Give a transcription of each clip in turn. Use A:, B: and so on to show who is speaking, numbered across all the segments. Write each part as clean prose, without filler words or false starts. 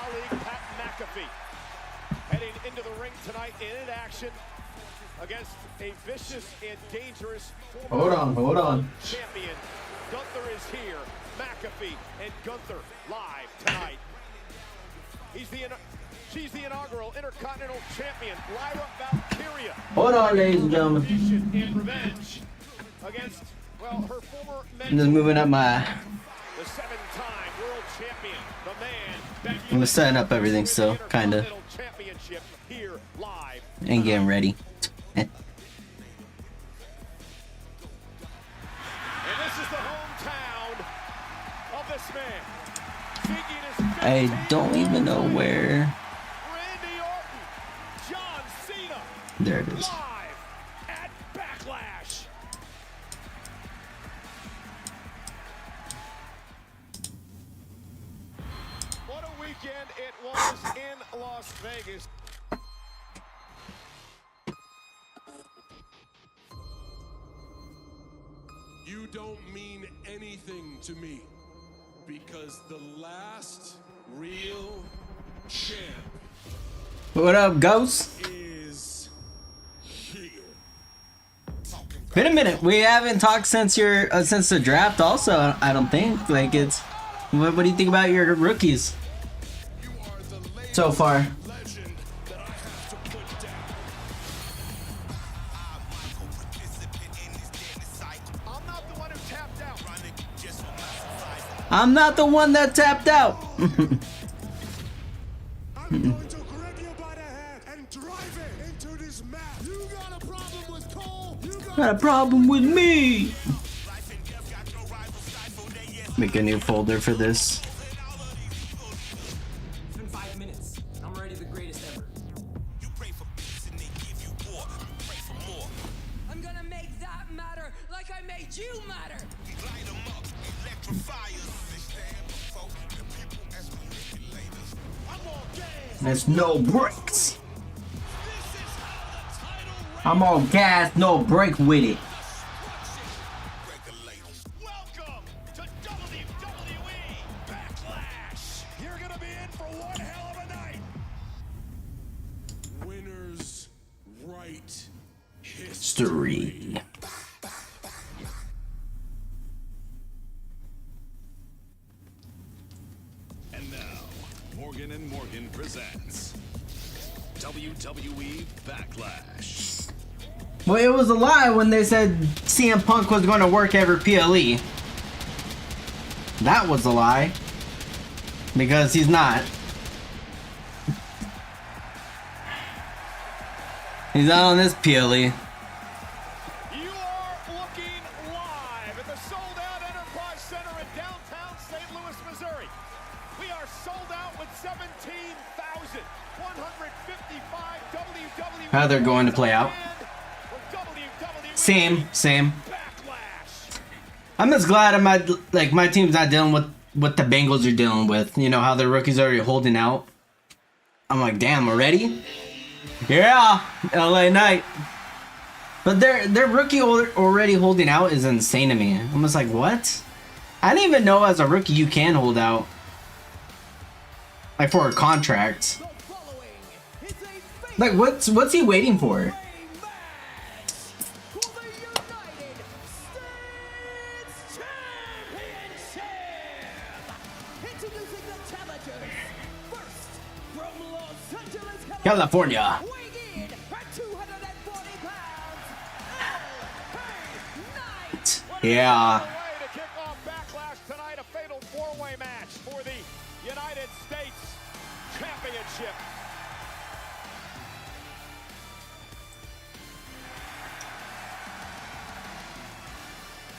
A: colleague Pat McAfee heading into the ring tonight in action against a vicious and dangerous
B: Hold on.
A: champion. Gunther is here. McAfee and Gunther live tonight. She's the inaugural Intercontinental Champion, Lyra Valkyria.
B: Hold on, ladies and gentlemen.
A: And revenge against, well, her former
B: I'm just moving up my.
A: the 7-time world champion, the man.
B: I'm just setting up everything still, kinda.
A: Championship here live.
B: And getting ready.
A: And this is the hometown of this man.
B: I don't even know where.
A: Randy Orton, John Cena.
B: There it is.
A: Live at Backlash. What a weekend it was in Las Vegas.
C: You don't mean anything to me because the last real champ
B: What up, Ghost?
C: is here.
B: Been a minute. We haven't talked since since the draft. Also, I don't think like it's. What do you think about your rookies
C: You are the latest
B: so far?
C: legend that I have to put down.
A: I'm not the one who tapped out.
B: I'm not the one that tapped out.
C: I'm going to grab you by the head and drive it into this mat. You got a problem with Cole? You
B: Got a problem with me. Make a new folder for this.
D: It's been 5 minutes. I'm already the greatest ever. I'm gonna make that matter like I made you matter.
B: There's no brakes. I'm on gas, no brake with it.
A: Welcome to WWE Backlash. You're gonna be in for one hell of a night.
C: winners write history.
B: Story.
E: And now, Morgan & Morgan presents WWE Backlash.
B: Well, it was a lie when they said CM Punk was going to work every PLE. That was a lie. Because he's not. He's not on this PLE.
A: You are looking live at the sold-out Enterprise Center in downtown St. Louis, Missouri. We are sold out with 17,155 WWE.
B: How they're going to play out. Same.
A: Backlash.
B: I'm just glad my team's not dealing with what the Bengals are dealing with. You know how their rookies are already holding out. I'm like, damn, already? Yeah, LA Knight. But their rookie already holding out is insane to me. I'm just like, what? I didn't even know as a rookie you can hold out. Like for a contract. Like what's he waiting for? California. Yeah.
A: To kick off Backlash tonight, a fatal four-way match for the United States Championship.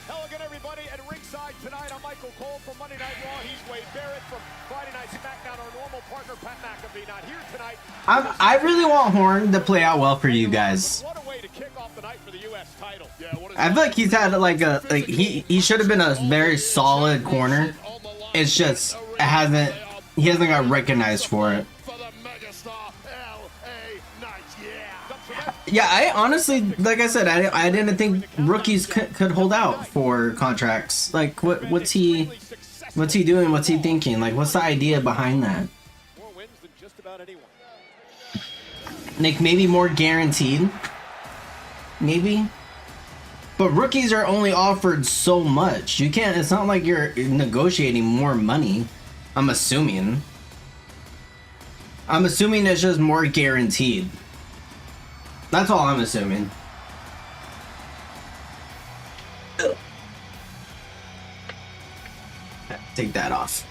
A: Hello again, everybody, at ringside tonight. I'm Michael Cole from Monday Night Raw. He's Wade Barrett from Friday Night SmackDown. Our normal partner, Pat McAfee, not here tonight.
B: I really want Horn to play out well for you guys.
A: What a way to kick off the night for the U.S. title. Yeah, what is
B: I feel like he's had he should have been a very solid corner. It's just he hasn't got recognized for it.
A: for the megastar L.A. Knight. Yeah.
B: Yeah, I honestly, like I said, I didn't think rookies could hold out for contracts. Like what's he doing? What's he thinking? Like what's the idea behind that?
A: More wins about anyone.
B: Like maybe more guaranteed. Maybe. But rookies are only offered so much. You can't, it's not like you're negotiating more money. I'm assuming. I'm assuming it's just more guaranteed. That's all I'm assuming. Take that off.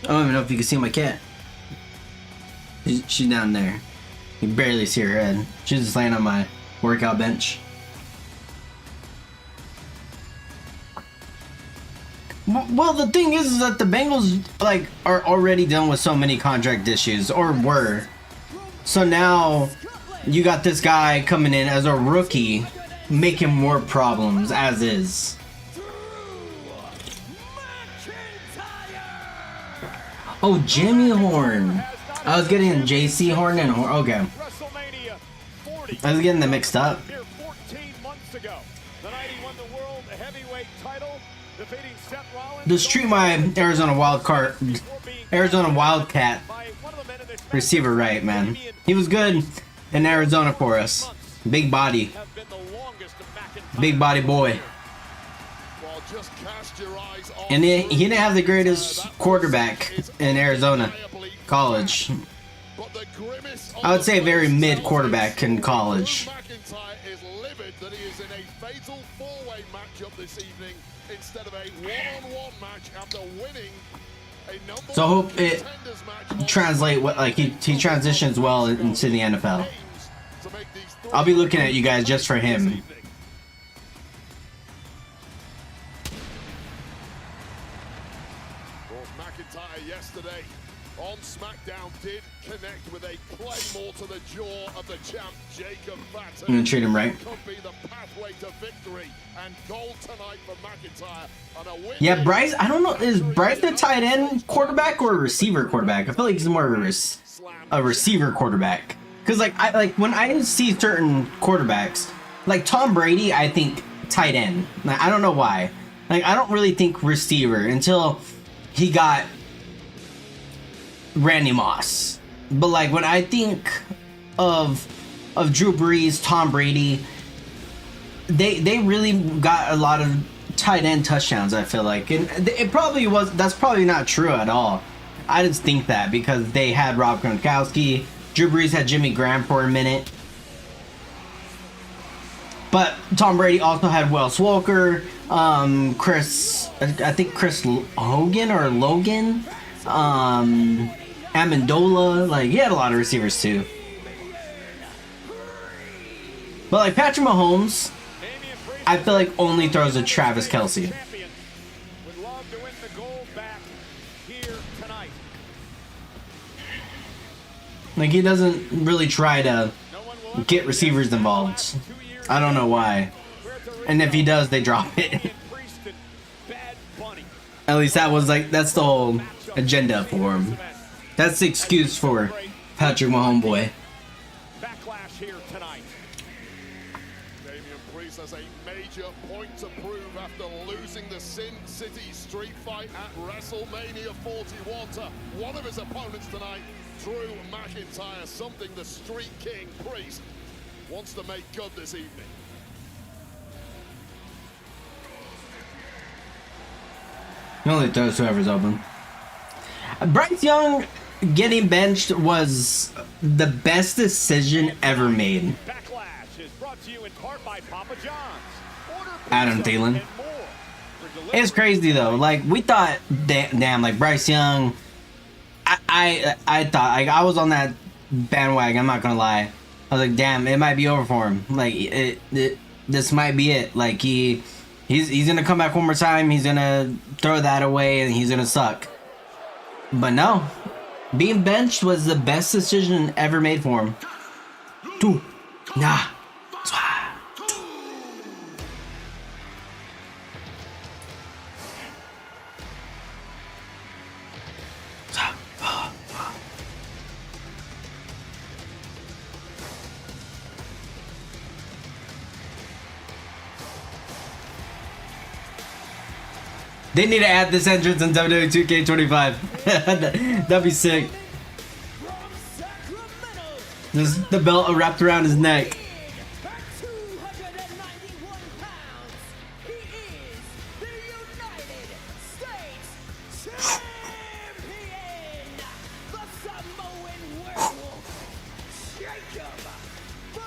B: I don't even know if you can see my cat. She's down there. You can barely see her head. She's just laying on my workout bench. Well, the thing is that the Bengals like are already dealing with so many contract issues, or were. So now you got this guy coming in as a rookie, making more problems as is. Oh, Jimmy Horn. I was getting JC Horn and Horn. Okay.
A: WrestleMania 40.
B: I was getting them mixed up.
A: Here 14 months ago, the night he won the world heavyweight title, defeating Seth Rollins.
B: Just treat my Arizona Wildcat receiver right, man. He was good in Arizona for us. Big body. Big body boy.
C: Well, just cast your eyes on
B: And he didn't have the greatest quarterback in Arizona college.
C: but the grimace on
B: I would
C: the
B: say very
C: face
B: mid
C: tells
B: quarterback in college.
C: McIntyre is livid that he is in a fatal four-way matchup this evening instead of a one-on-one match after winning a number
B: So I
C: one
B: hope it
C: contenders match on
B: translate what like he transitions well into the NFL.
C: to make these three
B: I'll be looking at you guys just for him.
C: Well, McIntyre yesterday on SmackDown did connect with a claymore to the jaw of the champ Jacob Batten.
B: I'm gonna treat him right.
C: Could be the pathway to victory and gold tonight for McIntyre on a win.
B: Yeah, Bryce, I don't know, is Bryce the tight end quarterback or a receiver quarterback? I feel like he's more of a receiver quarterback. Cause like when I see certain quarterbacks, like Tom Brady, I think tight end. Like, I don't know why. Like I don't really think receiver until he got Randy Moss. But like when I think of Drew Brees, Tom Brady, they really got a lot of tight end touchdowns, I feel like. And it probably was, that's probably not true at all. I just think that because they had Rob Gronkowski, Drew Brees had Jimmy Graham for a minute. But Tom Brady also had Wes Welker, Chris Hogan or Logan, Amendola. Like, he had a lot of receivers too. But like Patrick Mahomes, I feel like only throws to Travis Kelce.
A: Would love to win the gold back here tonight.
B: Like, he doesn't really try to get receivers involved. I don't know why. And if he does, they drop it. At least that was like, that's the whole agenda for him. That's the excuse for Patrick Mahomes boy.
A: Backlash here tonight.
C: Damian Priest has a major point to prove after losing the Sin City Street Fight at WrestleMania 41 to one of his opponents tonight, Drew McIntyre, something the Street King Priest wants to make good this evening.
B: He only throws whoever's open. Bryce Young getting benched was the best decision ever made.
A: Backlash is brought to you in part by Papa John's. Order
B: Adam
A: pizza
B: Thielen.
A: and more. For delivery,
B: It's crazy though. Like, we thought, damn, like Bryce Young. I thought, like, I was on that bandwagon. I'm not gonna lie. I was like, damn, it might be over for him. Like, this might be it. Like, he's gonna come back one more time. He's gonna throw that away, and he's gonna suck. But no, being benched was the best decision ever made for him. Two, nah, They need to add this entrance in WWE 2K25. That'd be sick.
D: From Sacramento,
B: This the belt wrapped around his neck.
D: at 291 pounds, he is the United States Champion, the Samoan Werewolf, Jacob Fatu.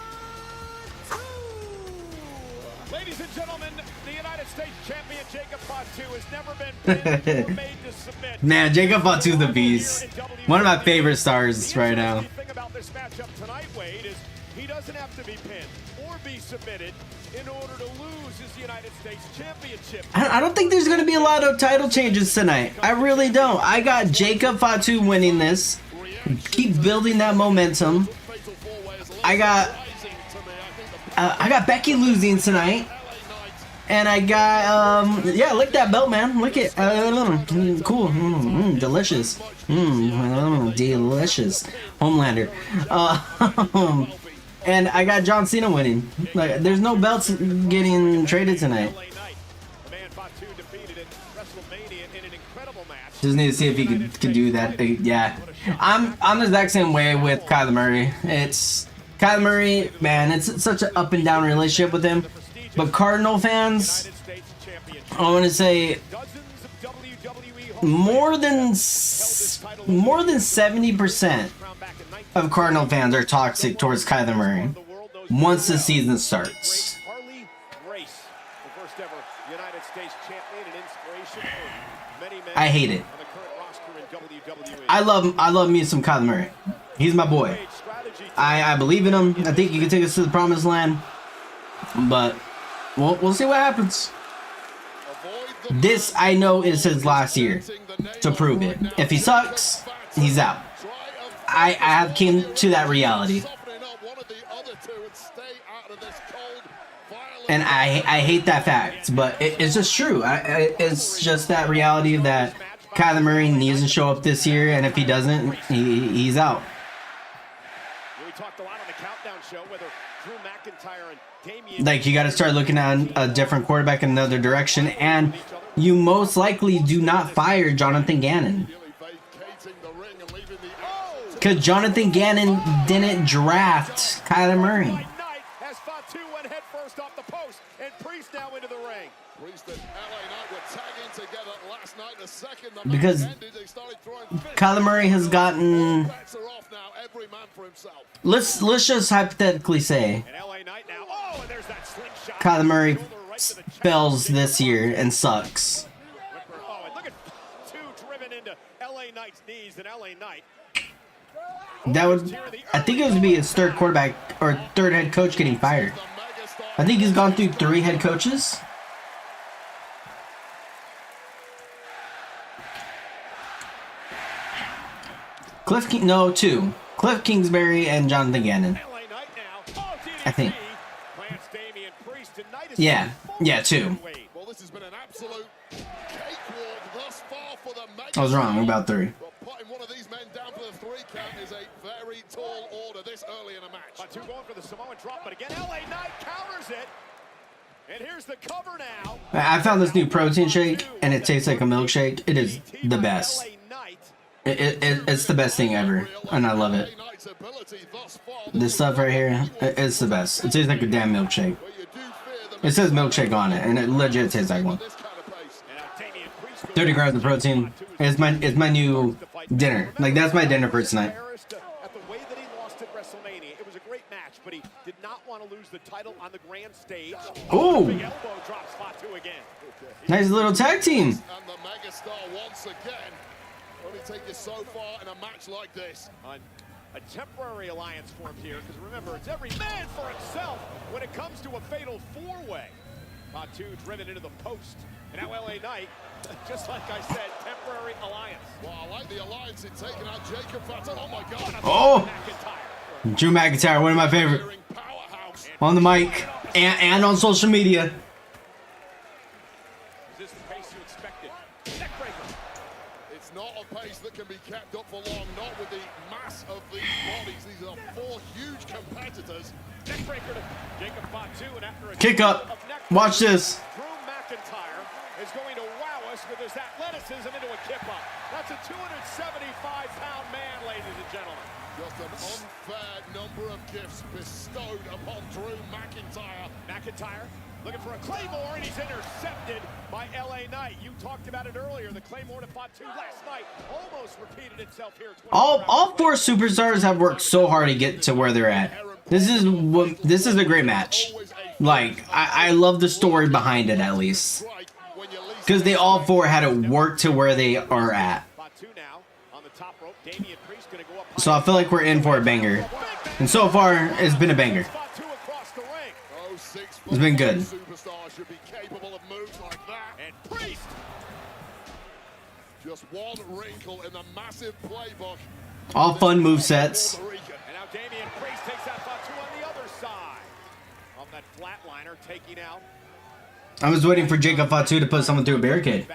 A: Ladies and gentlemen, the United States champion Jacob Fatu has never been pinned or made to submit.
B: Man, Jacob Fatu's the beast. One of my favorite stars right now.
A: The thing about this matchup tonight, Wade, is he doesn't have to be pinned or be submitted in order to lose his United States championship.
B: I don't think there's gonna be a lot of title changes tonight. I really don't. I got Jacob Fatu winning this. Keep building that momentum. I got Becky losing tonight. And I got, yeah, lick that belt, man. Lick it. Cool. Delicious. Delicious. Homelander. And I got John Cena winning. Like, there's no belts getting traded tonight.
A: The man Fatu defeated at WrestleMania in an incredible match.
B: Just need to see if he could do that. Yeah. I'm the exact same way with Kyler Murray. It's Kyler Murray, man, it's such an up and down relationship with him. But Cardinal fans, I want to say more than 70% of Cardinal fans are toxic towards Kyler Murray once the season starts. I hate it. I love me some Kyler Murray. He's my boy. I believe in him. I think he can take us to the promised land. But we'll see what happens. This, I know, is his last year to prove it. If he sucks, he's out. I have came to that reality. And I hate that fact, but it's just true. It's just that reality that Kyler Murray needs to show up this year, and if he doesn't, he's out.
A: We talked a lot on the countdown show whether Drew McIntyre and Damian,
B: Like, you got to start looking at a different quarterback in another direction, and you most likely do not fire Jonathan Gannon. Because Jonathan Gannon didn't draft Kyler Murray.
A: Knight as Fatu went head first off the post, and Priest now into the ring.
C: Priest and LA Knight were tagging together last night. The second the
B: Because
C: match ended, they started throwing fists.
B: Kyler Murray has gotten...
C: Bets are off now, every man for himself.
B: Let's just hypothetically say
A: And LA Knight now. Oh, and there's that slingshot.
B: Kyler Murray
A: Shoulder right to the chest.
B: fails this year and sucks.
A: Oh, and look at Fatu driven into LA Knight's knees, and LA Knight.
B: That would... I think it would be his third quarterback or third head coach getting fired. I think he's gone through 3 head coaches. No, 2. Cliff Kingsbury and Jonathan Gannon.
A: LA Knight now. Oh,
B: I think.
A: Plants Damian Priest, and Knight is
B: 2.
C: Well, this has been an absolute cakewalk thus far for the Mega.
B: I was wrong about 3.
C: But putting one of these men down for the 3 count is a very tall order this early in a match.
A: Fatu going for the Samoan drop, but again, LA Knight counters it. And here's the cover now.
B: I found this new protein shake, and it tastes like a milkshake. It is the best.
A: LA Knight.
B: It's the best thing ever, and I love it.
C: Knight's ability thus far,
B: This stuff right here, it's the best. It tastes like a damn milkshake.
C: where you do fear the
B: It says milkshake on it, and it legit tastes like one.
C: this kind of pace.
A: And now Damian Priest goes
B: 30 grams of protein. It's my new dinner. Like, that's my dinner for tonight.
A: embarrassed at the way that he lost at WrestleMania. It was a great match, but he did not want to lose the title on the grand stage.
B: Ooh.
A: Big elbow drops Fatu again.
B: Nice little tag team.
C: And the megastar once again. Only take you so far in a match like this.
A: A temporary alliance formed here, because remember, it's every man for himself when it comes to a fatal 4-way. Fatu driven into the post. And now LA Knight, just like I said, temporary alliance.
C: Well, I like the alliance in taking out Jacob Fatu. Oh my God.
B: Oh,
A: McIntyre.
B: Drew McIntyre, one of my favorite.
C: Powerhouse.
B: On the mic and on social media.
A: Is this the pace you expected? Neckbreaker.
C: It's not a pace that can be kept up for long, not with the mass of these bodies. These are 4 huge competitors.
A: Neckbreaker to Jacob Fatu, and after a
B: Kick up.
A: of neck
B: Watch this.
A: Drew McIntyre is going to wow us with his athleticism into a kip-up. That's a 275-pound man, ladies and gentlemen.
C: Just an unfair number of gifts bestowed upon Drew McIntyre.
A: McIntyre looking for a Claymore, and he's intercepted by LA Knight. You talked about it earlier. The Claymore to Fatu last night almost repeated itself here.
B: All four superstars have worked so hard to get to where they're at. This is a great match. Like, I love the story behind it, at least, because they all four had to work to where they are at. So I feel like we're in for a banger, and so far it's been a banger. It's been good.
C: Superstar should be capable of moves like that. And Priest. Just one wrinkle in the massive playbook.
B: All fun movesets.
A: And now Damian Priest takes out Fatu on the other side. On that flatliner, taking out.
B: I was waiting for Jacob Fatu to put someone through a barricade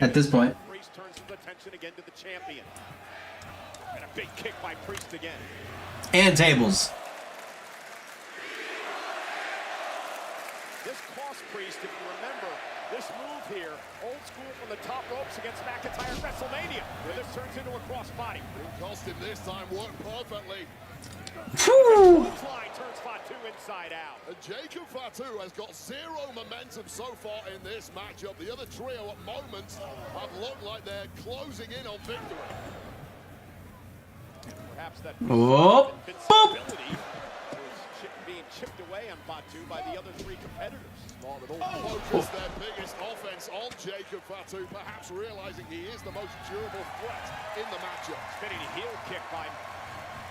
B: at this point.
A: Priest turns his attention again to the champion. And a big kick by Priest again.
B: And tables.
A: This cost Priest, if you remember, this move here, old school from the top ropes against McIntyre at WrestleMania, where this turns into a crossbody.
C: Didn't cost him this time, worked perfectly.
A: Line turns Fatu inside out.
C: And Jacob Fatu has got zero momentum so far in this matchup. The other trio at moments have looked like they're closing in on victory.
A: Perhaps that
B: Oh,
A: invincibility was being chipped away on Fatu by the other three competitors.
C: Focus their biggest offense on Jacob Fatu, perhaps realizing he is the most durable threat in the matchup.
A: Spinning heel kick by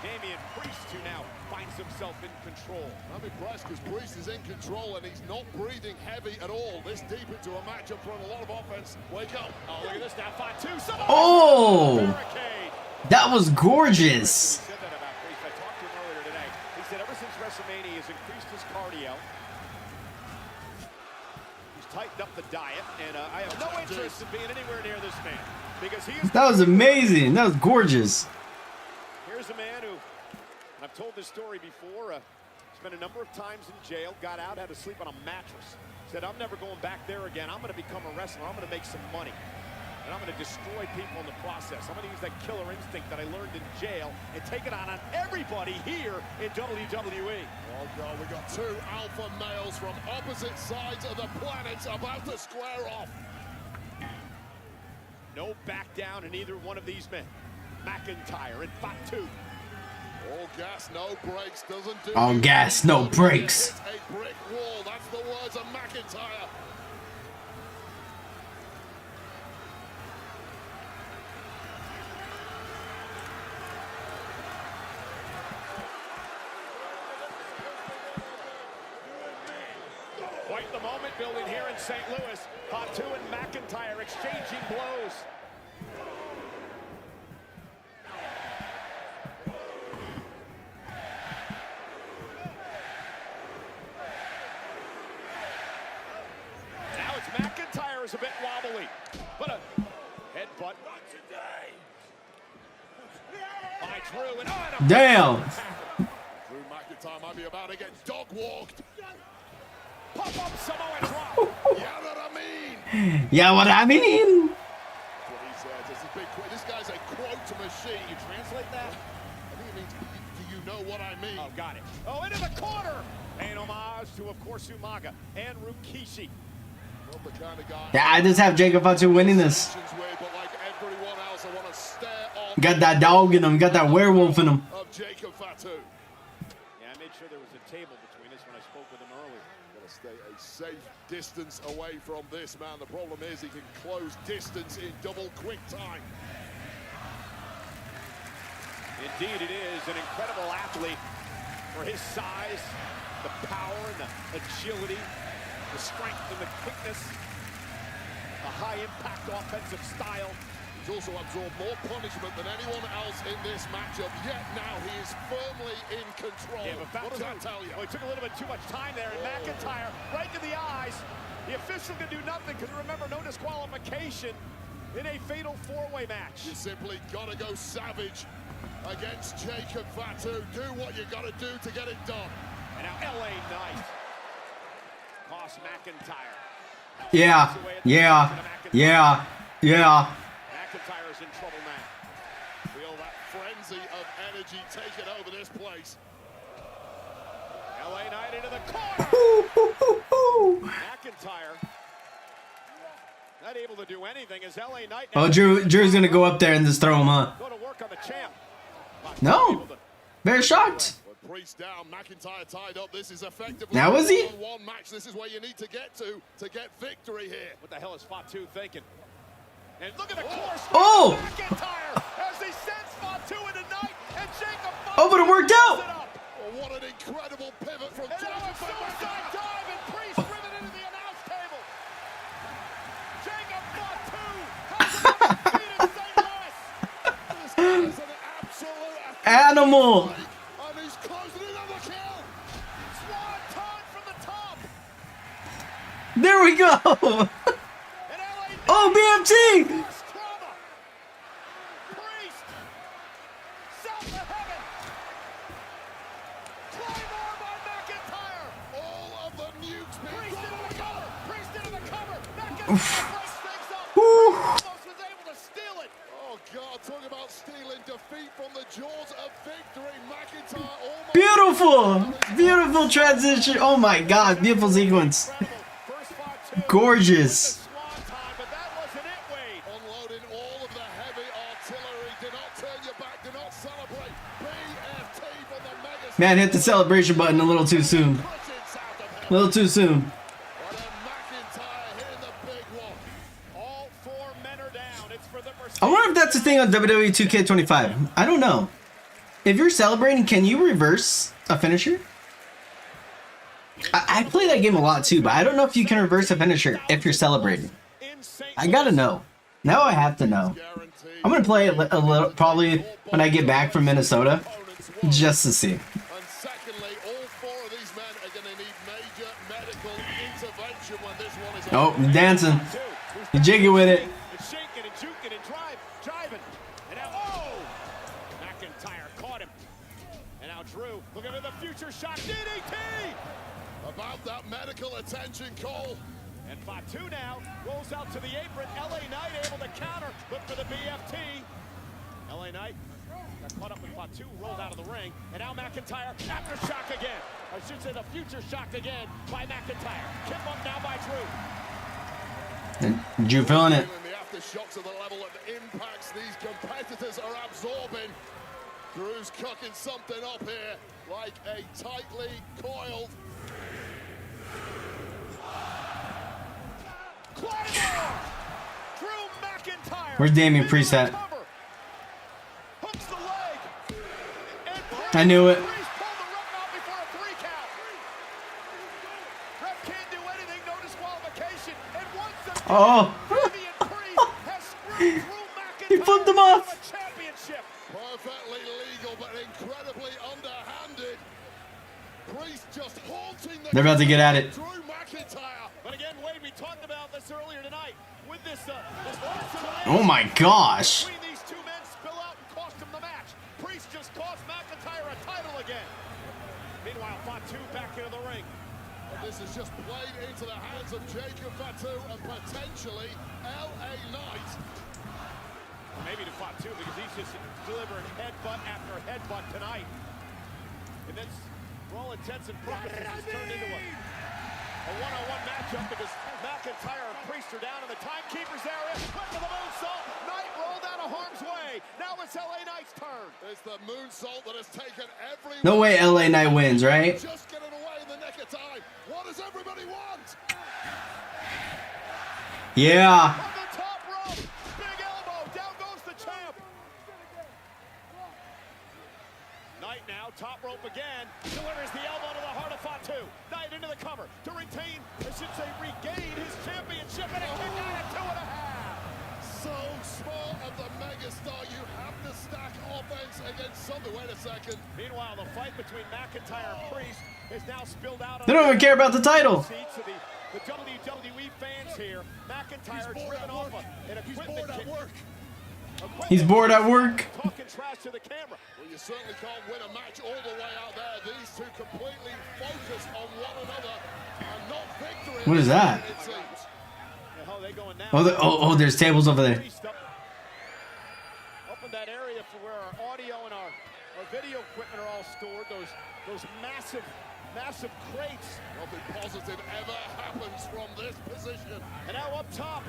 A: Damian Priest, who now finds himself in control.
C: I'm impressed because Priest is in control and he's not breathing heavy at all. This deep into a matchup throwing a lot of offense. Wake up.
A: Oh, look at this now. Fatu.
B: Oh,
A: Barricade.
B: that was gorgeous.
A: He said that about Priest. I talked to him earlier today. He said ever since WrestleMania, he's increased his cardio. He's tightened up the diet, and I have no interest in being anywhere near this man because he is.
B: That was amazing. That was gorgeous.
A: Here's a man who, and I've told this story before, spent a number of times in jail, got out, had to sleep on a mattress. Said, I'm never going back there again. I'm going to become a wrestler. I'm going to make some money. And I'm going to destroy people in the process. I'm going to use that killer instinct that I learned in jail and take it on everybody here in WWE.
C: Oh, God, we got two alpha males from opposite sides of the planet about to square off.
A: No back down in either one of these men. McIntyre and Fatu.
C: All gas, no brakes, doesn't do.
B: All gas, no brakes.
C: A brick wall, that's the words of McIntyre.
A: Quite the moment building here in St. Louis. Fatu and McIntyre exchanging blows. Now it's McIntyre is a bit wobbly, but a headbutt. Not today. By Drew and
B: Damn.
C: Drew McIntyre might be about to get dog walked.
A: Pop-up Samoan drop.
C: Yeah, what I mean.
B: Yeah, what I mean.
C: That's what he says. This is big. This guy's a quote machine.
A: You translate that?
C: I think it means, do you know what I mean?
A: Oh, got it. Oh, into the corner. Paying homage to, of course, Umaga and Rikishi.
C: Not the kind of guy.
B: Yeah, I just have Jacob Fatu winning this.
C: With, but like everyone else, I want to stare off.
B: Got that dog in him. Got that werewolf in him.
C: Of Jacob Fatu.
A: Yeah, I made sure there was a table between us when I spoke with him earlier.
C: Got to stay a safe distance away from this man. The problem is he can close distance in double quick time.
A: Indeed, it is an incredible athlete for his size, the power and the agility, the strength and the quickness, the high-impact offensive style.
C: He's also absorbed more punishment than anyone else in this matchup, yet now he is firmly in control.
A: Yeah, but
C: what does that tell you?
A: Well, he took a little bit too much time there, and McIntyre right to the eyes. The official can do nothing, because remember, no disqualification in a fatal four-way match.
C: You simply got to go savage against Jacob Fatu. Do what you got to do to get it done.
A: And now LA Knight cost McIntyre
B: Yeah. Yeah. Yeah. Yeah.
A: McIntyre's in trouble now.
C: Feel that frenzy of energy taking over this place.
A: LA Knight into the corner. McIntyre not able to do anything as LA Knight.
B: Oh, Drew's gonna go up there and just throw him, huh?
A: Go to work on the champ.
B: No. Very shocked.
C: With Priest down, McIntyre tied up. This is effectively
B: Now is he?
C: a one match. This is where you need to get to get victory here.
A: What the hell is Fatu thinking? And look at the course.
B: Oh!
A: McIntyre as he sends Fatu into Knight and Jacob.
B: Oh, but it worked out.
C: Oh, what an incredible pivot from
A: And now a
C: Jacob.
A: suicide dive and Priest driven into the announce table. Jacob Fatu has defeated St. Louis.
C: This guy is an absolute
B: Animal.
C: and he's closing another kill.
A: Swanton from the top.
B: There we go.
A: And LA Knight
B: Oh, BMT.
A: forced trauma. Priest. South to heaven. Claymore by McIntyre.
C: All of the nukes being
A: Priest into the cover. Priest into the cover. McIntyre
B: Oof.
A: breaks things up.
B: Woo.
A: Almost was able to steal it.
C: Oh God, talk about stealing defeat from the jaws of victory. McIntyre almost
B: Beautiful. Beautiful transition. Oh my God. Beautiful sequence.
A: Incredible. First Fatu.
B: Gorgeous.
A: Swanton, but that wasn't it, Wade.
C: unloading all of the heavy artillery. Do not turn your back, do not celebrate. BFT from the mega
B: Man, hit the celebration button a little too soon.
C: pushing south of
B: A
C: hell.
B: little too soon.
C: But McIntyre hitting the big one.
A: All four men are down. It's for the
B: I wonder if that's a thing on WWE 2K25. I don't know. If you're celebrating, can you reverse a finisher? I play that game a lot too, but I don't know if you can reverse a finisher if you're celebrating. I gotta know. Now I have to know.
C: Guaranteed.
B: I'm gonna play it a little, probably when I get back from Minnesota,
C: Opponents won.
B: just to see.
C: And secondly, all four of these men are going to need major medical intervention when this one is
B: Oh,
C: over.
B: dancing. You jiggy with it.
A: It's shaking and juking and driving. And now, oh! McIntyre caught him. And now Drew looking for the future shot. DDT!
C: About that medical attention, Cole.
A: And Fatu now rolls out to the apron. LA Knight able to counter. Look for the BFT. LA Knight got caught up with Fatu, rolled out of the ring. And now McIntyre, aftershock again. I should say the future shock again by McIntyre. Kip up now by Drew.
B: And Drew feeling it.
C: Feeling the aftershocks of the level of impacts these competitors are absorbing. Drew's cooking something up here like a tightly coiled.
A: Claymore! Drew McIntyre.
B: Where's Damian Priest at?
A: Hooks the leg. And
B: I knew it.
A: Priest pulled the ref out before a 3 count. Ref can't do anything, no disqualification. And once again,
B: Oh.
A: Damian Priest has screwed Drew McIntyre
B: He flipped him off.
A: out of a championship.
C: Perfectly legal, but incredibly underhanded. Priest just haunting the.
B: They're about to get at it.
C: Drew McIntyre.
A: But again, Wade, we talked about this earlier tonight with this personality
B: Oh my gosh.
A: between these two men spill out and cost him the match. Priest just cost McIntyre a title again. Meanwhile, Fatu back into the ring.
C: And this is just played into the hands of Jacob Fatu and potentially LA Knight.
A: Maybe to Fatu because he's just delivering headbutt after headbutt tonight. And that's, for all intents and purposes, has turned into a one-on-one matchup because McIntyre and Priest are down in the timekeeper's area. Quick to the moonsault. Knight rolled out of harm's way. Now it's LA Knight's turn.
C: It's the moonsault that has taken every.
B: No way LA Knight wins, right?
C: Just getting away in the nick of time. What does everybody want?
B: Yeah.
A: From the top rope. Big elbow. Down goes the champ. Knight now, top rope again. Delivers the elbow to the heart of Fatu. Knight into the cover to retain, I should say regain his championship and a kick out at 2.5.
C: So smart of the megastar. You have to stack offense against something. Wait a second.
A: Meanwhile, the fight between McIntyre and Priest is now spilled out.
B: They don't even care about the title.
A: Seats of the WWE fans here. McIntyre driven off an equipment kick.
B: He's bored at work.
A: Talking trash to the camera.
C: Well, you certainly can't win a match all the way out there. These two completely focused on one another and not victory.
B: What is that?
C: It seems.
A: they going now.
B: Oh, there's tables over there.
A: Open that area for where our audio and our video equipment are all stored. Those massive crates.
C: Nothing positive ever happens from this position.
A: And now up top,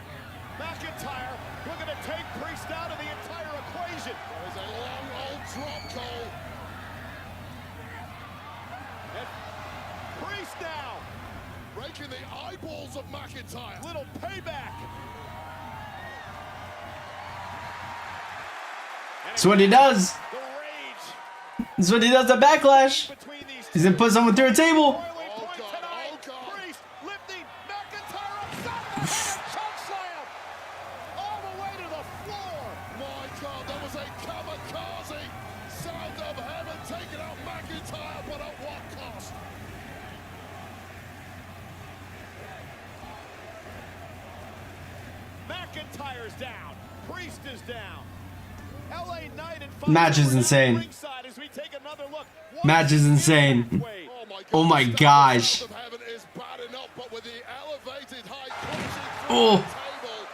A: McIntyre looking to take Priest out of the entire equation.
C: There is a long old drop, Cole.
A: And Priest now.
C: Breaking the eyeballs of McIntyre.
A: Little payback.
B: That's what he does.
A: The rage
B: That's what he does at Backlash.
A: between these
B: He's gonna put someone through a table.
A: boiling point tonight. Priest lifting McIntyre upside down. Choke slam all the way to the floor.
C: My God, that was a kamikaze. Sound of heaven taking out McIntyre, but at what cost?
A: McIntyre's down. Priest is down. LA Knight and
B: Match is insane.
A: ringside as we take another look.
B: Match is insane.
A: Wait.
B: Oh my gosh.
C: Sound of heaven is bad enough, but with the elevated height crashing through
B: Oh.
C: the table,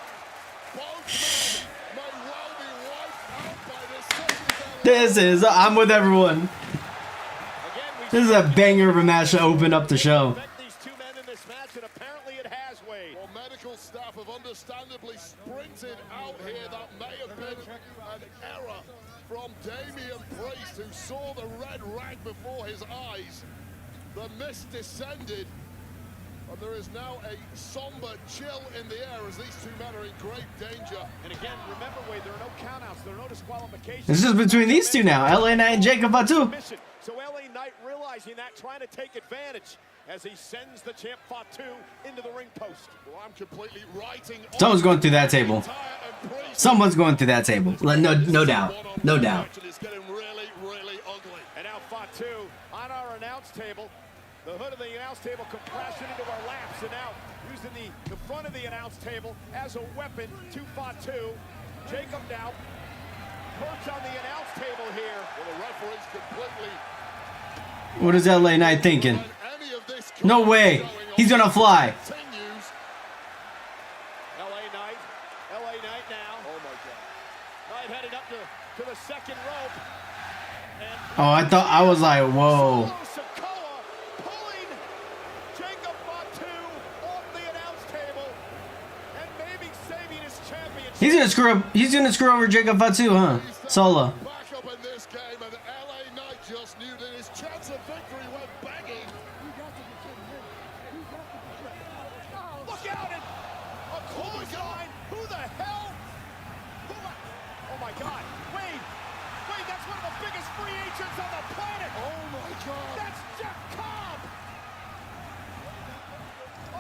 C: both men may well be wiped out by this.
B: This is. I'm with everyone.
A: Again, we
B: This is a banger of a match to open up the show.
A: expect these two men in this match, and apparently it has, Wade.
C: Well, medical staff have understandably sprinted out here. That may have been an error from Damian Priest, who saw the red rag before his eyes. The mist descended, and there is now a somber chill in the air as these two men are in great danger.
A: And again, remember, Wade, there are no countouts, there are no disqualifications.
B: It's just between these two now. LA Knight and Jacob Fatu.
A: So LA Knight realizing that, trying to take advantage as he sends the champ Fatu into the ring post.
C: Well, I'm completely writing off
B: Someone's going through that table.
C: McIntyre and Priest.
B: Someone's going through that table. No doubt. No doubt.
C: It's getting really, really ugly.
A: And now Fatu on our announce table. The hood of the announce table compressing into our laps, and now using the front of the announce table as a weapon to Fatu. Jacob now perched on the announce table here.
C: Well, the referee's completely.
B: What is LA Knight thinking?
C: When any of this
B: No way.
C: going on
B: He's gonna fly.
C: continues.
A: LA Knight now.
C: Oh my God.
A: Knight headed up to the second rope. And
B: Oh, I was like, whoa.
A: Sikoa pulling Jacob Fatu off the announce table and maybe saving his championship.
B: He's gonna screw over Jacob Fatu, huh? Solo.
C: Back up in this game, and LA Knight just knew that his chance of victory went begging.
A: Look out! And a clothesline. Who the hell? Oh my God! Wade, that's one of the biggest free agents on the planet.
C: Oh my God.
A: That's Jeff Cobb.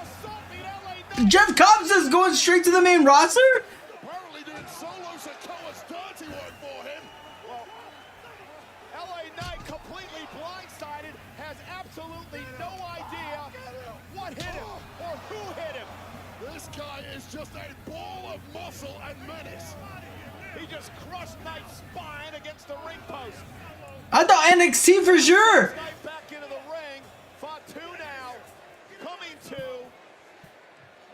A: Assaulting LA Knight.
B: Jeff Cobbs is going straight to the main roster?
C: Apparently doing solo Sikoa's dirty work for him.
A: Well, LA Knight completely blindsided, has absolutely no idea what hit him or who hit him.
C: This guy is just a ball of muscle and menace.
A: He just crushed Knight's spine against the ring post.
B: I thought NXT for sure.
A: Knight back into the ring. Fatu now coming to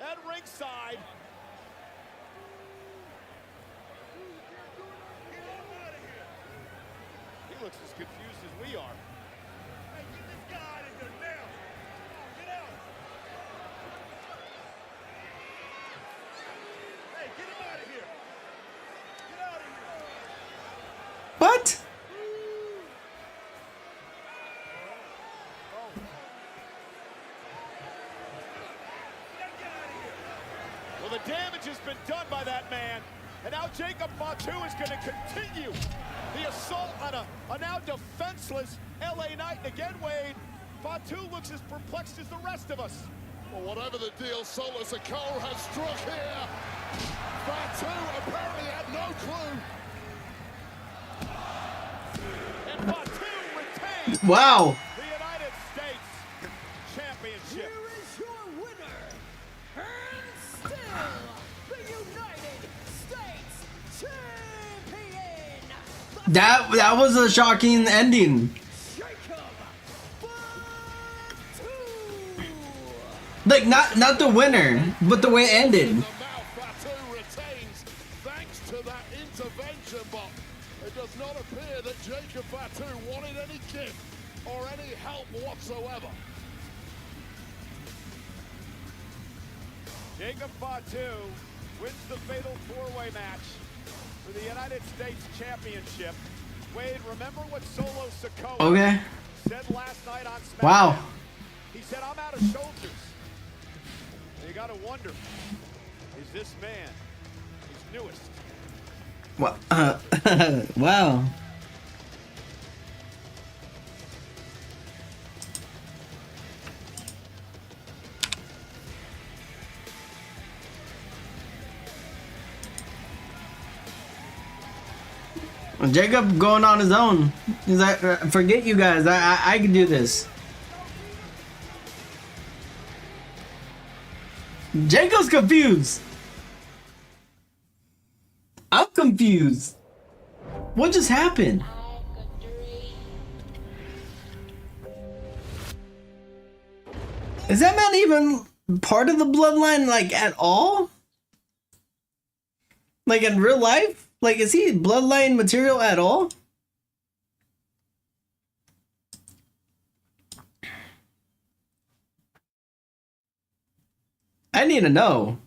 A: at ringside. He looks as confused as we are.
B: What?
A: Well, the damage has been done by that man. And now Jacob Fatu is going to continue the assault on a now defenseless LA Knight. And again, Wade, Fatu looks as perplexed as the rest of us.
C: Well, whatever the deal, Solo Sikoa has struck here. Fatu apparently had no clue.
A: And Fatu retains
B: Wow.
A: the United States Championship.
D: Here is your winner, and still the United States Champion,
B: That was a shocking ending.
D: Jacob Fatu.
B: Like not the winner, but the way it ended.
C: The mouth avenge him, but it does not appear that Jacob Fatu wanted any gift or any help whatsoever.
A: Jacob Fatu wins the fatal four-way match for the United States Championship. Wade, remember what Solo Sikoa said last night on SmackDown?
B: Wow.
A: He said, I'm out of shoulders. You gotta wonder, is this man his newest?
B: Well, wow. Jacob going on his own. He's like, forget you guys. I can do this. Jacob's confused. I'm confused. What just happened? Is that man even part of the bloodline, like, at all? Like, in real life? Like, is he bloodline material at all? I need to know.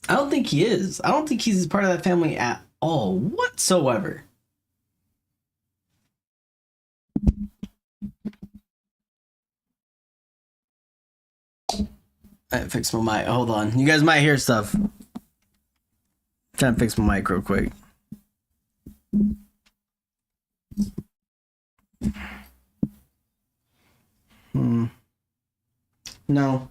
B: I don't think he is. I don't think he's part of that family at all, whatsoever. I fix my mic. Hold on. You guys might hear stuff. Trying to fix my mic real quick. No.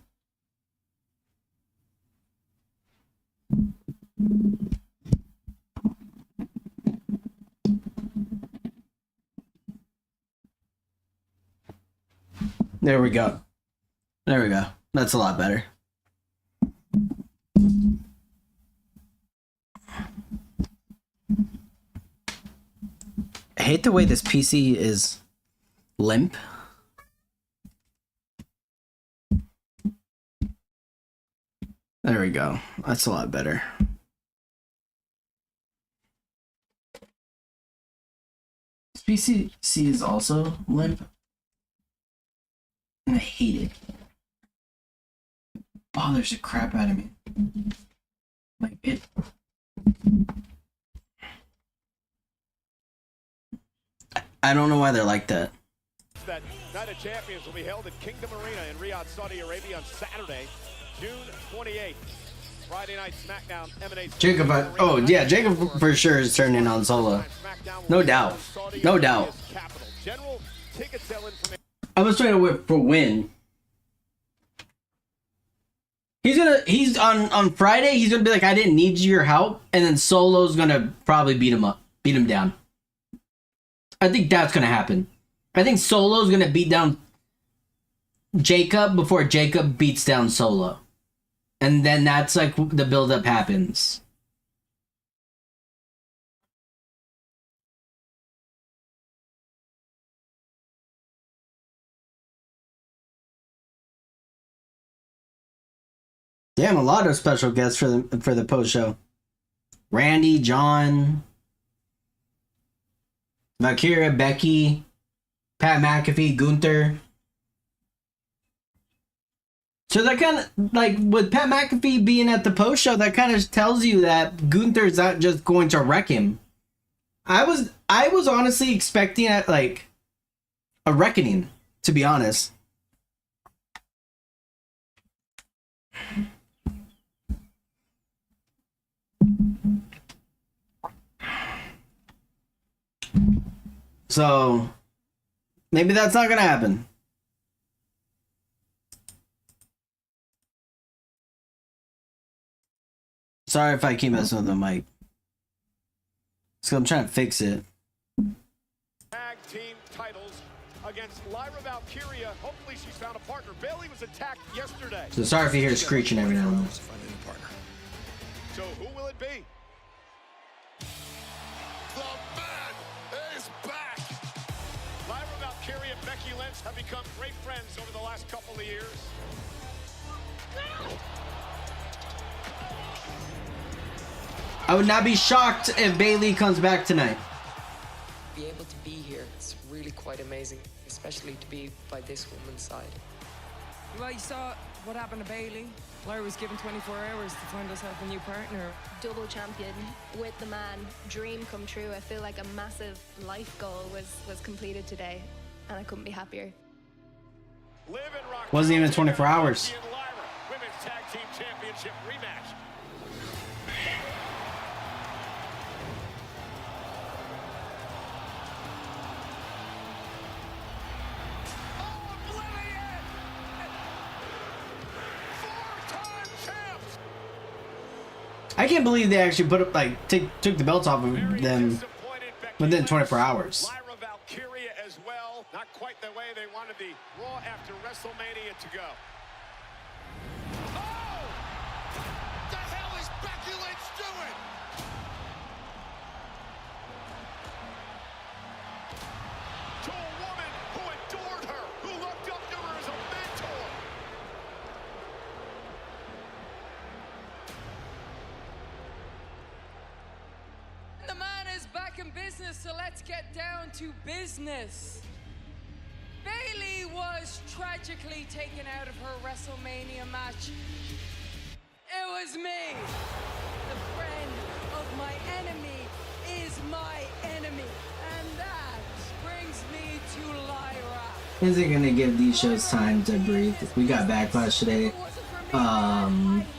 B: There we go. There we go. That's a lot better. I hate the way this PC is limp. There we go. That's a lot better. This PC is also limp. And I hate it. It bothers the crap out of me. Like it. I don't know why they're like that.
A: That Night of Champions will be held at Kingdom Arena in Riyadh, Saudi Arabia on Saturday, June 28th. Friday night SmackDown emanates.
B: Jacob, oh yeah, Jacob for sure is turning on Solo. No doubt. No doubt. I was trying to whip for win. He's on Friday, he's gonna be like, I didn't need your help, and then Solo's gonna probably beat him down. I think that's gonna happen. I think Solo's gonna beat down Jacob before Jacob beats down Solo. And then that's like the build-up happens. Damn, a lot of special guests for the post show. Randy, John, Valkyria, Becky, Pat McAfee, Gunther. So that kind of, like, with Pat McAfee being at the post show, that kind of tells you that Gunther's not just going to wreck him. I was honestly expecting like a reckoning, to be honest. So maybe that's not gonna happen. Sorry if I keep messing with the mic. So I'm trying to fix it.
A: Tag team titles against Lyra Valkyria. Hopefully she's found a partner. Bayley was attacked yesterday.
B: So sorry if you hear screeching every now and then.
A: So who will it be?
C: The man is back.
A: Lyra Valkyria and Becky Lynch have become great friends over the last couple of years.
B: I would not be shocked if Bayley comes back tonight.
F: Be able to be here, it's really quite amazing, especially to be by this woman's side.
D: Well, you saw what happened to Bailey. Laura was given 24 hours to find herself a new partner.
G: Double champion with the man, dream come true. I feel like a massive life goal was completed today, and I couldn't be happier.
B: Wasn't even 24 hours.
A: Women's Tag Team Championship rematch.
B: I can't believe they actually put up, like, took the belts off of them within 24 hours.
A: Lyra Valkyria as well. Not quite the way they wanted the Raw after WrestleMania to go.
C: Oh! The hell is Becky Lynch doing?
A: To a woman who adored her, who looked up to her as a mentor.
D: The man is back in business, so let's get down to business. Bailey was tragically taken out of her WrestleMania match. It was me. The friend of my enemy is my enemy. And that brings me to Lyra.
B: Isn't gonna give these shows time to breathe. We got Backlash today.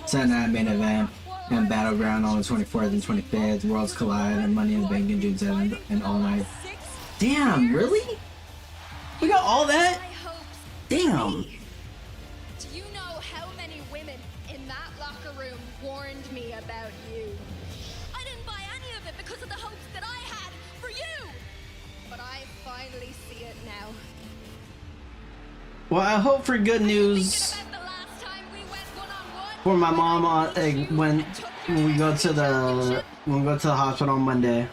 B: Sunday Night Main Event and Battleground on the 24th and 25th. Worlds Collide and Money in the Bank in June 7th and all night. Damn, really? We got all that? Damn.
G: Do you know how many women in that locker room warned me about you? I didn't buy any of it because of the hopes that I had for you. But I finally see it now.
B: Well, I hope for good news
G: Thinking about the last time we went one-on-one.
B: for my mom on when we go to the hospital on Monday.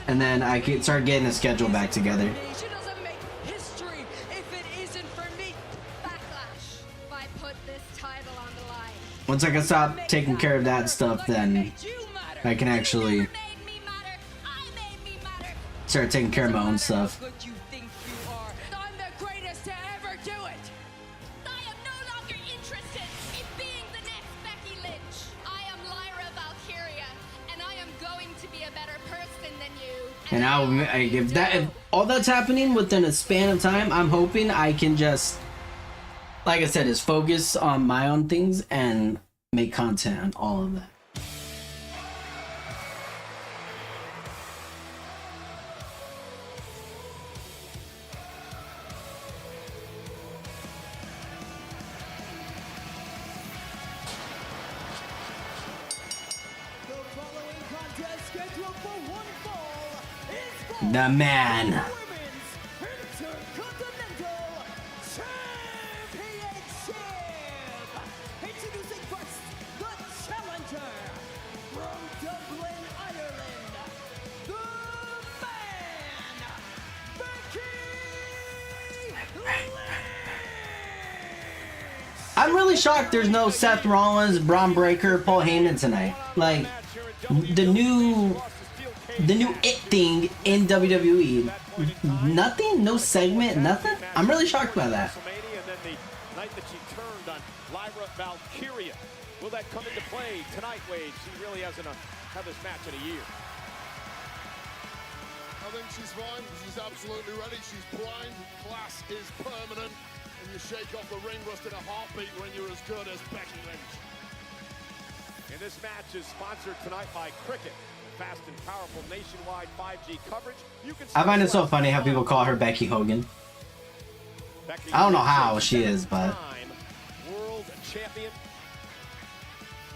B: And then I can start getting the schedule back together.
D: She doesn't make history if it isn't for me.
G: Backlash. If I put this title on the line.
B: Once I can stop taking care of that stuff, then I can actually
G: Made me matter. I made me matter.
B: start taking care of my own stuff.
D: What you think you are. I'm the greatest to ever do it.
G: I am no longer interested in being the next Becky Lynch. I am Lyra Valkyria, and I am going to be a better person than you.
B: And if all that's happening within a span of time, I'm hoping I can just, like I said, just focus on my own things and make content on all of that.
H: The following contest scheduled for one fall is for
B: The man.
H: Women's Intercontinental Championship. Introducing first, the challenger from Dublin, Ireland, the man, Becky Lynch.
B: I'm really shocked there's no Seth Rollins, Braun Breaker, Paul Heyman tonight. Like, the new it thing in WWE. Nothing? No segment? Nothing? I'm really shocked by that.
A: WrestleMania, and then the night that she turned on Lyra Valkyria. Will that come into play tonight, Wade? She really hasn't had this match in a year.
C: I think she's fine. She's absolutely ready. She's primed. Class is permanent. And you shake off the ring rust in a heartbeat when you're as good as Becky Lynch.
A: And this match is sponsored tonight by Cricket. Fast and powerful nationwide 5G coverage. You can
B: I find it so funny how people call her Becky Hogan.
A: Becky
B: I don't know
A: Lynch,
B: how she is, but
A: world champion,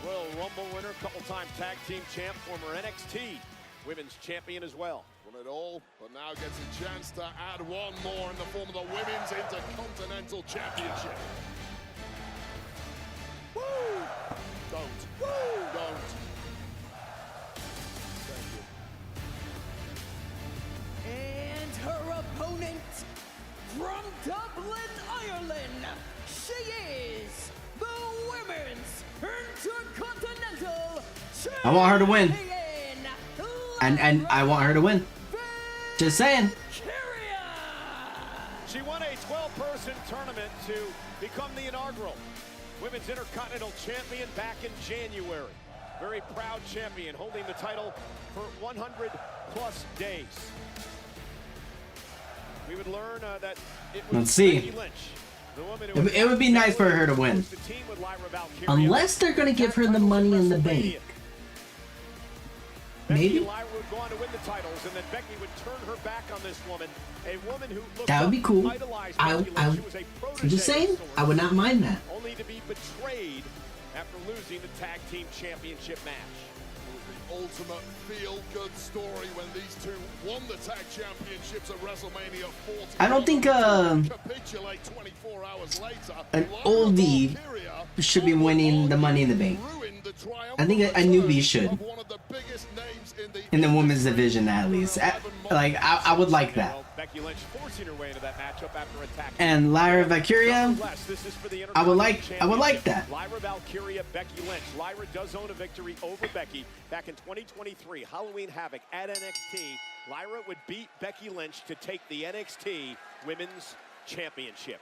A: Royal Rumble winner, couple-time tag team champ, former NXT women's champion as well.
C: Won it all, but now gets a chance to add one more in the form of the Women's Intercontinental Championship. Woo! Don't. Woo! Don't. Thank you.
H: And her opponent from Dublin, Ireland, she is the Women's Intercontinental Champion,
B: I want her to win. And I want her to win. Just saying.
A: She won a 12-person tournament to become the inaugural Women's Intercontinental Champion back in January. Very proud champion, holding the title for 100+ days. We would learn that it was
B: Let's see.
A: Becky Lynch, the woman who
B: It would be nice for her to win.
A: the team with Lyra Valkyria.
B: Unless they're gonna give her the money in the bank.
A: Becky
B: Maybe.
A: and Lyra would go on to win the titles, and then Becky would turn her back on this woman, a woman who looked
B: That would be cool.
A: idolized
B: I-
A: Becky
B: I-
A: Lynch. She was a protege
B: I'm just saying,
A: of sorts,
B: I would not mind that.
A: only to be betrayed after losing the tag team championship match.
C: The ultimate feel-good story when these two won the tag championships at WrestleMania 40.
B: I don't think
C: capitulate 24 hours later.
B: an
C: Lyra
B: oldie
C: Valkyria
B: should be winning the Money in the Bank.
C: ruined the
B: I think a newbie should.
C: of one of the biggest names
B: In the women's division, at least. I would like that.
A: Well, Becky Lynch forcing her way into that matchup after attack.
B: And Lyra Valkyria,
A: Nonetheless, this is for the
B: I would like that.
A: Lyra Valkyria, Becky Lynch. Lyra does own a victory over Becky back in 2023 Halloween Havoc at NXT. Lyra would beat Becky Lynch to take the NXT Women's Championship.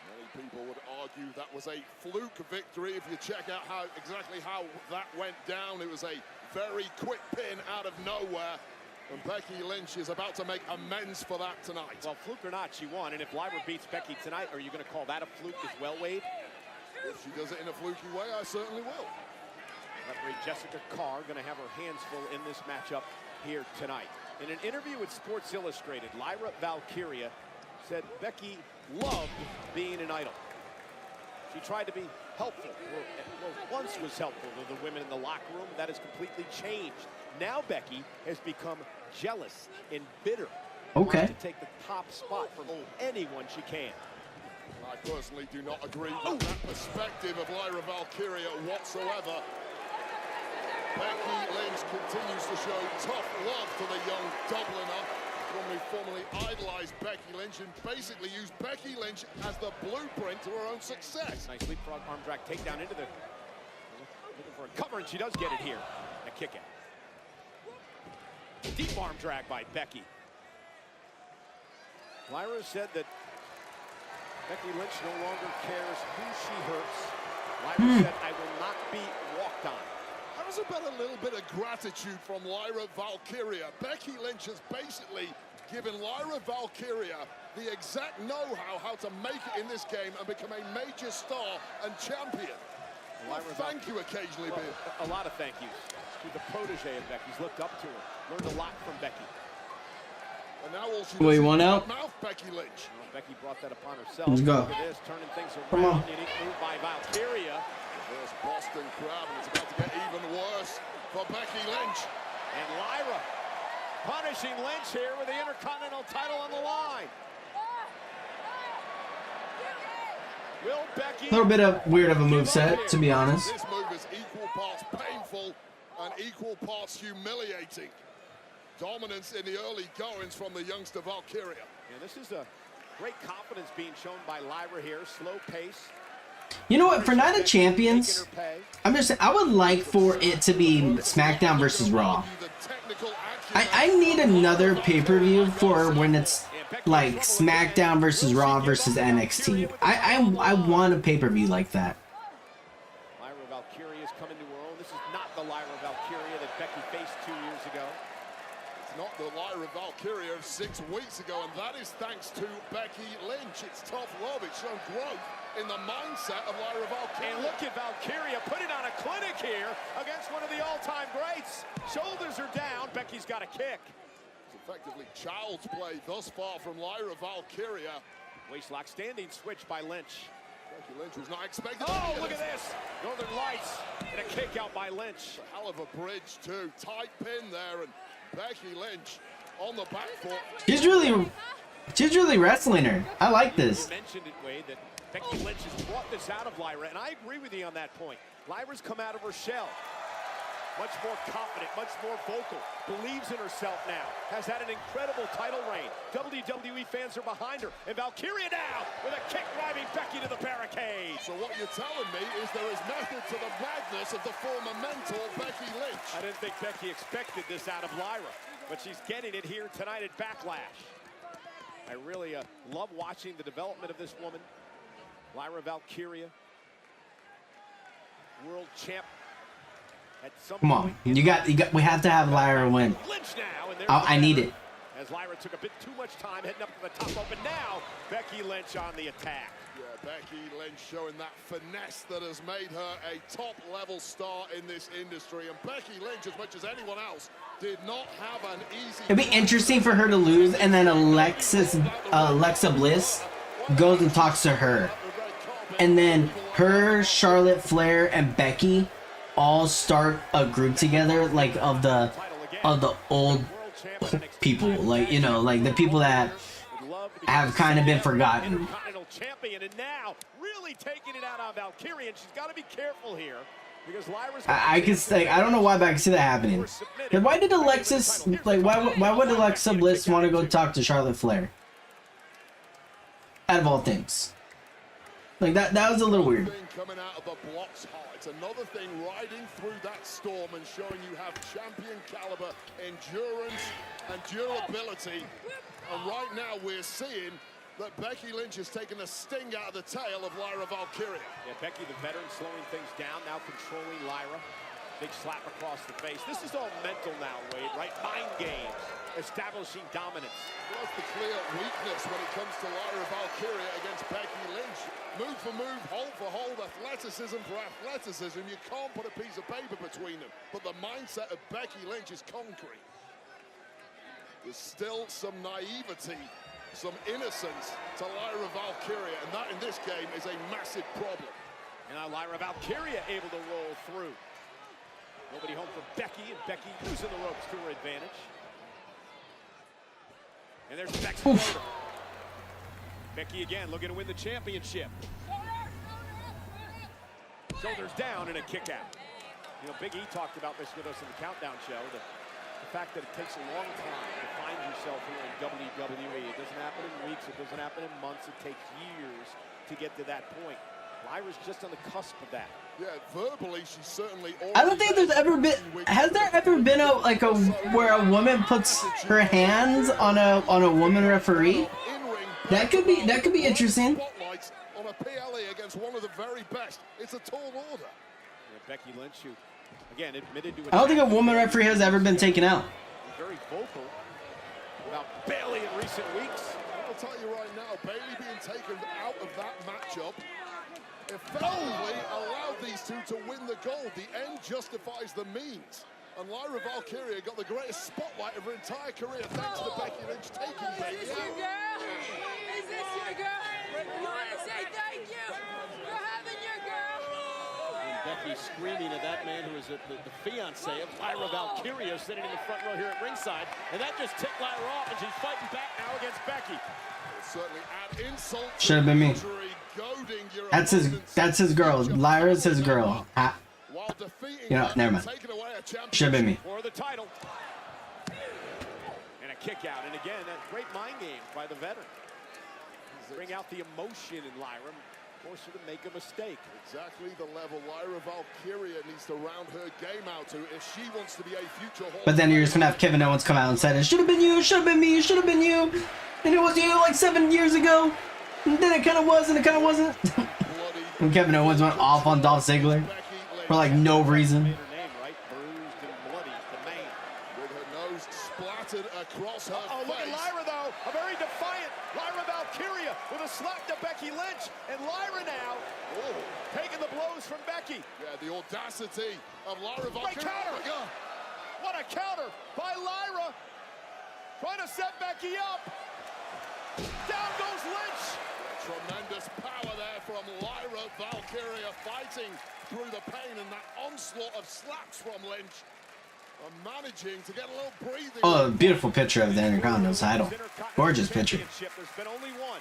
C: Many people would argue that was a fluke victory. If you check out exactly how that went down, it was a very quick pin out of nowhere. And Becky Lynch is about to make amends for that tonight.
A: Well, fluke or not, she won. And if Lyra beats Becky tonight, are you going to call that a fluke as well, Wade?
C: If she does it in a fluky way, I certainly will.
A: Referee Jessica Carr going to have her hands full in this matchup here tonight. In an interview with Sports Illustrated, Lyra Valkyria said Becky loved being an idol. She tried to be helpful, or once was helpful to the women in the locker room. That has completely changed. Now Becky has become jealous and bitter.
B: Okay.
A: Wants to take the top spot from anyone she can.
C: I personally do not agree with that perspective of Lyra Valkyria whatsoever. Becky Lynch continues to show tough love to the young Dubliner, one who formerly idolized Becky Lynch and basically used Becky Lynch as the blueprint to her own success.
A: Nice leapfrog arm drag takedown into the... Looking for a cover, and she does get it here. A kick out. Deep arm drag by Becky. Lyra said that Becky Lynch no longer cares who she hurts. Lyra said, I will not be walked on.
C: That was about a little bit of gratitude from Lyra Valkyria. Becky Lynch has basically given Lyra Valkyria the exact know-how how to make it in this game and become a major star and champion. Well, thank you occasionally,
A: well,
C: Bill.
A: a lot of thank yous. She's a protege of Becky's, looked up to her, learned a lot from Becky.
C: And now all she
B: Wait,
C: does
B: one
C: is
B: out?
C: mouth Becky Lynch.
A: Well, Becky brought that upon herself.
B: Let's go.
A: Look at this, turning things around.
B: Come on.
A: Unique move by Valkyria.
C: There's Boston Crab, and it's about to get even worse for Becky Lynch.
A: And Lyra punishing Lynch here with the Intercontinental title on the line. Will Becky...
B: A little bit of weird of a moveset, to be honest.
C: This move is equal parts painful and equal parts humiliating. Dominance in the early goings from the youngster Valkyria.
A: Yeah, this is a great confidence being shown by Lyra here. Slow pace.
B: You know what? For Night of Champions, I would like for it to be SmackDown versus Raw. I need another pay-per-view for when it's like SmackDown versus Raw versus NXT. I want a pay-per-view like that.
A: Lyra Valkyria is coming to her own. This is not the Lyra Valkyria that Becky faced 2 years ago.
C: It's not the Lyra Valkyria of 6 weeks ago, and that is thanks to Becky Lynch. It's tough love. It's shown growth in the mindset of Lyra Valkyria.
A: And look at Valkyria putting on a clinic here against one of the all-time greats. Shoulders are down. Becky's got a kick.
C: It's effectively child's play thus far from Lyra Valkyria.
A: Waistlock standing switch by Lynch.
C: Becky Lynch was not expecting.
A: Oh, look at this. Northern Lights and a kick out by Lynch.
C: A hell of a bridge, too. Tight pin there, and Becky Lynch on the back foot.
B: She's really wrestling her. I like this.
A: You mentioned it, Wade, that Becky Lynch has brought this out of Lyra, and I agree with you on that point. Lyra's come out of her shell. Much more confident, much more vocal, believes in herself now, has had an incredible title reign. WWE fans are behind her, and Valkyria now with a kick driving Becky to the barricade.
C: So what you're telling me is there is method to the madness of the former mentor, Becky Lynch.
A: I didn't think Becky expected this out of Lyra, but she's getting it here tonight at Backlash. I really love watching the development of this woman. Lyra Valkyria, world champ.
B: Come on, you got. We have to have Lyra win. I need it.
A: As Lyra took a bit too much time heading up to the top rope, and now Becky Lynch on the attack.
C: Yeah, Becky Lynch showing that finesse that has made her a top-level star in this industry. And Becky Lynch, as much as anyone else, did not have an easy...
B: It'd be interesting for her to lose, and then Alexa Bliss goes and talks to her. And then her, Charlotte Flair, and Becky all start a group together, like of the old people, like, you know, like the people that have kind of been forgotten.
A: Champion, and now really taking it out on Valkyria, and she's got to be careful here because Lyra's
B: I can say I don't know why, but I can see that happening. Then why did Alexis, like, why would Alexa Bliss want to go talk to Charlotte Flair? Out of all things, like that was a little weird.
C: Coming out of the blocks hard. It's another thing riding through that storm and showing you have champion caliber endurance and durability. And right now we're seeing that Becky Lynch has taken a sting out of the tail of Lyra Valkyria.
A: Yeah, Becky the veteran slowing things down, now controlling Lyra. Big slap across the face. This is all mental now, Wade, right? Mind games, establishing dominance.
C: That's the clear weakness when it comes to Lyra Valkyria against Becky Lynch. Move for move, hold for hold, athleticism for athleticism. You can't put a piece of paper between them. But the mindset of Becky Lynch is concrete. There's still some naivety, some innocence to Lyra Valkyria, and that in this game is a massive problem.
A: And now Lyra Valkyria able to roll through. Nobody home for Becky, and Becky using the ropes to her advantage. And there's Beck's floater. Becky again looking to win the championship. Shoulders down and a kick out. You know, Big E talked about this with us in the Countdown show. The fact that it takes a long time to find yourself here in WWE. It doesn't happen in weeks, it doesn't happen in months, it takes years to get to that point. Lyra's just on the cusp of that.
C: Yeah, verbally, she's certainly...
B: I don't think there's ever been... Has there ever been where a woman puts her hands on a woman referee? That could be interesting.
C: On a PLE against one of the very best. It's a tall order.
A: Yeah, Becky Lynch, who again admitted to it.
B: I don't think a woman referee has ever been taken out.
A: Very vocal about Bayley in recent weeks.
C: I'll tell you right now, Bayley being taken out of that matchup effectively allowed these two to win the gold. The end justifies the means. And Lyra Valkyria got the greatest spotlight of her entire career thanks to Becky Lynch taking Bayley
D: Is this your girl? Is this your girl? You want to say thank you for having your girl?
A: And Becky screaming at that man who is the fiance of Lyra Valkyria sitting in the front row here at ringside. And that just ticked Lyra off, and she's fighting back now against Becky.
C: Certainly add insult to
B: Should have been me.
C: injury, goading your
B: That's his girl. Lyra's his girl.
C: while defeating
B: You know, never mind.
C: taking away a championship.
B: Should have been me.
A: For the title. And a kick out. And again, that great mind game by the veteran. Bring out the emotion in Lyra. Force her to make a mistake.
C: Exactly the level Lyra Valkyria needs to round her game out to if she wants to be a future Hall.
B: But then you're just gonna have Kevin Owens come out and say, it should have been you, should have been me, should have been you. And it was you like 7 years ago. And then it kind of was and it kind of wasn't. And Kevin Owens went off on Dolph Ziggler for like no reason.
A: Her name, right? Bruised and bloody, the main.
C: With her nose splattered across her
A: Oh, look at
C: face.
A: Lyra, though. A very defiant Lyra Valkyria with a slap to Becky Lynch. And Lyra now taking the blows from Becky.
C: Yeah, the audacity of Lyra
A: Great
C: Valkyria.
A: counter. What a counter by Lyra. Trying to set Becky up. Down goes Lynch.
C: Tremendous power there from Lyra Valkyria, fighting through the pain and that onslaught of slaps from Lynch. And managing to get a little breathing.
B: Oh, beautiful picture of the Intercontinental title. Gorgeous picture.
A: There's been only one.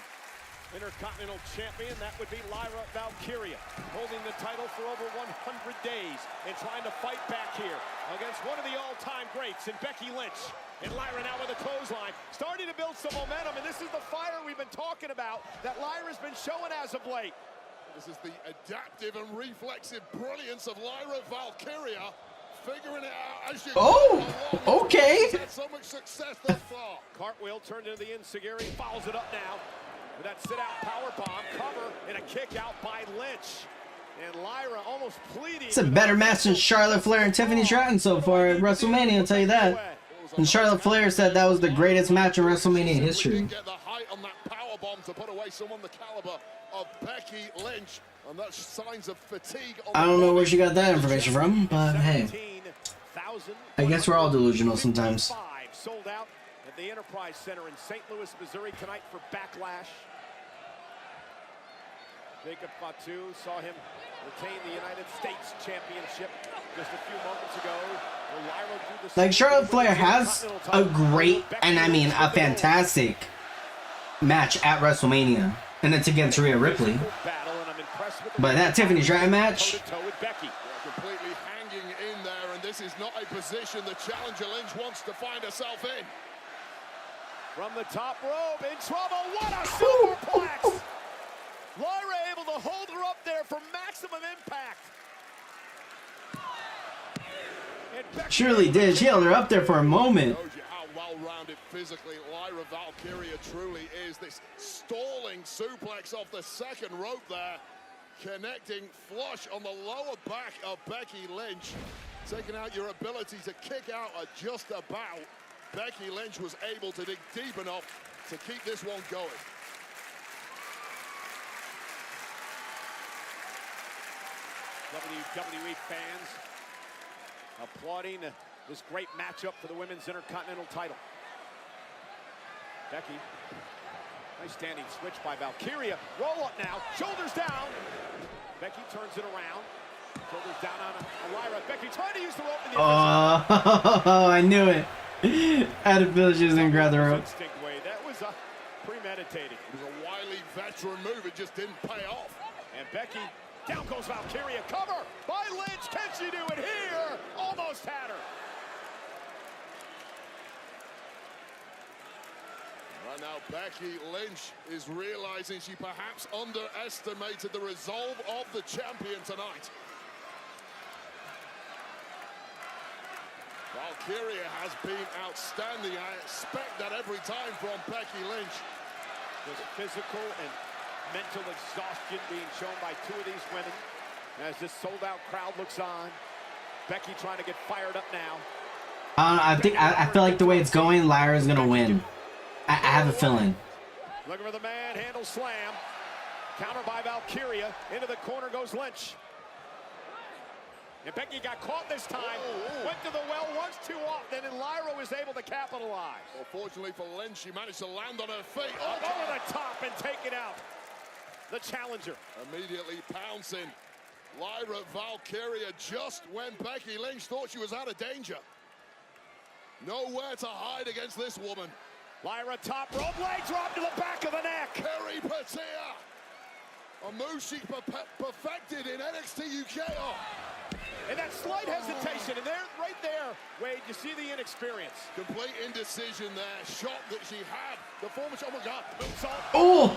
A: Intercontinental Champion, that would be Lyra Valkyria, holding the title for over 100 days and trying to fight back here against one of the all-time greats in Becky Lynch. And Lyra now with a clothesline, starting to build some momentum, and this is the fire we've been talking about that Lyra's been showing as of late.
C: This is the adaptive and reflexive brilliance of Lyra Valkyria, figuring it out as you
B: okay.
C: She's had so much success thus far.
A: Cartwheel turned into the enziguri, follows it up now with that sit-out powerbomb, cover, and a kick out by Lynch. And Lyra almost pleading.
B: It's a better match than Charlotte Flair and Tiffany Stratton so far at WrestleMania, I'll tell you that. And Charlotte Flair said that was the greatest match in WrestleMania history.
C: Get the height on that powerbomb to put away someone the caliber of Becky Lynch. And that's signs of fatigue.
B: I don't know where she got that information from, but hey. I guess we're all delusional sometimes.
A: Sold out at the Enterprise Center in St. Louis, Missouri tonight for Backlash. Jacob Fatu saw him retain the United States Championship just a few moments ago.
B: Like, Charlotte Flair has a great, and I mean a fantastic match at WrestleMania, and it's against Rhea Ripley. But that Tiffany Stratton match,
C: completely hanging in there, and this is not a position the challenger Lynch wants to find herself in.
A: From the top rope, in trouble, what a superplex! Lyra able to hold her up there for maximum impact.
B: surely did. She held her up there for a moment.
C: Shows you how well-rounded physically Lyra Valkyria truly is. This stalling suplex off the second rope there, connecting flush on the lower back of Becky Lynch, taking out your ability to kick out at just about. Becky Lynch was able to dig deep enough to keep this one going.
A: WWE fans applauding this great matchup for the Women's Intercontinental title. Becky, nice standing switch by Valkyria. Roll up now, shoulders down. Becky turns it around. Shoulders down on Lyra. Becky trying to use the rope in the
B: Oh, I knew it. I had a feeling she was going to grab the rope.
A: That was premeditated.
C: It was a wily veteran move. It just didn't pay off.
A: And Becky, down goes Valkyria. Cover by Lynch. Can she do it here? Almost had her.
C: Right now, Becky Lynch is realizing she perhaps underestimated the resolve of the champion tonight. Valkyria has been outstanding. I expect that every time from Becky Lynch.
A: There's physical and mental exhaustion being shown by two of these women as this sold-out crowd looks on. Becky trying to get fired up now.
B: I feel like the way it's going, Lyra's gonna win. I have a feeling.
A: Looking for the manhandle slam. Counter by Valkyria. Into the corner goes Lynch. And Becky got caught this time. Went to the well once too often, and Lyra was able to capitalize.
C: Well, fortunately for Lynch, she managed to land on her feet.
A: Up over the top and take it out. The challenger.
C: Immediately pouncing. Lyra Valkyria just when Becky Lynch thought she was out of danger. Nowhere to hide against this woman.
A: Lyra top rope, leg drop to the back of the neck.
C: Peripatia. A move she perfected in NXT UK. Oh.
A: And that slight hesitation, and there, right there, Wade, you see the inexperience.
C: Complete indecision there. Shot that she had. The former, oh my God.
B: Oh!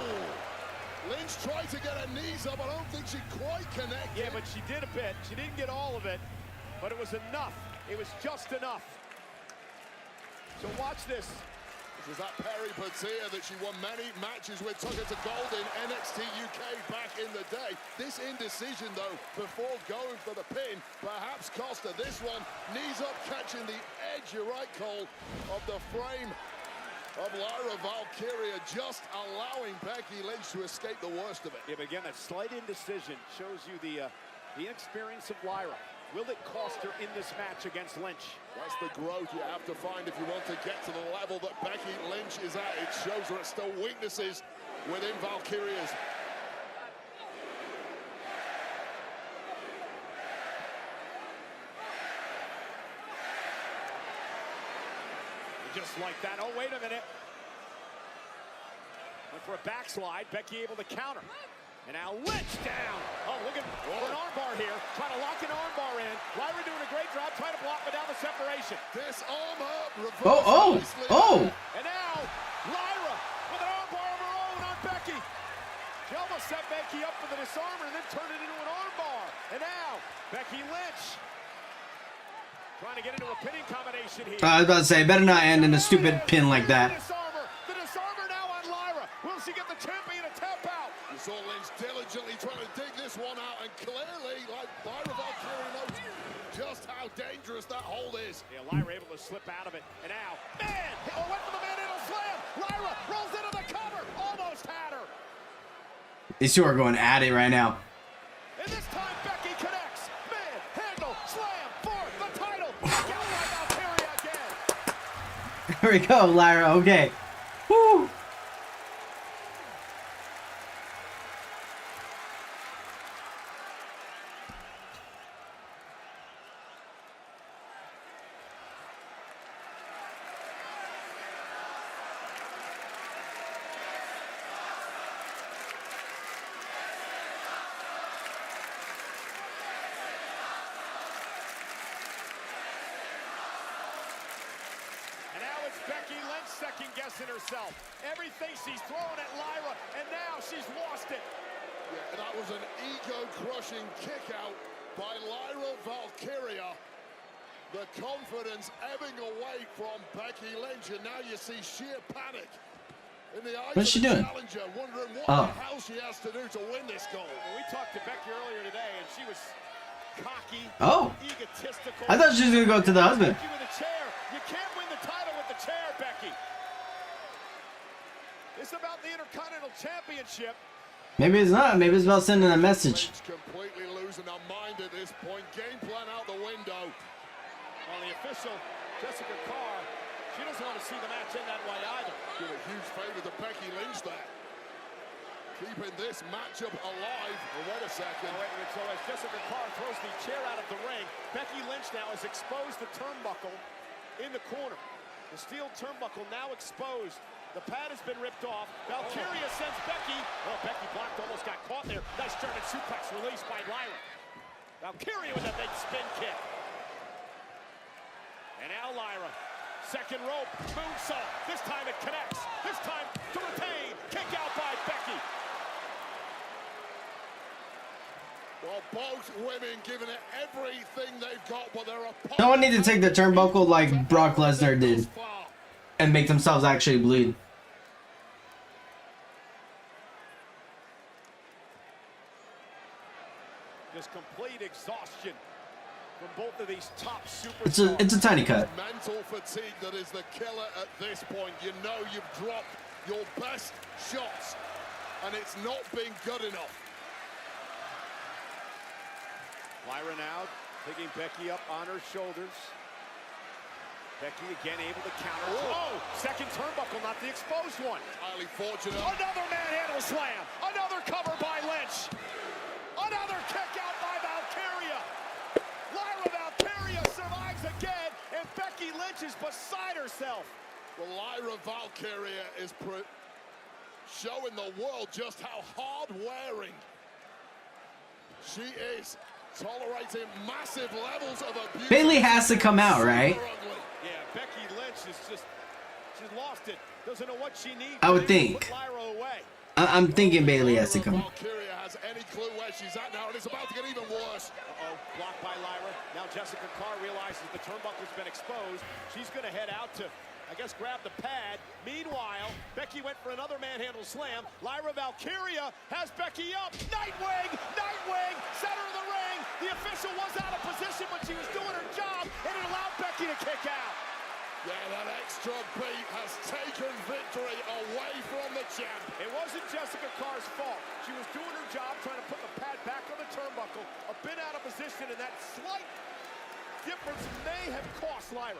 C: Lynch tried to get her knees up. I don't think she quite connected.
A: Yeah, but she did a bit. She didn't get all of it, but it was enough. It was just enough. So watch this.
C: This was that peripatia that she won many matches with, took her to gold in NXT UK back in the day. This indecision, though, before going for the pin, perhaps cost her this one. Knees up, catching the edge, you're right, Cole, of the frame of Lyra Valkyria, just allowing Becky Lynch to escape the worst of it.
A: Yeah, but again, that slight indecision shows you the inexperience of Lyra. Will it cost her in this match against Lynch?
C: That's the growth you have to find if you want to get to the level that Becky Lynch is at. It shows there are still weaknesses within Valkyria's.
A: Just like that. Oh, wait a minute. for a backslide. Becky able to counter. And now Lynch down. Oh, looking for an armbar here. Trying to lock an armbar in. Lyra doing a great job trying to block, but down the separation.
C: Disarm her. Reverse
B: Oh.
A: And now Lyra with an armbar of her own on Becky. She almost set Becky up for the disarmer and then turned it into an armbar. And now Becky Lynch trying to get into a pinning combination here.
B: I was about to say, better not end in a stupid pin like that.
A: The disarmer now on Lyra. Will she get the champion to tap out?
C: You saw Lynch diligently trying to dig this one out, and clearly, like Lyra Valkyria knows just how dangerous that hold is.
A: Yeah, Lyra able to slip out of it. And now, man! Oh, went for the manhandle slam! Lyra rolls into the cover! Almost had her!
B: These two are going at it right now.
A: And this time, Becky connects! Manhandle slam for the title! Back out by Valkyria again!
B: Here we go, Lyra. Okay. Woo.
A: And now it's Becky Lynch second-guessing herself. Everything she's throwing at Lyra, and now she's lost it.
C: Yeah, that was an ego-crushing kick-out by Lyra Valkyria. The confidence ebbing away from Becky Lynch, and now you see sheer panic in the eyes
B: What's she
C: of the
B: doing?
C: challenger, wondering what
B: Oh.
C: the hell she has to do to win this goal.
A: Well, we talked to Becky earlier today, and she was cocky,
B: Oh.
A: egotistical.
B: I thought she was going to go to the husband.
A: Becky with a chair. You can't win the title with the chair, Becky. It's about the Intercontinental Championship.
B: Maybe it's not. Maybe it's about sending a message.
C: Lynch completely losing her mind at this point. Game plan out the window.
A: Well, the official, Jessica Carr, she doesn't want to see the match end that way either.
C: Did a huge favor to Becky Lynch there. Keeping this matchup alive. Oh, wait a second.
A: Oh, wait, so as Jessica Carr throws the chair out of the ring, Becky Lynch now has exposed the turnbuckle in the corner. The steel turnbuckle now exposed. The pad has been ripped off. Valkyria sends Becky. Oh, Becky blocked, almost got caught there. Nice German suplex released by Lyra. Valkyria with a big spin kick. And now Lyra. Second rope, moonsault. This time it connects. This time to retain. Kick out by Becky.
C: Well, both women giving it everything they've got, but their opponent...
B: No one needs to take the turnbuckle like Brock Lesnar did and make themselves actually bleed.
A: Just complete exhaustion from both of these top superstars.
B: It's a tiny cut.
C: Mental fatigue that is the killer at this point. You know you've dropped your best shots, and it's not been good enough.
A: Lyra now picking Becky up on her shoulders. Becky again able to counter. Oh, second turnbuckle, not the exposed one.
C: Highly fortunate.
A: Another manhandle slam. Another cover by Lynch. Another kick out by Valkyria. Lyra Valkyria survives again, and Becky Lynch is beside herself.
C: Well, Lyra Valkyria is showing the world just how hard-wearing she is. Tolerating massive levels of abuse.
B: Bayley has to come out, right?
A: Yeah, Becky Lynch is just, she's lost it. Doesn't know what she needs.
B: I would think.
A: Put Lyra away.
B: I'm thinking Bayley has to come.
C: Valkyria has any clue where she's at now, and it's about to get even worse.
A: Uh-oh, blocked by Lyra. Now Jessica Carr realizes the turnbuckle's been exposed. She's gonna head out to, I guess, grab the pad. Meanwhile, Becky went for another manhandle slam. Lyra Valkyria has Becky up. Nightwing, center of the ring. The official was out of position when she was doing her job, and it allowed Becky to kick out.
C: Yeah, that extra beat has taken victory away from the champ.
A: It wasn't Jessica Carr's fault. She was doing her job, trying to put the pad back on the turnbuckle. A bit out of position, and that slight difference may have cost Lyra.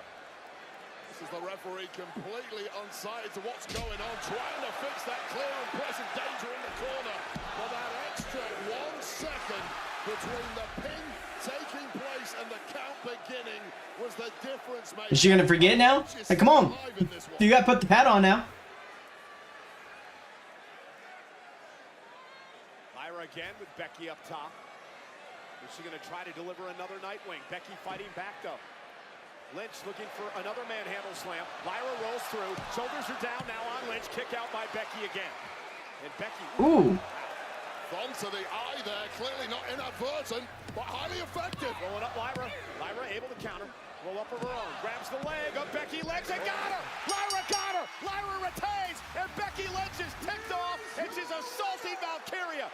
C: This is the referee completely unsighted to what's going on, trying to fix that clear and present danger in the corner. But that extra 1 second between the pin taking place and the count beginning was the difference maker.
B: Is she gonna forget now? Like, come on. You gotta put the pad on now.
A: again with Becky up top. Is she going to try to deliver another Nightwing? Becky fighting back, though. Lynch looking for another manhandle slam. Lyra rolls through. Shoulders are down now on Lynch. Kick out by Becky again. And Becky...
B: Ooh.
C: Thumb to the eye there. Clearly not inadvertent, but highly effective.
A: Rolling up Lyra. Lyra able to counter. Roll up of her own. Grabs the leg of Becky Lynch and got her! Lyra got her! Lyra retains! And Becky Lynch is ticked off and she's assaulting Valkyria.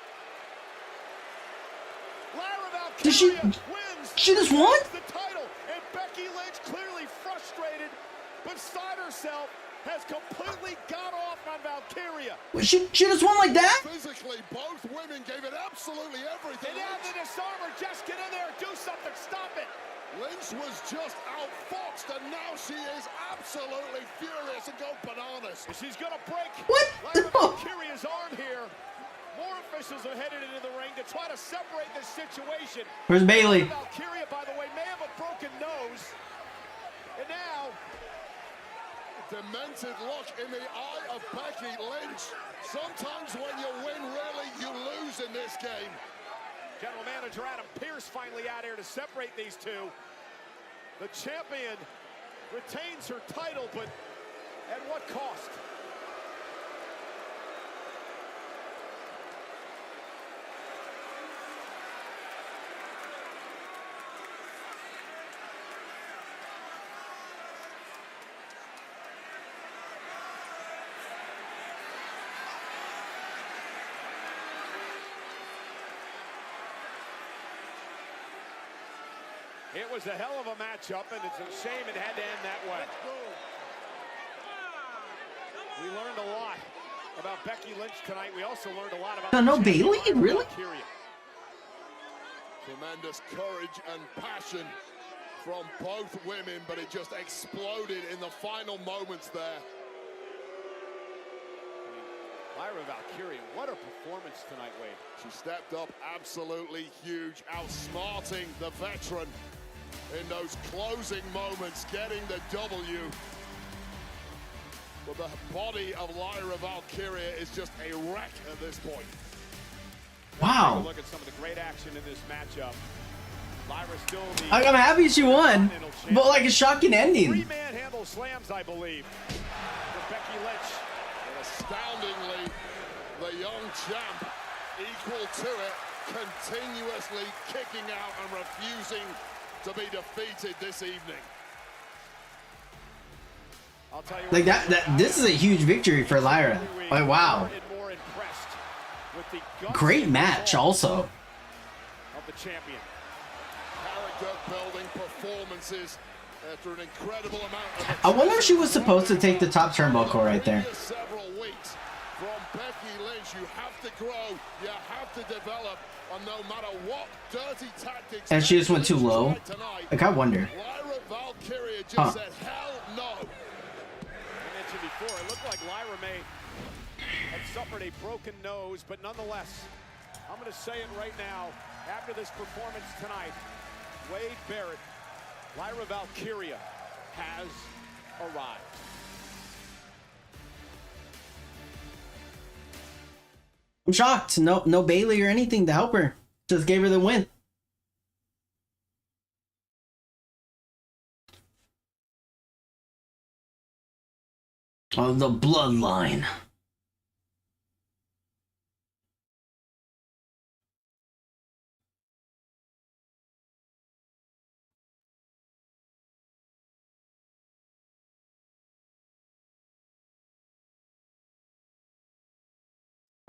A: Lyra Valkyria wins.
B: She just won?
A: The title. And Becky Lynch, clearly frustrated, beside herself, has completely got off on Valkyria.
B: She just won like that?
C: Physically, both women gave it absolutely everything.
A: And now the disarmer, just get in there, do something, stop it.
C: Lynch was just outfoxed, and now she is absolutely furious and go bananas.
A: She's gonna break
B: What?
A: Lyra Valkyria's arm here. More officials are headed into the ring to try to separate this situation.
B: Where's Bailey?
A: Valkyria, by the way, may have a broken nose. And now...
C: Demented look in the eye of Becky Lynch. Sometimes when you win, really, you lose in this game.
A: General Manager Adam Pearce finally out here to separate these two. The champion retains her title, but at what cost? It was a hell of a matchup, and it's a shame it had to end that way. We learned a lot about Becky Lynch tonight. We also learned a lot about...
B: No, Bailey? Really?
C: Tremendous courage and passion from both women, but it just exploded in the final moments there.
A: Lyra Valkyria, what a performance tonight, Wade.
C: She stepped up absolutely huge, outsmarting the veteran in those closing moments, getting the W. But the body of Lyra Valkyria is just a wreck at this point.
B: Wow.
A: Look at some of the great action in this matchup. Lyra still
B: I'm happy she won, but like a shocking ending.
A: 3 manhandle slams, I believe, for Becky Lynch.
C: And astoundingly, the young champ, equal to it, continuously kicking out and refusing to be defeated this evening.
A: I'll tell you
B: Like that this is a huge victory for Lyra. Like, wow.
A: more impressed with the guts
B: Great
A: and
B: match
A: resolve
B: also.
A: of the champion.
C: Character building performances after an incredible amount of...
B: I wonder if she was supposed to take the top turnbuckle right there.
C: Several weeks from Becky Lynch, you have to grow, you have to develop, and no matter what dirty tactics...
B: And she just went too low. Like, I wonder.
C: Lyra Valkyria just said, hell no.
A: I mentioned before, it looked like Lyra may have suffered a broken nose, but nonetheless, I'm going to say it right now, after this performance tonight, Wade Barrett, Lyra Valkyria has arrived.
B: I'm shocked. No Bailey or anything to help her. Just gave her the win. Oh, the bloodline.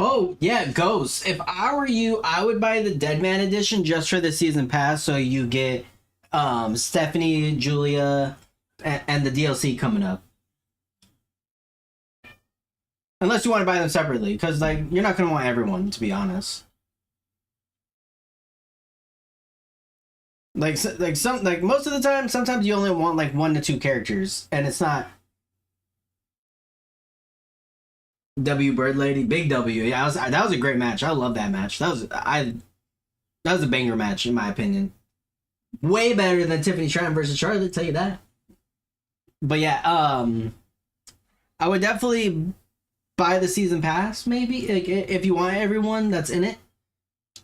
B: Oh, yeah, Ghost. If I were you, I would buy the Deadman edition just for the season pass so you get Stephanie, Julia, and the DLC coming up. Unless you want to buy them separately, because like you're not going to want everyone, to be honest. Like most of the time, sometimes you only want like 1 to 2 characters, and it's not W Bird Lady, Big W. Yeah, that was a great match. I love that match. That was a banger match in my opinion. Way better than Tiffany Stratton versus Charlotte, tell you that. But yeah, I would definitely buy the season pass maybe, like, if you want everyone that's in it.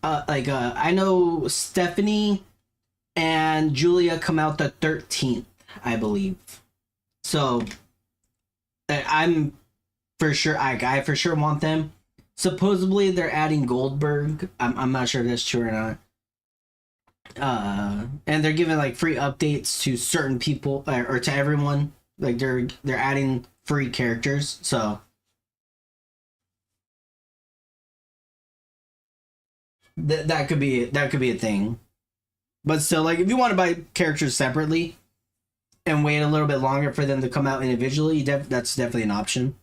B: I know Stephanie and Julia come out the 13th, I believe. So I'm for sure. I for sure want them. Supposedly they're adding Goldberg. I'm not sure if that's true or not. And they're giving like free updates to certain people or to everyone. Like they're adding free characters. So that could be a thing. But still, like if you want to buy characters separately and wait a little bit longer for them to come out individually, that's definitely an option.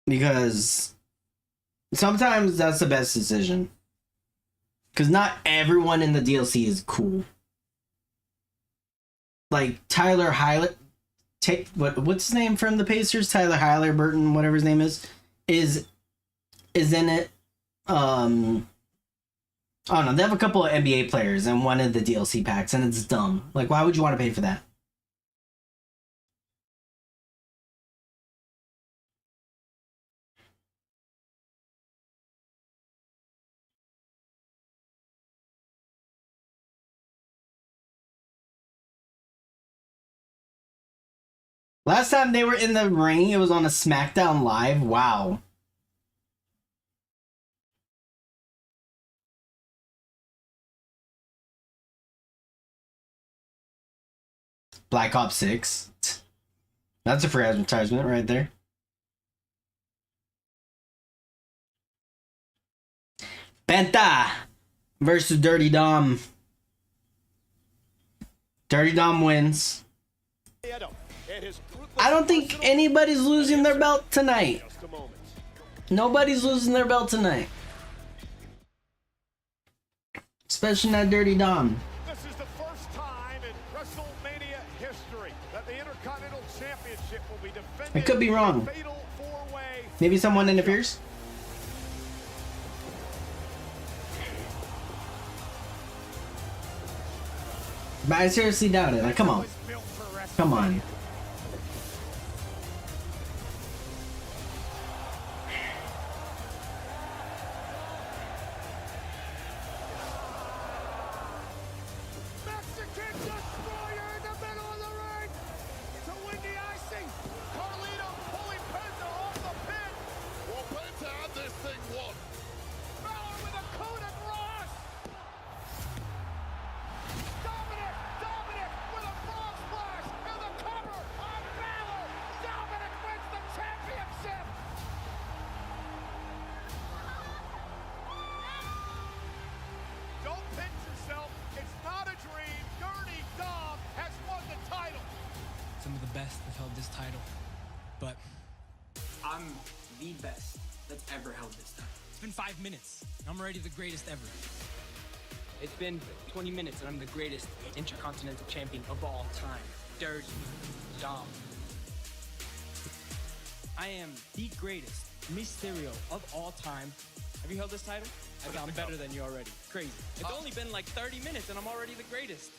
B: Because sometimes that's the best decision. Because not everyone in the DLC is cool. Like Tyler Hyler, what's his name from the Pacers? Tyler Hyler, Burton, whatever his name is in it. I don't know. They have a couple of NBA players in one of the DLC packs, and it's dumb. Like, why would you want to pay for that? Last time they were in the ring, it was on a SmackDown Live. Wow. Black Ops 6. That's a free advertisement right there. Penta versus Dirty Dom. Dirty Dom wins. I don't think anybody's losing their belt tonight. Nobody's losing their belt tonight. Especially not Dirty Dom.
A: This is the first time in WrestleMania history that the Intercontinental Championship will be defended.
B: I could be wrong. Maybe someone interferes? But I seriously doubt it. Like, come on. Come on.
I: Some of the best have held this title, but I'm the best that's ever held this title. It's been 5 minutes. I'm already the greatest ever. It's been 20 minutes and I'm the greatest Intercontinental Champion of all time. Dirty Dom. I am the greatest Mysterio of all time. Have you held this title? I'm better than you already. Crazy. It's only been like 30 minutes and I'm already the greatest.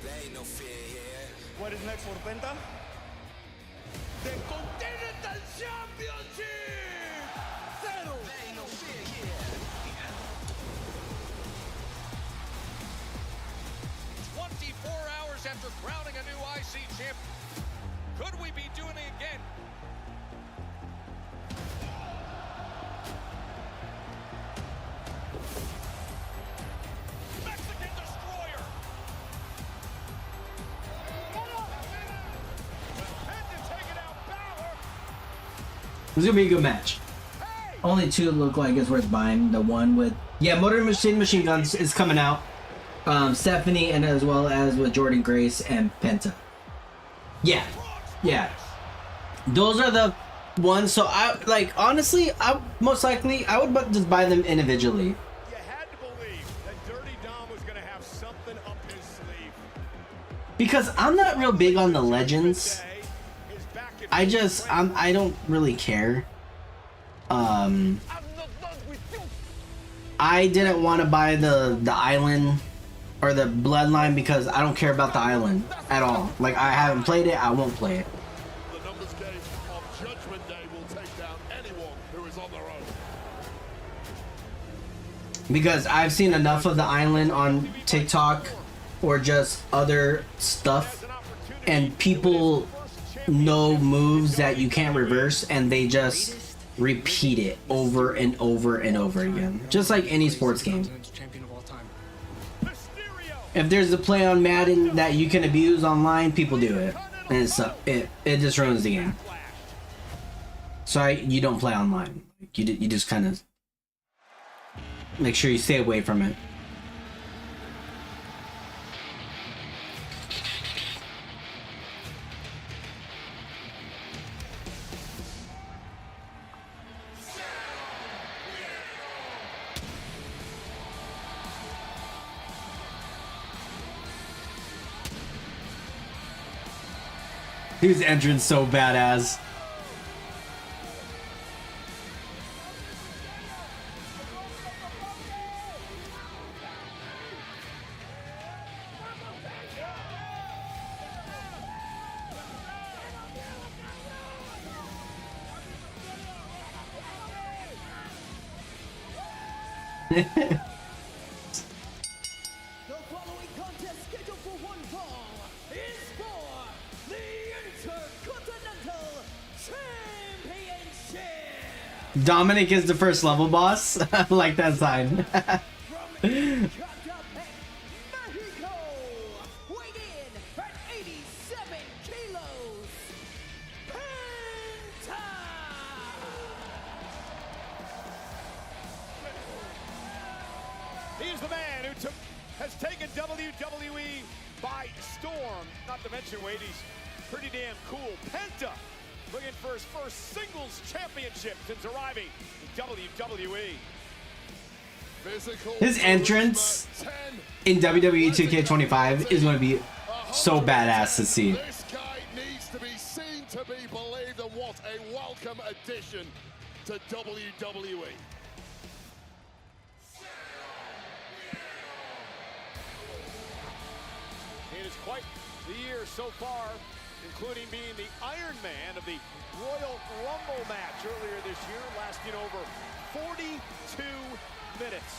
J: There ain't no fear here.
H: What is next for Penta? The Continental Championship! Settle!
J: There ain't no fear here.
A: 24 hours after crowning a new IC champ. Could we be doing it again? Mexican Destroyer!
B: This is gonna be a good match. Only two look like it's worth buying. The one with Motor Machine Guns is coming out. Stephanie and as well as with Jordan Grace and Penta. Yeah. Those are the ones. So I honestly, I most likely I would just buy them individually.
A: You had to believe that Dirty Dom was going to have something up his sleeve.
B: Because I'm not real big on the legends. I don't really care. I didn't want to buy the island or the Bloodline because I don't care about the island at all. Like, I haven't played it, I won't play it.
C: The numbers game of Judgment Day will take down anyone who is on their own.
B: Because I've seen enough of the island on TikTok or just other stuff, and people know moves that you can't reverse and they just repeat it over and over and over again, just like any sports game. If there's a play on Madden that you can abuse online, people do it, and it just ruins the game. So you don't play online. You just kind of make sure you stay away from it. His entrance so badass.
H: The following contest scheduled for one fall is for the Intercontinental Championship.
B: Dominic is the first level boss. I like that sign.
H: From Mexico, weighed in at 87 kilos, Penta.
A: He's the man who has taken WWE by storm. Not to mention, Wade, he's pretty damn cool. Penta looking for his first singles championship since arriving in WWE.
B: His entrance in WWE 2K25 is going to be so badass to see.
C: This guy needs to be seen to be believed, and what a welcome addition to WWE.
A: It is quite the year so far, including being the Iron Man of the Royal Rumble match earlier this year, lasting over 42 minutes.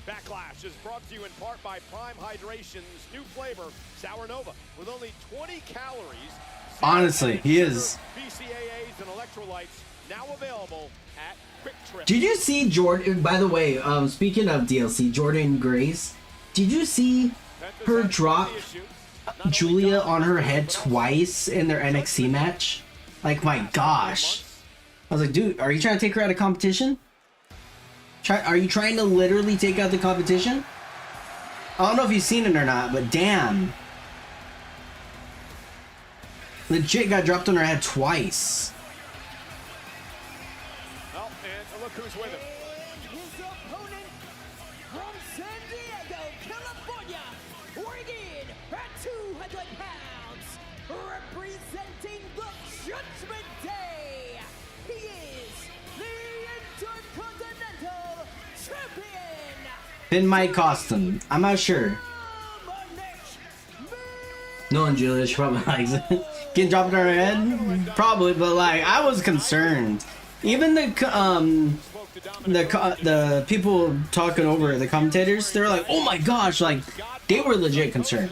A: Backlash is brought to you in part by Prime Hydration's new flavor, Sour Nova, with only 20 calories.
B: Honestly, he is.
A: BCAAs and electrolytes now available at Quick Trip.
B: Did you see Jordan? By the way, speaking of DLC, Jordan Grace, did you see her drop Julia on her head twice in their NXT match? Like, my gosh. I was like, dude, are you trying to take her out of competition? Are you trying to literally take out the competition? I don't know if you've seen it or not, but damn. Legit got dropped on her head twice.
A: Oh, and look who's with him.
H: His opponent from San Diego, California, weighing in at 200 pounds, representing the Judgment Day. He is the Intercontinental Champion.
B: It might cost him. I'm not sure. No one, Julia, she probably likes it. Getting dropped on her head? Probably, but like, I was concerned. Even the people talking over the commentators, they were like, oh my gosh, like, they were legit concerned.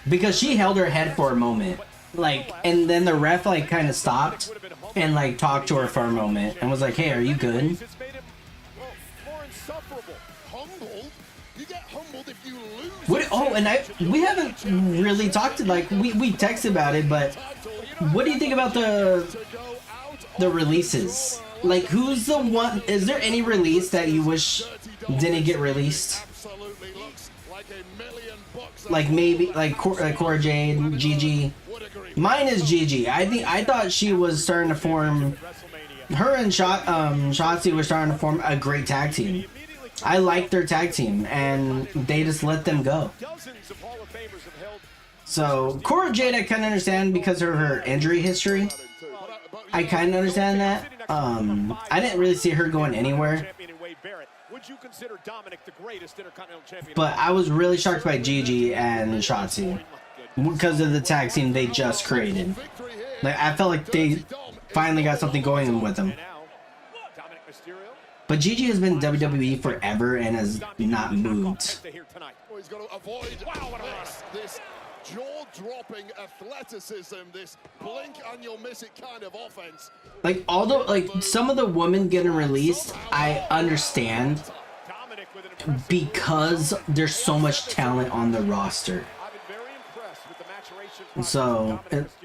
B: Because she held her head for a moment. Like, and then the ref, like, kind of stopped and, like, talked to her for a moment and was like, hey, are you good? What, oh, and we haven't really talked to, like, we texted about it, but what do you think about the releases? Like, who's the one, is there any release that you wish didn't get released? Like, maybe, like, Cora Jade, Gigi. Mine is Gigi. I thought she was starting to form, her and Shotzi were starting to form a great tag team. I liked their tag team, and they just let them go.
A: Dozens of Hall of Famers have held
B: So Cora Jade I kind of understand because of her injury history. I kind of understand that. I didn't really see her going anywhere. But I was really shocked by Gigi and Shotzi because of the tag team they just created. Like I felt like they finally got something going with them. But Gigi has been WWE forever and has not moved.
C: He's got to avoid this jaw-dropping athleticism, this blink and you'll miss it kind of offense.
B: Like some of the women getting released, I understand because there's so much talent on the roster. So it's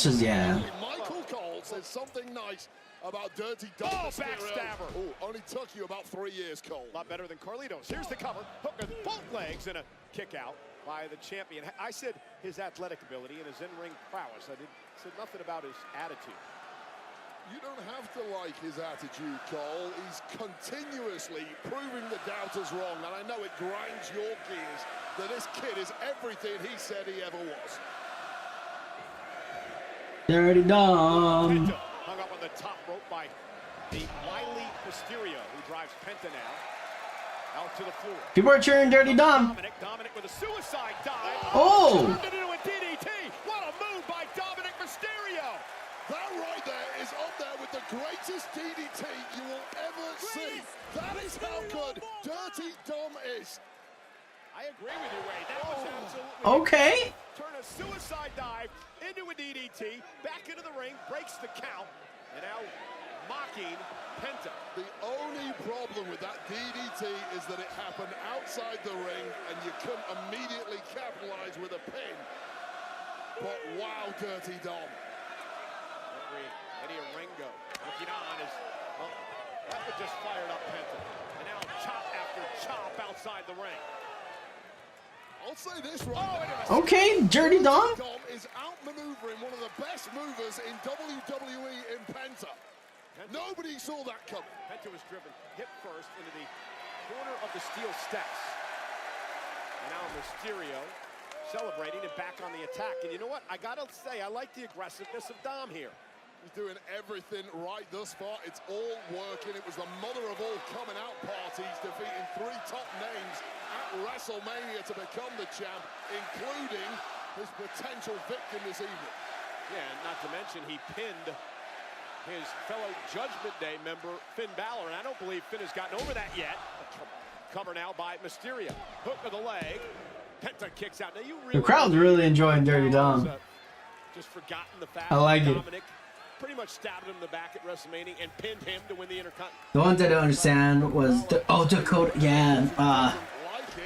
B: just
C: Michael Cole says something nice about Dirty Dom.
A: Backstabber.
C: Only took you about 3 years, Cole.
A: A lot better than Carlitos. Here's the cover. Hook with both legs and a kick out by the champion. I said his athletic ability and his in-ring prowess. I said nothing about his attitude.
C: You don't have to like his attitude, Cole. He's continuously proving the doubters wrong, and I know it grinds your gears that this kid is everything he said he ever was.
B: Dirty Dom.
A: Hung up on the top rope by the wily Mysterio, who drives Penta now out to the floor.
B: People are cheering Dirty Dom.
A: Dominic with a suicide dive.
B: Oh!
A: Turned it into a DDT. What a move by Dominic Mysterio.
C: That right there is up there with the greatest DDT you will ever see. That is how good Dirty Dom is.
A: I agree with you, Ray. That was absolutely
B: Okay.
A: Turn a suicide dive into a DDT, back into the ring, breaks the count, and now mocking Penta.
C: The only problem with that DDT is that it happened outside the ring and you couldn't immediately capitalize with a pin. But wow, Dirty Dom.
A: Eddie Orengo looking on as, well, that would just fired up Penta. And now chop after chop outside the ring.
C: I'll say this right now.
B: Okay, Dirty Dom.
C: Dom is outmaneuvering one of the best movers in WWE in Penta. Nobody saw that coming.
A: Penta was driven hip first into the corner of the steel steps. And now Mysterio celebrating and back on the attack. And you know what? I gotta say, I like the aggressiveness of Dom here.
C: He's doing everything right thus far. It's all working. It was the mother of all coming out parties, defeating 3 top names at WrestleMania to become the champ, including his potential victim this evening.
A: Yeah, and not to mention he pinned his fellow Judgment Day member Finn Balor, and I don't believe Finn has gotten over that yet. Cover now by Mysterio. Hook of the leg. Penta kicks out. Now you really
B: The crowd's really enjoying Dirty Dom.
A: Just forgotten the fact
B: I like it.
A: Dominic pretty much stabbed him in the back at WrestleMania and pinned him to win the Intercontinental.
B: The ones I don't understand was Dakota.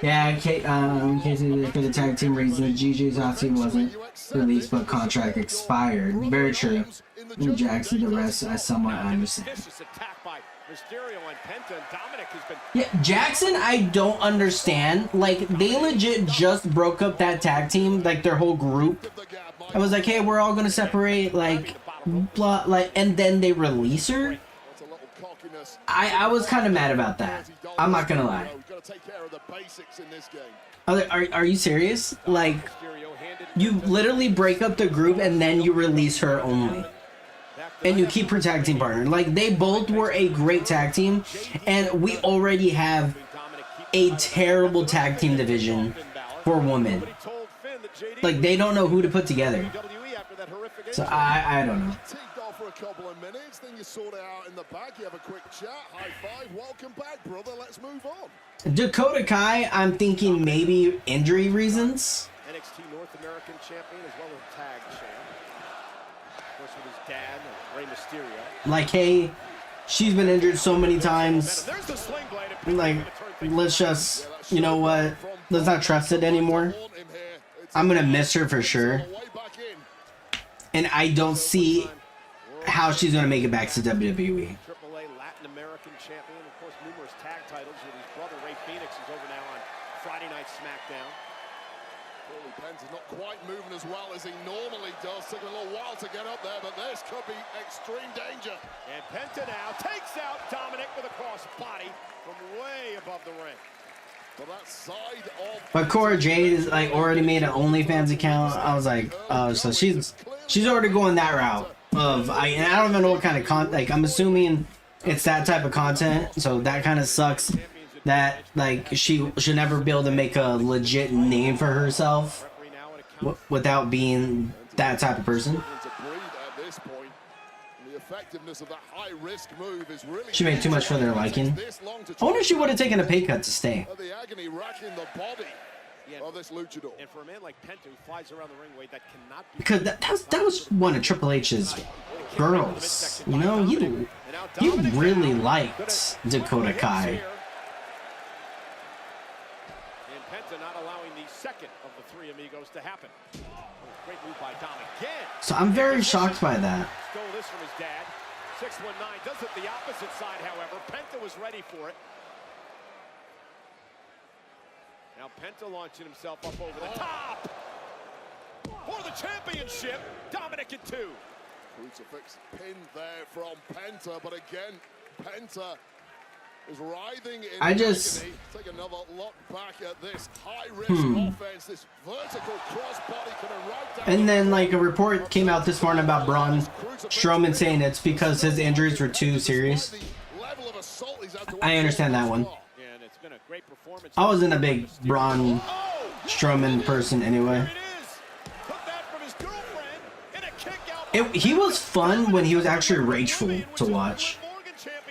B: Yeah, Casey for the tag team reasons. Gigi's Aussie wasn't released, but contract expired. Very true. And Jackson, the rest I somewhat understand.
A: Vicious attack by Mysterio and Penta, and Dominic has been.
B: Yeah, Jackson, I don't understand. Like, they legit just broke up that tag team, like their whole group. I was like, hey, we're all gonna separate, like, blah, like, and then they release her. I was kind of mad about that. I'm not gonna lie. Are you serious? Like, you literally break up the group and then you release her only. And you keep her tag team partner. Like, they both were a great tag team, and we already have a terrible tag team division for women. Like, they don't know who to put together. So I don't know.
C: For a couple of minutes, then you sort it out in the back. You have a quick chat, high five, welcome back, brother. Let's move on.
B: Dakota Kai, I'm thinking maybe injury reasons.
A: NXT North American champion as well as tag champ. Of course, with his dad, Rey Mysterio.
B: Like, hey, she's been injured so many times. Like, let's just, you know what? Let's not trust it anymore. I'm gonna miss her for sure. And I don't see how she's gonna make it back to WWE.
A: AAA Latin American champion, of course, numerous tag titles with his brother Ray Phoenix is over now on Friday Night SmackDown.
C: Paulie Penta's not quite moving as well as he normally does. Took a little while to get up there, but this could be extreme danger.
A: And Penta now takes out Dominic with a cross body from way above the ring.
C: But that side of
B: But Cora Jade is like already made an OnlyFans account. I was like, oh, so she's already going that route of and I don't even know what kind of like I'm assuming it's that type of content. So that kind of sucks that like she should never be able to make a legit name for herself without being that type of person. She made too much for their liking. I wonder if she would have taken a pay cut to stay. Because that was one of Triple H's girls. You know, he really liked Dakota Kai.
A: And Penta not allowing the second of the three amigos to happen. Great move by Dom again.
B: So I'm very shocked by that.
A: Stole this from his dad. 619 does it the opposite side, however. Penta was ready for it. Now Penta launching himself up over the top. For the championship, Dominic at 2.
C: Crucifix pin there from Penta, but again, Penta is writhing in agony. Take another look back at this high-risk offense, this vertical crossbody coming right down.
B: And then like a report came out this morning about Braun Strowman saying it's because his injuries were too serious. I understand that one. I wasn't a big Braun Strowman person anyway. He was fun when he was actually rageful to watch.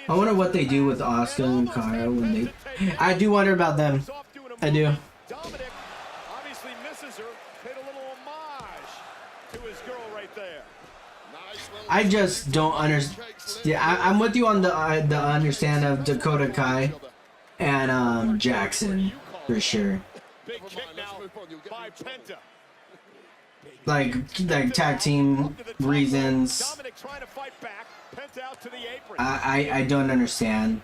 B: I wonder what they do with Asuka and Kyle when they... I do wonder about them. I do.
A: Dominic obviously misses her. Paid a little homage to his girl right there.
B: I just don't understand. Yeah, I'm with you on the understand of Dakota Kai and Jackson for sure.
A: Big kick now by Penta.
B: Like tag team reasons.
A: Dominic trying to fight back. Penta out to the apron.
B: I don't understand.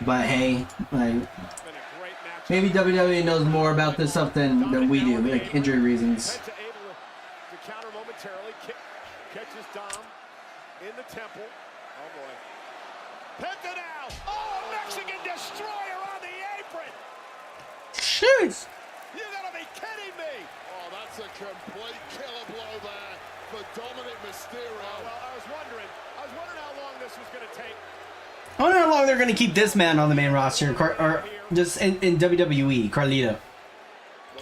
B: But hey, like maybe WWE knows more about this stuff than we do, like injury reasons.
A: Penta able to counter momentarily. Catches Dom in the temple. Oh boy. Penta now. Oh, Mexican destroyer on the apron.
B: Jeez.
A: You gotta be kidding me!
C: Oh, that's a complete killer blow there for Dominic Mysterio.
A: Well, I was wondering how long this was gonna take.
B: I wonder how long they're gonna keep this man on the main roster, or just in WWE, Carlito.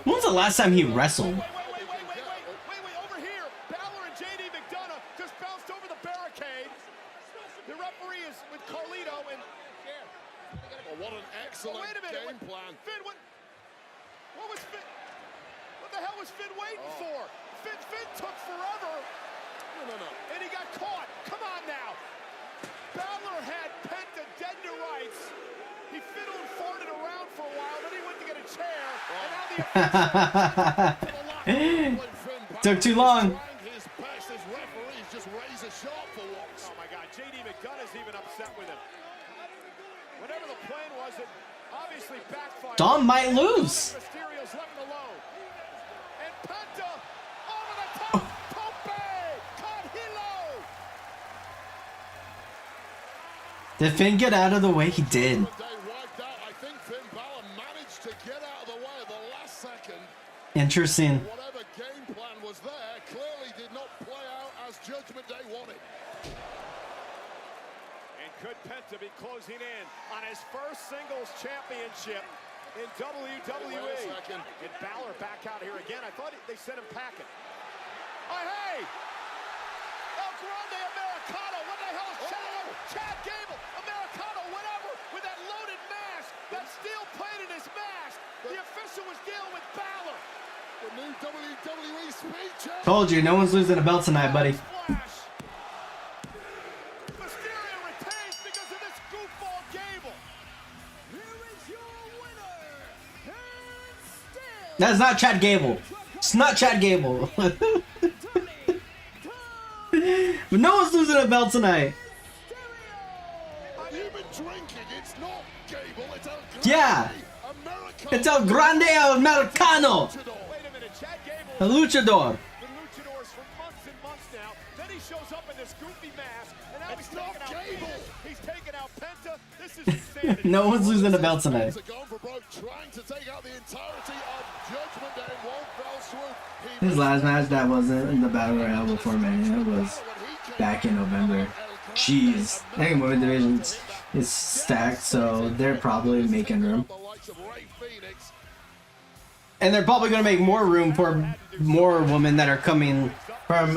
B: When was the last time he wrestled?
A: Wait, over here. Balor and JD McDonough just bounced over the barricade. The referee is with Carlito and...
C: Oh, what an excellent game plan.
A: Finn, what was Finn? What the hell was Finn waiting for? Finn took forever.
C: No.
A: And he got caught. Come on now. Balor had Penta dead to rights. He fiddled and farted around for a while, then he went to get a chair. And now the
B: Took too long.
C: His best as referees just razor sharp for once.
A: Oh my God, JD McDonough's even upset with him. Whatever the plan was, it obviously backfired.
B: Dom might lose.
A: Mysterio's left alone. And Penta over the top. Tope! Caught Hilo!
B: Did Finn get out of the way? He did.
C: I think Finn Balor managed to get out of the way at the last second.
B: Interesting.
C: Whatever game plan was there clearly did not play out as Judgment Day wanted.
A: And could Penta be closing in on his first singles championship in WWE? And Balor back out here again. I thought they sent him packing. Oh, hey! El Grande Americano. What the hell is Chad Gable? Americano, whatever, with that loaded mask. That steel plate in his mask. The official was dealing with Balor.
C: The new WWE speech.
B: Told you, no one's losing a belt tonight, buddy.
A: Mysterio retains because of this goofball Gable.
H: Here is your winner, and still
B: That's not Chad Gable. It's not Chad Gable. But no one's losing a belt tonight.
C: You've been drinking. It's not Gable. It's El Grande.
B: Yeah. It's El Grande Americano.
A: Wait a minute, Chad Gable.
B: A luchador.
A: The luchadors for months and months now. Then he shows up in this goofy mask, and now
C: It's not Gable.
A: He's taking out Penta. This is insanity.
B: No one's losing the belt tonight.
C: Gone for broke, trying to take out the entirety of Judgment Day in one fell swoop.
B: His last match that wasn't in the Battle Royale before Mania was back in November. Jeez. I think women's division is stacked, so they're probably making room. And they're probably going to make more room for more women that are coming from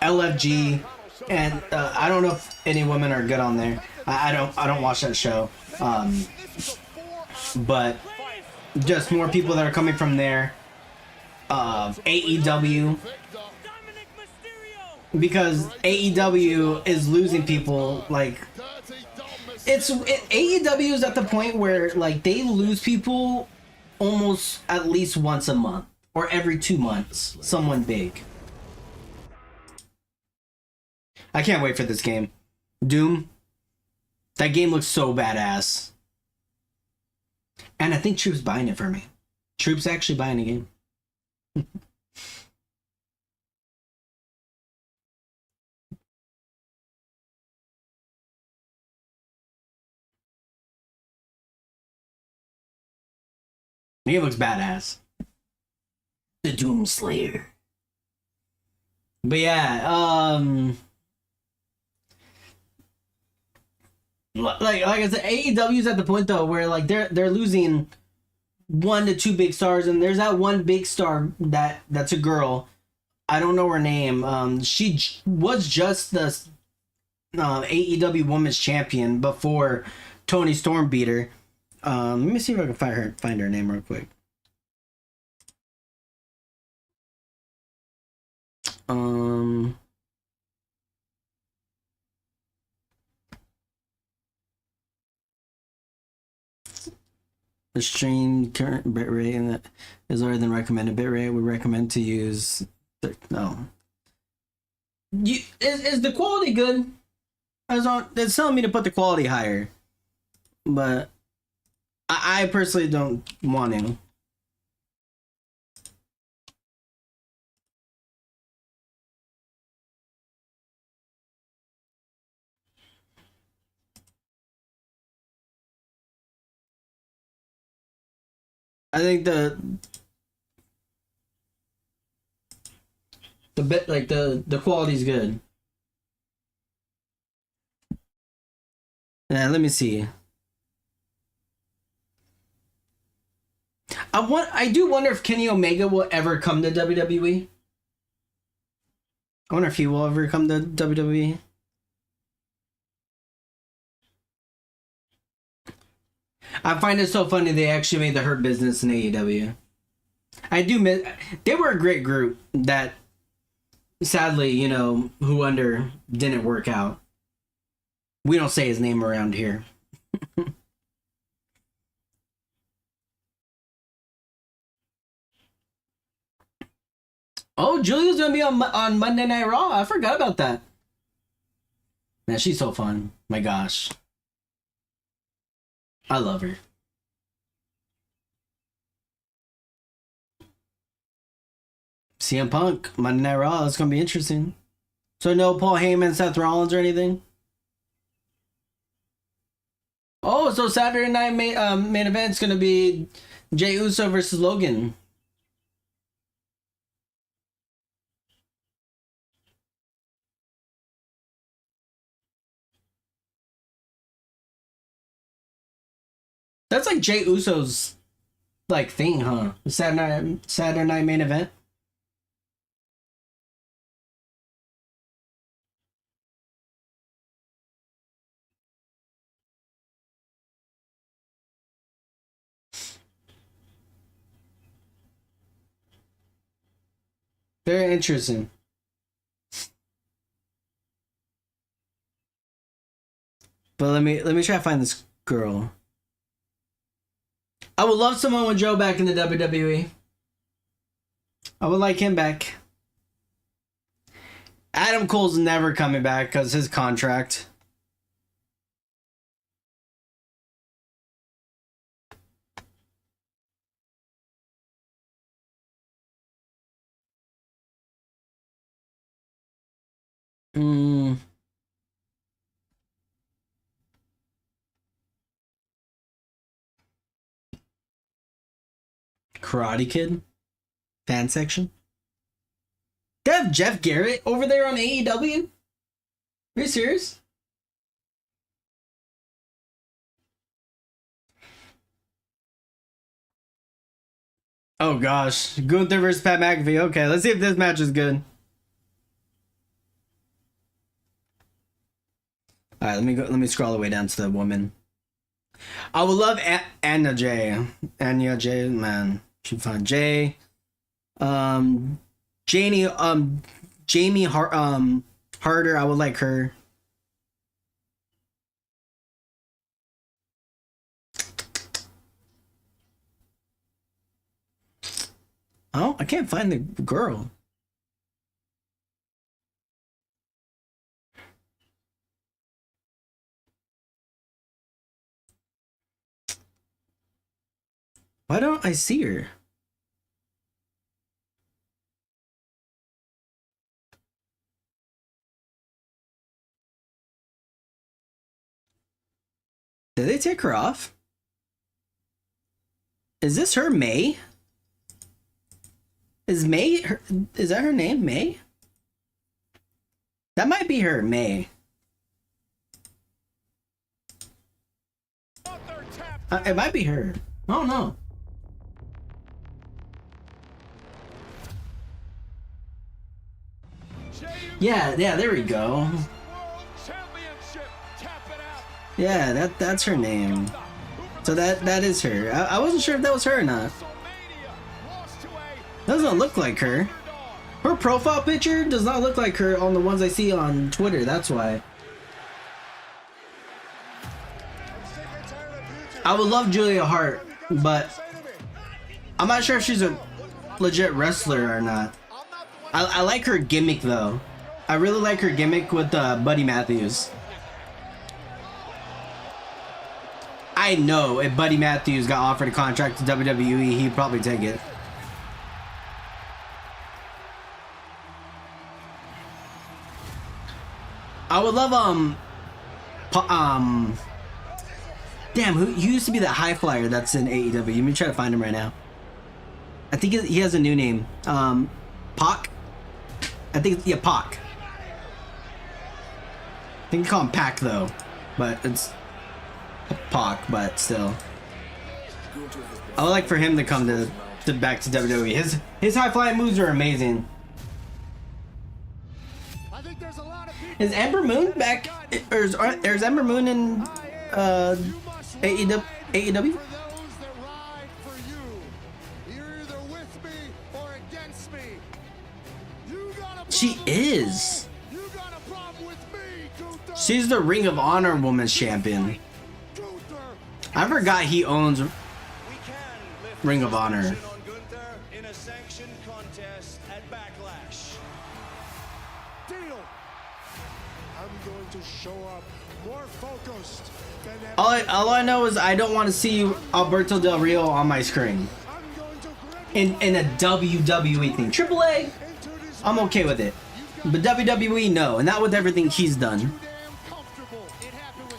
B: LFG. And I don't know if any women are good on there. I don't watch that show. But just more people that are coming from there. AEW. Because AEW is losing people. Like, AEW is at the point where like they lose people almost at least once a month or every 2 months. Someone big. I can't wait for this game. Doom. That game looks so badass. And I think Troop's buying it for me. Troop's actually buying the game. The game looks badass. The Doom Slayer. But yeah, like I said, AEW's at the point though where like they're losing 1 to 2 big stars, and there's that one big star that's a girl. I don't know her name. She was just the AEW Women's Champion before Tony Storm beat her. Let me see if I can find her name real quick. The stream current bitrate and that is lower than recommended bitrate. We recommend to use no. Is the quality good? It's telling me to put the quality higher, but I personally don't want to. I think the bit like the quality's good. Yeah, let me see. I do wonder if Kenny Omega will ever come to WWE. I wonder if he will ever come to WWE. I find it so funny they actually made the Hurt Business in AEW. I do miss. They were a great group that, sadly, you know, who under didn't work out. We don't say his name around here. Oh, Julia's gonna be on Monday Night Raw. I forgot about that. Man, she's so fun. My gosh. I love her. CM Punk, Monday Night Raw. It's gonna be interesting. So no Paul Heyman, Seth Rollins, or anything? Oh, so Saturday night main event's gonna be Jey Uso versus Logan. That's like Jey Uso's like thing, huh? Saturday night main event. Very interesting. But let me try to find this girl. I would love Samoa Joe back in the WWE. I would like him back. Adam Cole's never coming back because his contract. Karate Kid fan section. They have Jeff Jarrett over there on AEW? Are you serious? Oh gosh, Gunther versus Pat McAfee. Okay, let's see if this match is good. All right, let me scroll all the way down to the woman. I would love Anya J. Anya J, man, she's fine. J, Jamie Harder. I would like her. Oh, I can't find the girl. Why don't I see her? Did they take her off? Is this her, May? Is May her, is that her name, May? That might be her, May. It might be her. I don't know. Yeah, there we go. Yeah, that's her name. So that is her. I wasn't sure if that was her or not. Doesn't look like her. Her profile picture does not look like her on the ones I see on Twitter. That's why. I would love Julia Hart, but I'm not sure if she's a legit wrestler or not. I like her gimmick though. I really like her gimmick with Buddy Matthews. I know if Buddy Matthews got offered a contract to WWE, he'd probably take it. I would love damn, who used to be that high flyer that's in AEW? Let me try to find him right now. I think he has a new name. Pac. I think yeah, Pac. I think they call him Pac though, but it's Pac. But still, I would like for him to come to back to WWE. His high flying moves are amazing. Is Ember Moon back? Or is Ember Moon in AEW? She is. She's the Ring of Honor Women's Champion. I forgot he owns Ring of Honor.
H: In a sanctioned contest at BACKLASH. Deal. I'm going to show up more focused than ever.
B: All I know is I don't want to see Alberto Del Rio on my screen. In a WWE thing. AAA, I'm okay with it. But WWE, no. And not with everything he's done.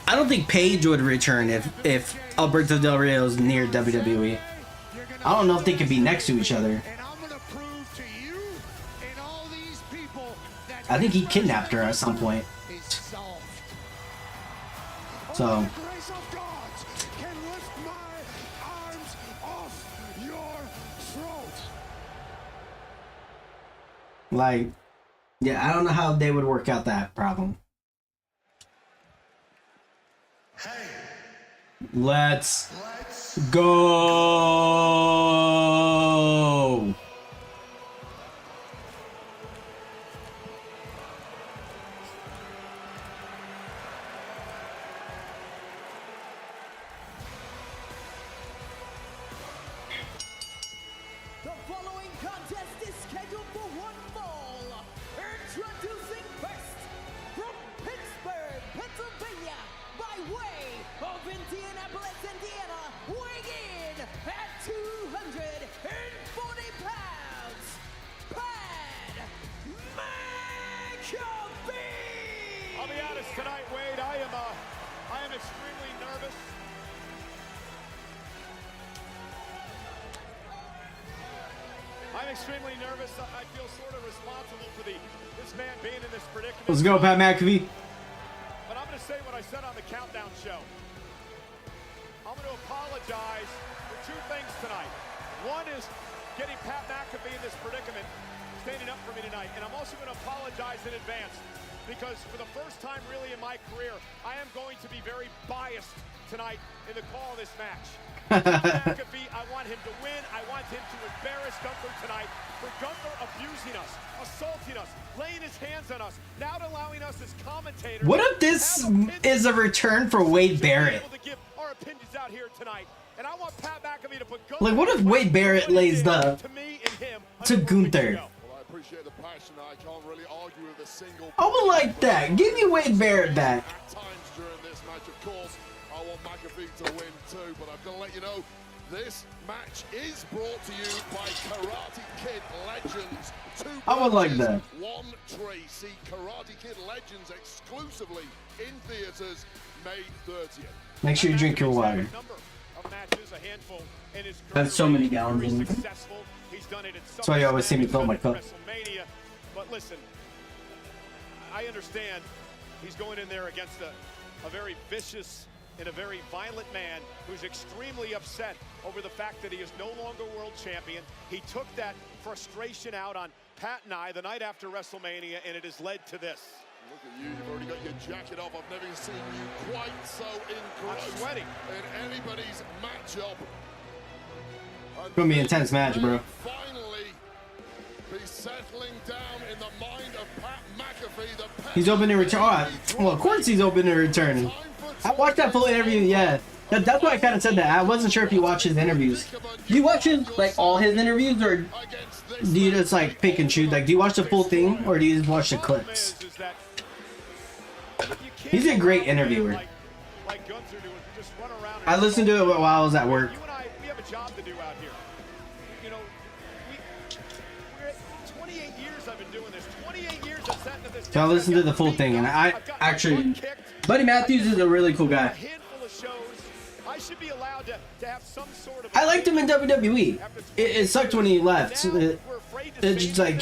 B: I don't think Paige would return if Alberto Del Rio's near WWE. I don't know if they could be next to each other. I think he kidnapped her at some point. So. Like, yeah, I don't know how they would work out that problem. Let's go.
H: The following contest is scheduled for one fall. Introducing first, from Pittsburgh, Pennsylvania, by way of Indianapolis, Indiana, weighing in at 200
A: I'm extremely nervous. I feel sort of responsible for this man being in this predicament.
B: Let's go, Pat McAfee.
A: But I'm going to say what I said on the Countdown show. I'm going to apologize for two things tonight. One is getting Pat McAfee in this predicament, standing up for me tonight. And I'm also going to apologize in advance because for the first time really in my career, I am going to be very biased tonight in the call of this match. McAfee, I want him to win. I want him to embarrass Gunther tonight for Gunther abusing us, assaulting us, laying his hands on us, not allowing us as commentators.
B: What if this is a return for Wade Barrett?
A: To give our opinions out here tonight. And I want Pat McAfee to put
B: Like, what if Wade Barrett lays the to Gunther?
C: Well, I appreciate the passion. I can't really argue with a single.
B: I would like that. Give me Wade Barrett back.
C: At times during this match, of course, I want McAfee to win too, but I've got to let you know, this match is brought to you by Karate Kid Legends.
B: I would like that.
C: One tree. See Karate Kid Legends exclusively in theaters May 30th.
B: Make sure you drink your water. That's so many gallons in it. That's why you always see me fill my cup.
A: But listen, I understand he's going in there against a very vicious and a very violent man who's extremely upset over the fact that he is no longer world champion. He took that frustration out on Pat and I the night after WrestleMania, and it has led to this.
C: Look at you, you've already got your jacket off. I've never seen you quite so engrossed
A: I'm sweating
C: in anybody's matchup.
B: It's gonna be an intense match, bro.
C: Finally be settling down in the mind of Pat McAfee.
B: He's open to return. Oh, well, of course he's open to return. I watched that full interview, yeah. That's why I kind of said that. I wasn't sure if you watch his interviews. Do you watch his, like, all his interviews, or do you just, like, pick and choose? Like, do you watch the full thing, or do you just watch the clips? He's a great interviewer. I listened to it while I was at work.
A: You and I, we have a job to do out here. You know, we're 28 years I've been doing this. 28 years I've sat into this.
B: So I listened to the full thing, and I actually, Buddy Matthews is a really cool guy.
A: I should be allowed to have some sort of.
B: I liked him in WWE. It sucked when he left. It's just like,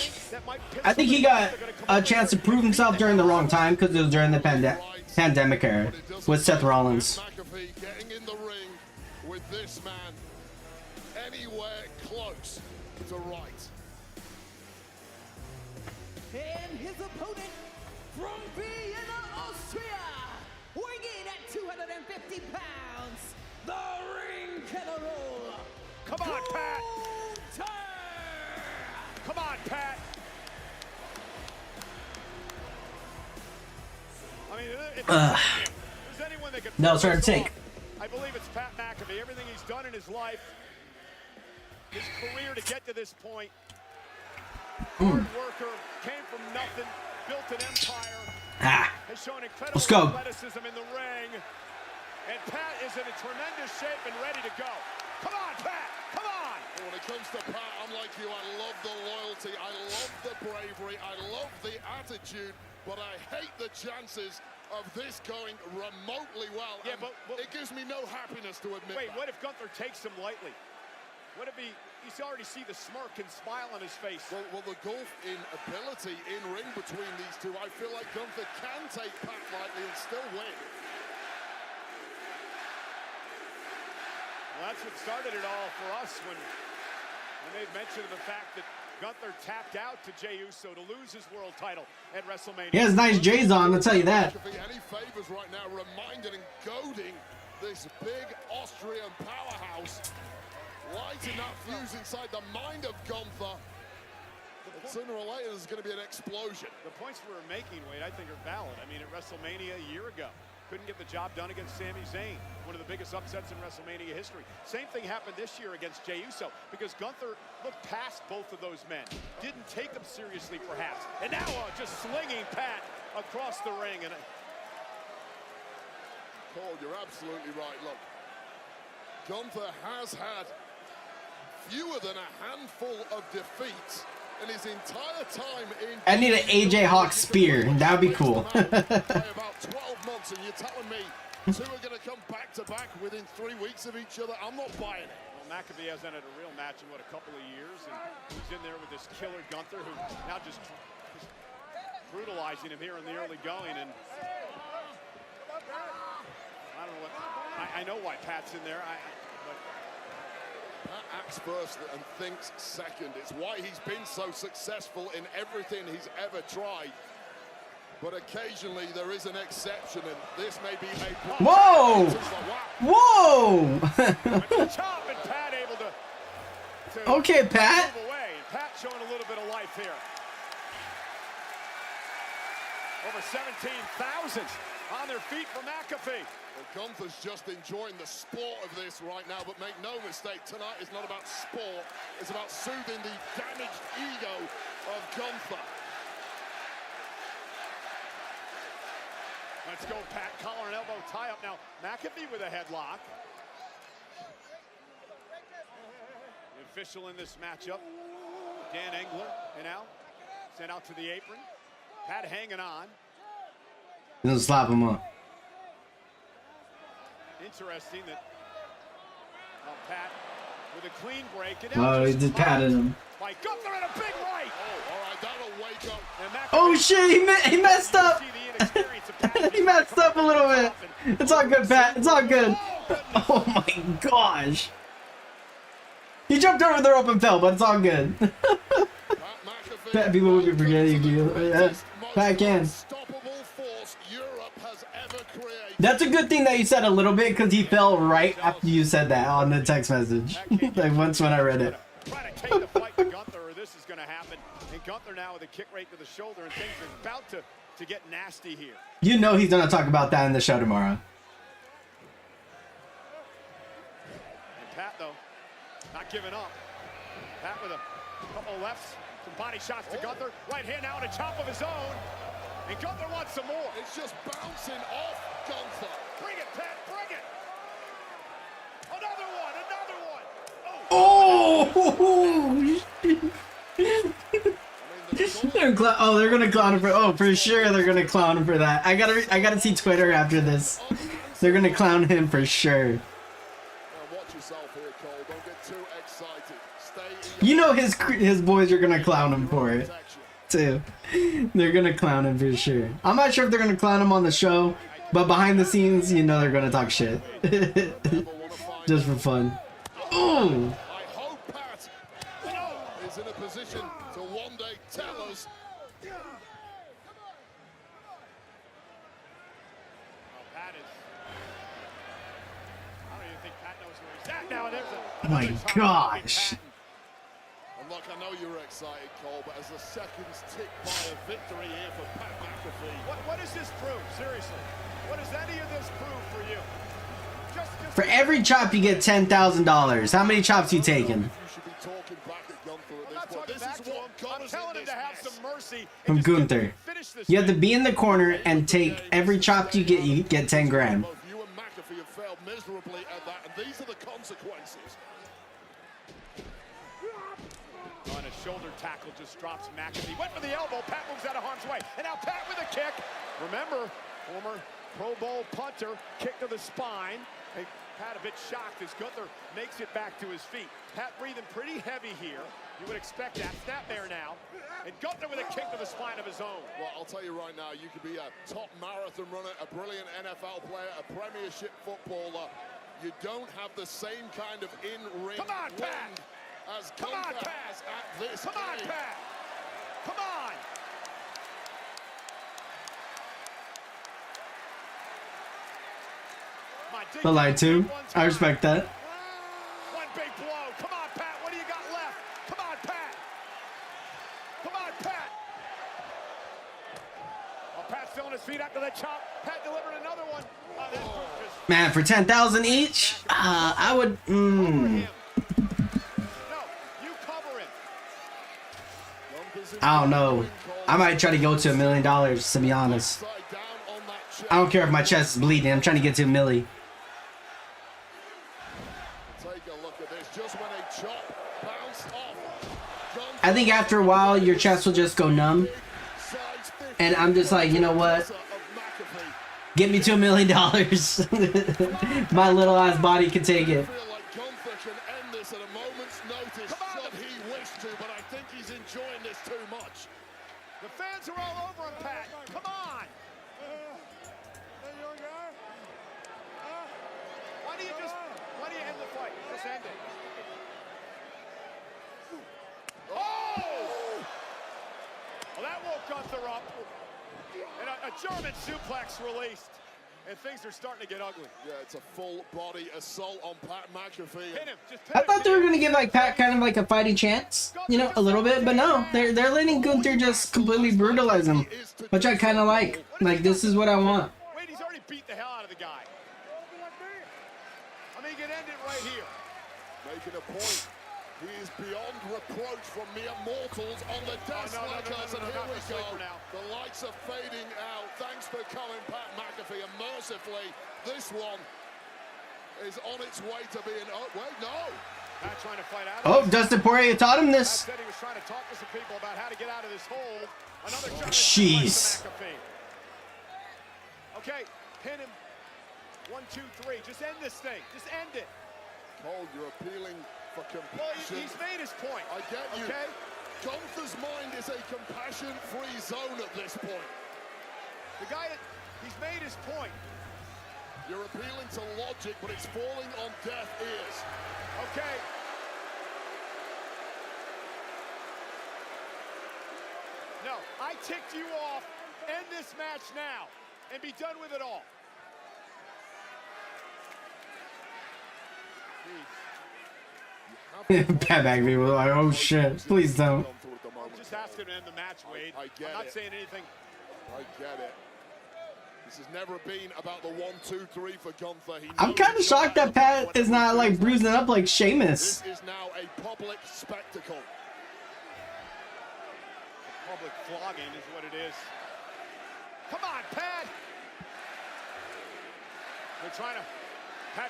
B: I think he got a chance to prove himself during the wrong time because it was during the pandemic era with Seth Rollins.
C: McAfee getting in the ring with this man anywhere close to right.
H: And his opponent from Vienna, Austria, weighing in at 250 pounds, the Ring General.
A: Come on, Pat. Come on, Pat. I mean, if there's anyone that can.
B: No, it's hard to take.
A: I believe it's Pat McAfee. Everything he's done in his life, his career to get to this point. Hard worker, came from nothing, built an empire. Has shown incredible athleticism in the ring. And Pat is in a tremendous shape and ready to go. Come on, Pat! Come on!
C: When it comes to Pat, I'm like you. I love the loyalty. I love the bravery. I love the attitude. But I hate the chances of this going remotely well.
A: Yeah, but
C: it gives me no happiness to admit.
A: Wait, what if Gunther takes him lightly? What if you already see the smirk and smile on his face?
C: Well, the gulf in ability in ring between these two, I feel like Gunther can take Pat lightly and still win.
A: Well, that's what started it all for us when they mentioned the fact that Gunther tapped out to Jey Uso to lose his world title at WrestleMania.
B: He has nice J's on, I'll tell you that.
C: Any favors right now, reminding and goading this big Austrian powerhouse, lighting that fuse inside the mind of Gunther. But sooner or later, there's going to be an explosion.
A: The points we were making, Wade, I think are valid. I mean, at WrestleMania a year ago, couldn't get the job done against Sami Zayn, one of the biggest upsets in WrestleMania history. Same thing happened this year against Jey Uso because Gunther looked past both of those men, didn't take them seriously perhaps, and now just slinging Pat across the ring. And
C: Cole, you're absolutely right. Look, Gunther has had fewer than a handful of defeats in his entire time in.
B: I need an AJ Hawk spear. That would be cool.
C: About 12 months, and you're telling me two are going to come back to back within 3 weeks of each other? I'm not buying it.
A: McAfee hasn't had a real match in, what, a couple of years, and he's in there with this killer Gunther, who now just brutalizing him here in the early going, and I don't know what, I know why Pat's in there, but
C: Pat acts first and thinks second. It's why he's been so successful in everything he's ever tried. But occasionally there is an exception, and this may be a...
B: Whoa! Whoa!
A: Chop, and Pat able to
B: okay, Pat.
A: move away. Pat showing a little bit of life here. Over 17,000 on their feet for McAfee.
C: Well, Gunther's just enjoying the sport of this right now, but make no mistake, tonight is not about sport. It's about soothing the damaged ego of Gunther.
A: Let's go, Pat. Collar and elbow tie up now. McAfee with a headlock. The official in this matchup, Dan Engler, and now sent out to the apron. Pat hanging on.
B: He's gonna slap him up.
A: Interesting that Pat with a clean break. And
B: Oh, he just patted him.
A: by Gunther and a big right.
C: Oh, all right, that'll wake up.
A: And McAfee,
B: Oh shit, he messed up.
A: see the inexperience of Pat.
B: He messed up a little bit. It's all good, Pat. It's all good. Oh my gosh. He jumped over the rope and fell, but it's all good. Pat, people would be forgetting you. Pat can.
C: Unstoppable force Europe has ever created.
B: That's a good thing that you said a little bit, because he fell right after you said that on the text message. Like once when I read it.
A: Trying to take the fight to Gunther, or this is going to happen. And Gunther now with a kick right to the shoulder, and things are about to get nasty here.
B: You know he's gonna talk about that in the show tomorrow.
A: And Pat, though, not giving up. Pat with a couple of lefts, some body shots to Gunther. Right hand now and a chop of his own. And Gunther wants some more.
C: It's just bouncing off Gunther.
A: Bring it, Pat, bring it. Another one, another one.
B: They're gonna clown him for. Oh, for sure they're gonna clown him for that. I gotta see Twitter after this. They're gonna clown him for sure.
C: Now watch yourself here, Cole. Don't get too excited. Stay in
B: You know his boys are gonna clown him for it too. They're gonna clown him for sure. I'm not sure if they're gonna clown him on the show, but behind the scenes, you know they're gonna talk shit. Just for fun. Ooh.
C: I hope Pat is in a position to one day tell us.
A: Pat is. I don't even think Pat knows where he's at now. There's
B: Oh my gosh.
C: And look, I know you're excited, Cole, but as the seconds tick by, a victory here for Pat McAfee.
A: What does this prove? Seriously, what does any of this prove for you? Just
B: For every chop you get $10,000. How many chops you taking?
C: You should be talking back at Gunther at
A: I'm
C: this
A: not
C: point.
A: talking
C: This
A: back
C: is
A: to him.
C: what got
A: I'm
C: us
A: telling
C: in
A: him
C: this
A: to have
C: mess.
A: some mercy.
B: From Gunther. You have to be in the corner and take every chop you get 10 grand.
C: Both you and McAfee have failed miserably at that, and these are the consequences.
A: On a shoulder tackle, just drops McAfee. Went for the elbow. Pat moves out of harm's way. And now Pat with a kick. Remember, former Pro Bowl punter, kick to the spine. And Pat a bit shocked as Gunther makes it back to his feet. Pat breathing pretty heavy here. You would expect that. Snap there now. And Gunther with a kick to the spine of his own.
C: Well, I'll tell you right now, you could be a top marathon runner, a brilliant NFL player, a premiership footballer. You don't have the same kind of in-ring
A: Come on, Pat!
C: wind as
A: Come on,
C: Gunther
A: Pat!
C: has at this
A: Come on,
C: game.
A: Pat! Come on!
B: The light too. I respect that.
A: One big blow. Come on, Pat. What do you got left? Come on, Pat. Come on, Pat. Well, Pat's still on his feet after that chop. Pat delivered another one. This group just
B: Man, for 10,000 each, I would.
A: cover him. No, you cover him.
B: I don't know. I might try to go to $1 million, to be honest.
C: Upside down on that chest.
B: I don't care if my chest is bleeding. I'm trying to get to $1 million.
C: Take a look at this. Just when a chop bounced off. Gunther
B: I think after a while, your chest will just go numb.
C: sides 50
B: And I'm just like, you know what?
C: of McAfee.
B: Get me to $1 million. My little ass body can take it.
C: Feel like Gunther can end this
A: Gunther up. And a German suplex released. And things are starting to get ugly.
C: Yeah, it's a full body assault on Pat McAfee.
A: Hit him. Just
B: I thought they were gonna give like Pat kind of like a fighting chance, you know, a little bit, but no, they're letting Gunther just completely brutalize him, which I kind of like. Like, this is what I want.
A: Wait, he's already beat the hell out of the guy. I mean, he can end it right here.
C: Making a point. He is beyond reproach from mere mortals on the desk like us, and here we go. The lights are fading out. Thanks for coming, Pat McAfee, and mercifully, this one is on its way to being. Oh, wait, no.
A: Pat trying to fight out.
B: Oh, Dustin Poirier taught him this.
A: Pat said he was trying to talk to some people about how to get out of this hole. Another
B: jeez.
A: Okay, pin him. 1, 2, 3. Just end this thing. Just end it.
C: Cole, you're appealing for compassion.
A: Well, he's made his point.
C: I get you.
A: Okay?
C: Gunther's mind is a compassion-free zone at this point.
A: The guy, he's made his point.
C: You're appealing to logic, but it's falling on deaf ears.
A: Okay. No, I ticked you off. End this match now and be done with it all.
B: Pat McAfee was like, oh shit, please don't.
A: I'm just asking to end the match, Wade.
C: I get
A: I'm not
C: it.
A: saying anything.
C: I get it. This has never been about the 1, 2, 3 for Gunther.
B: I'm kind of shocked that Pat is not like bruising up like Sheamus.
C: This is now a public spectacle.
A: Public flogging is what it is. Come on, Pat. Pat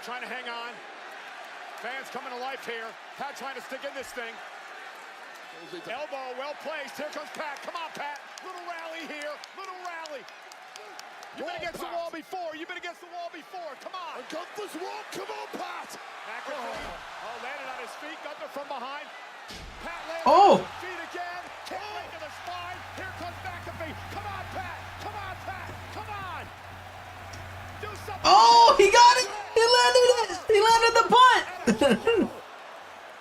A: trying to hang on. Fans coming to life here. Pat trying to stick in this thing. Elbow well placed. Here comes Pat. Come on, Pat. Little rally here. Little rally. You've been against the wall before. You've been against the wall before. Come on.
C: And Gunther's walk. Come on, Pat.
A: McAfee. Landed on his feet. Gunther from behind. Pat lands
B: on
A: his feet again. Kick right to the spine. Here comes McAfee. Come on, Pat. Come on, Pat. Come on. Do something.
B: Oh, he got it. He landed it. He landed the punt.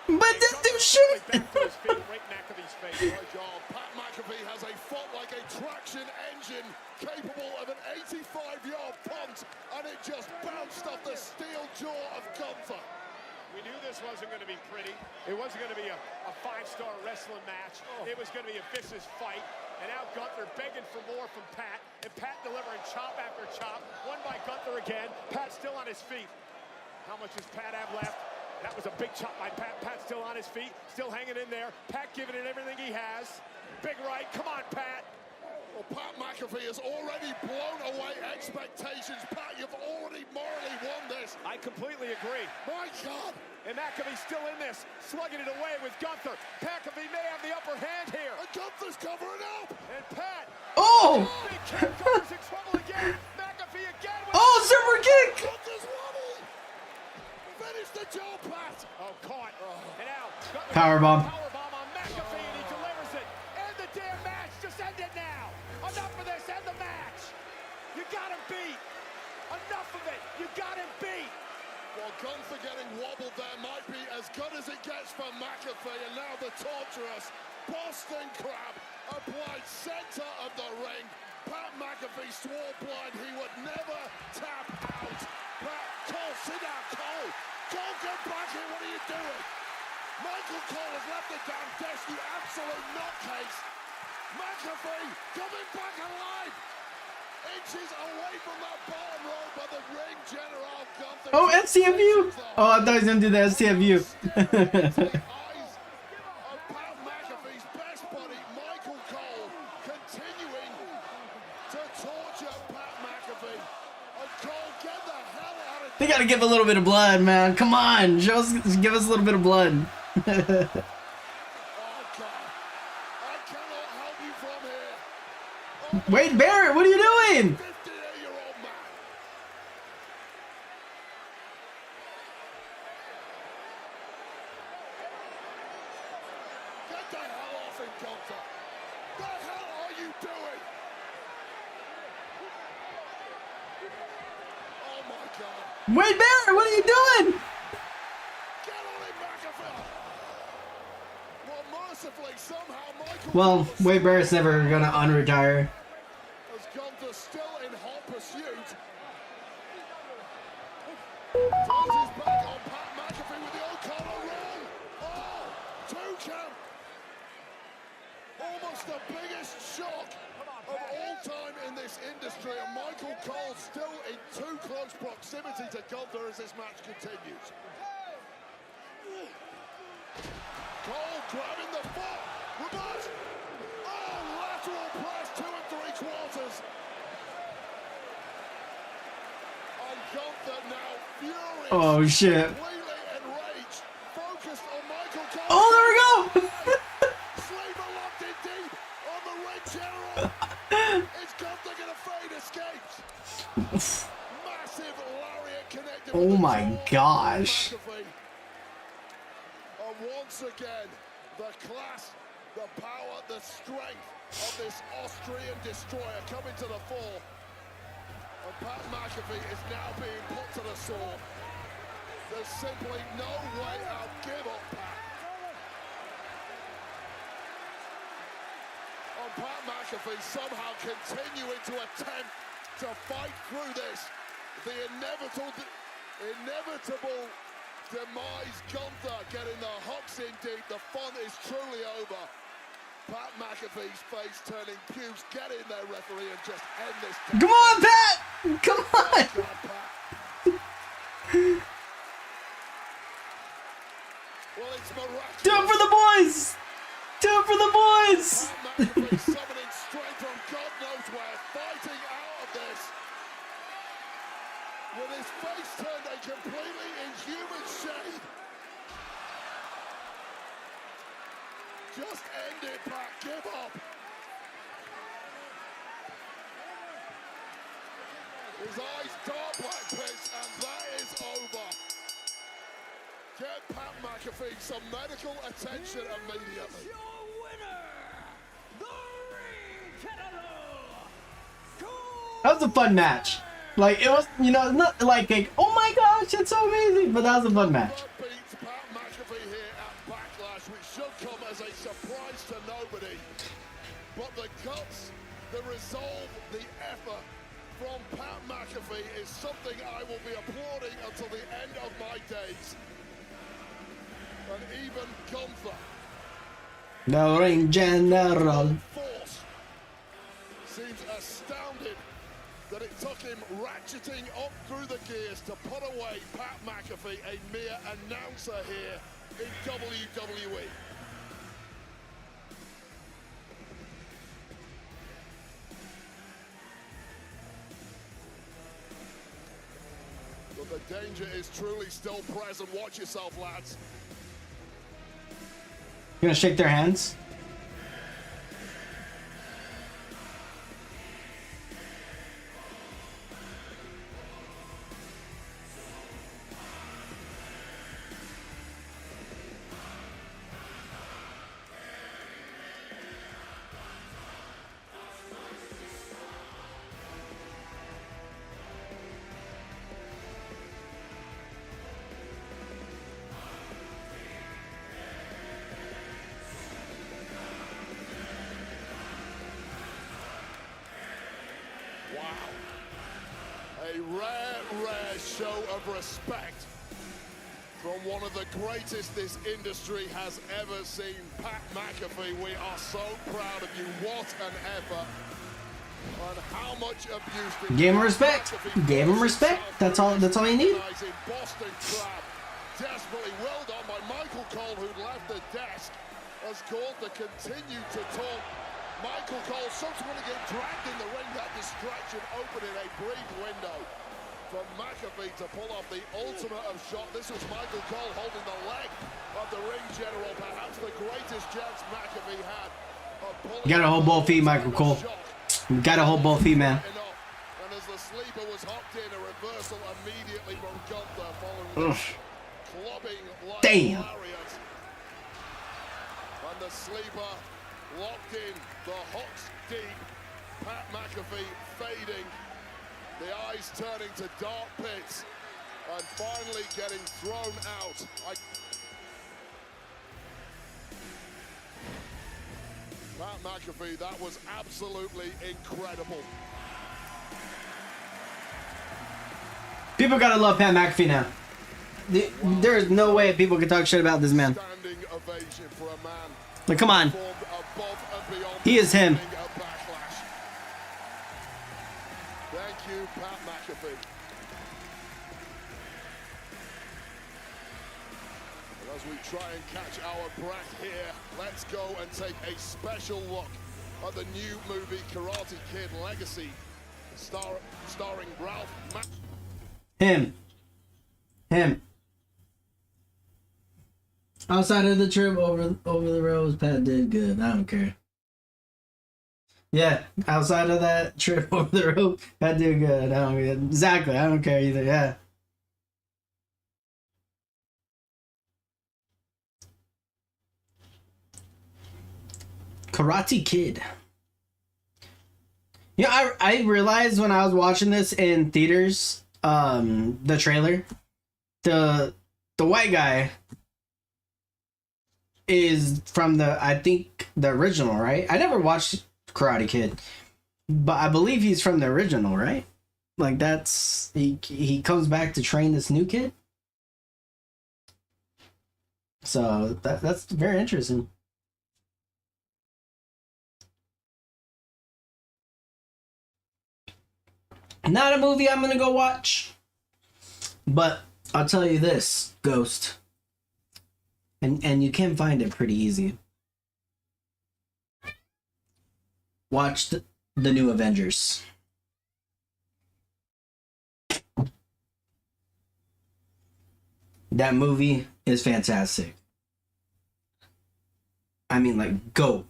B: But didn't do shit.
A: Back to his feet. Right in McAfee's face.
C: Good job. Pat McAfee has a foot like a traction engine capable of an 85-yard punt, and it just bounced off the steel jaw of Gunther.
A: We knew this wasn't going to be pretty. It wasn't going to be a 5-star wrestling match. It was going to be a vicious fight. And now Gunther begging for more from Pat. And Pat delivering chop after chop. Won by Gunther again. Pat still on his feet. How much does Pat have left? That was a big chop by Pat. Pat still on his feet. Still hanging in there. Pat giving it everything he has. Big right. Come on, Pat.
C: Well, Pat McAfee has already blown away expectations. Pat, you've already morally won this.
A: I completely agree.
C: My God.
A: And McAfee's still in this, slugging it away with Gunther. McAfee may have the upper hand here.
C: And Gunther's covering up.
A: And Pat.
B: Oh!
A: Big kick. Gunther's in trouble again. McAfee again.
B: Oh, super kick.
C: Gunther's wobble. Finish the job, Pat.
A: Oh, caught. And out.
B: Powerbomb.
A: Powerbomb on McAfee, and he delivers it. End the damn match. Just end it now. Enough of this. End the match. You got him beat. Enough of it. You got him beat.
C: Well, Gunther getting wobbled there might be as good as it gets for McAfee, and now the torturous Boston Crab applied center of the ring. Pat McAfee swore blind he would never tap out. Cole, sit down, Cole. Cole, get back here. What are you doing? Michael Cole has left the damn desk, you absolute nutcase. McAfee coming back alive. Inches away from that bottom row by the ring general Gunther.
B: Oh, SCFU. Oh, I thought he was gonna do the SCFU.
C: Eyes of Pat McAfee's best buddy, Michael Cole, continuing to torture Pat McAfee. And Cole, get the hell out of
B: They gotta give a little bit of blood, man. Come on, give us a little bit of blood.
C: Oh, God. I cannot help you from here.
B: Wade Barrett, what are you doing?
C: 58-year-old man. Get the hell off him, Gunther. The hell are you doing? Oh, my God.
B: Wade Barrett, what are you doing?
C: Get on him, McAfee. Well, mercifully, somehow, Michael
B: Well, Wade Barrett's never gonna unretire.
C: As Gunther still in hot pursuit. Turns his back on Pat McAfee with the old collar roll. Oh, 2 count. Almost the biggest shock of all time in this industry, and Michael Cole still in too close proximity to Gunther as this match continues. Cole grabbing the foot. Reverse. Oh, lateral press, 2 3/4. And Gunther now furious.
B: Oh shit.
C: Completely enraged. Focused on Michael Cole.
B: Oh, there we go.
C: Sleeper locked in deep on the ring general. Is Gunther gonna fade escapes? Massive lariat connected.
B: Oh
C: with
B: my
C: the jaw of
B: gosh.
C: McAfee. And once again, the class, the power, the strength of this Austrian destroyer coming to the fore. And Pat McAfee is now being put to the sword. There's simply no way out. Give up, Pat. And Pat McAfee somehow continuing to attempt to fight through this. The inevitable demise. Gunther getting the hooks in deep. The fun is truly over. Pat McAfee's face turning puce. Get in there, referee, and just end this.
B: Come on, Pat! Come on!
C: Well, it's miraculous.
B: Do it for the boys! Do it for the boys!
C: Pat McAfee summoning strength from God knows where, fighting out of this. With his face turned a completely inhuman shade. Just end it, Pat. Give up. His eyes dark like pits, and that is over. Get Pat McAfee some medical attention immediately.
H: Your winner, the ring general,
B: That was a fun match. Like, it was, you know, not like, oh my gosh, it's so amazing, but that was a fun match.
C: Beats Pat McAfee here at Backlash, which should come as a surprise to nobody. But the guts, the resolve, the effort from Pat McAfee is something I will be applauding until the end of my days. And even Gunther.
B: The ring general.
C: Force seems astounded that it took him ratcheting up through the gears to put away Pat McAfee, a mere announcer here in WWE. But the danger is truly still present. Watch yourself, lads.
B: You gonna shake their hands?
C: A rare show of respect from one of the greatest this industry has ever seen, Pat McAfee. We are so proud of you. What an effort. And how much abuse did
B: Gave him respect. Gave him respect. That's all you need.
C: In Boston crowd. Desperately well done by Michael Cole, who left the desk as Gunther continued to talk. Michael Cole subsequently get dragged in the ring. That distraction opening a brief window for McAfee to pull off the ultimate of shot. This was Michael Cole holding the leg of the ring general, perhaps the greatest chance McAfee had of pulling.
B: You gotta hold both feet, Michael Cole. You gotta hold both feet, man.
C: And as the sleeper was hooked in, a reversal immediately from Gunther following clubbing like
B: damn.
C: lariat. And the sleeper locked in, the hooks deep. Pat McAfee fading, the eyes turning to dark pits, and finally getting thrown out. Pat McAfee, that was absolutely incredible.
B: People gotta love Pat McAfee now. There is no way people can talk shit about this man.
C: Standing ovation for a man
B: Like, come on.
C: performed above and beyond
B: He is him.
C: at Backlash. Thank you, Pat McAfee. And as we try and catch our breath here, let's go and take a special look at the new movie Karate Kid Legacy, starring Ralph
B: Him. Outside of the trip over the roads, Pat did good. I don't care. Yeah, outside of that trip over the road, Pat did good. I don't exactly. I don't care either. Yeah. Karate Kid. Yeah, I realized when I was watching this in theaters, the trailer, the white guy is from I think the original, right? I never watched Karate Kid, but I believe he's from the original, right? Like that's he comes back to train this new kid. So that's very interesting. Not a movie I'm gonna go watch, but I'll tell you this, Ghost, and you can find it pretty easy. Watch the new Avengers. That movie is fantastic. I mean, like, go.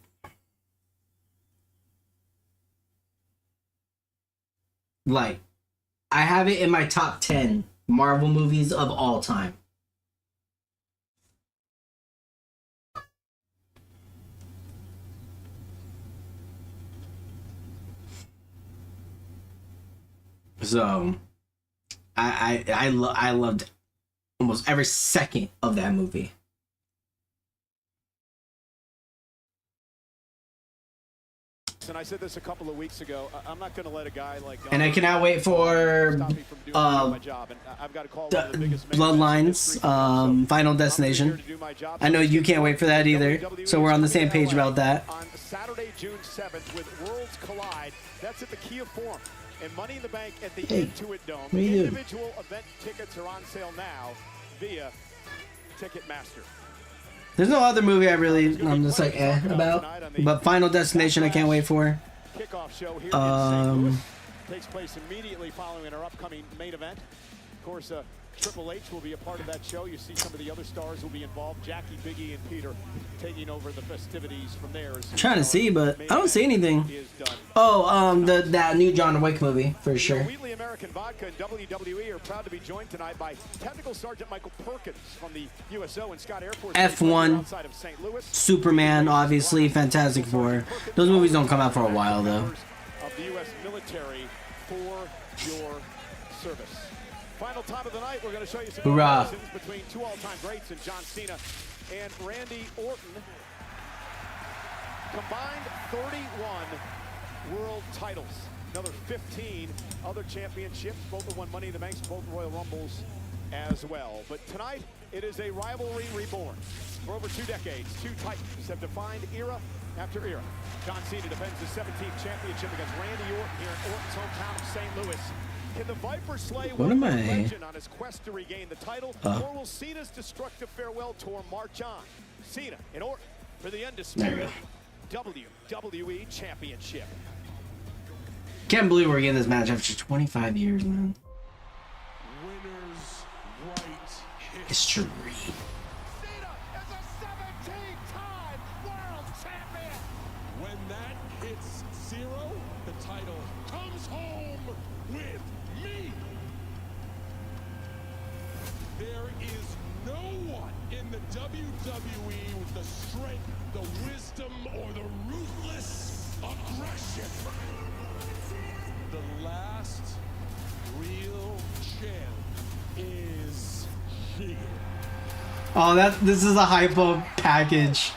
B: Like, I have it in my top 10 Marvel movies of all time. So, I loved almost every second of that movie.
A: And I said this a couple of weeks ago. I'm not going to let a guy like.
B: And I cannot wait for Bloodlines, Final Destination. I know you can't wait for that either. So we're on the same page about that.
A: On Saturday, June 7th, with Worlds Collide. That's at the Kia Forum and Money in the Bank at the Intuit Dome. Individual event tickets are on sale now via Ticketmaster.
B: There's no other movie I'm just like about, but Final Destination I can't wait for.
A: Kickoff show here in St. Louis takes place immediately following our upcoming main event. Of course, Triple H will be a part of that show. You see some of the other stars will be involved. Jackie, Biggie, and Peter taking over the festivities from there. I'm
B: trying to see, but I don't see anything. Oh, that new John Wick movie for sure.
A: Wheatley American Vodka and WWE are proud to be joined tonight by Technical Sergeant Michael Perkins from the USO and Scott Air Force
B: F1,
A: outside of St. Louis.
B: Superman, obviously, Fantastic Four. Those movies don't come out for a while though.
A: Of the U.S. military for your service. Final time of the night, we're going to show you some comparisons between two all-time greats in John Cena and Randy Orton. Combined 31 world titles. Another 15 other championships. Both have won Money in the Banks, both Royal Rumbles as well. But tonight, it is a rivalry reborn. For over 2 decades, two titans have defined era after era. John Cena defends his 17th championship against Randy Orton here in Orton's hometown of St. Louis. Can the Viper slay legend on his quest to regain the title, or will Cena's destructive farewell tour march on? Cena and Orton for the undisputed WWE Championship.
B: Can't believe we're getting this match after 25 years, man.
C: Winners right
B: history.
C: Cena is a 17-time world champion. When that hits 0, the title comes home with me. There is no one in the WWE with the strength, the wisdom, or the ruthless aggression. The last real champ is here.
B: Oh, this is a hypo package.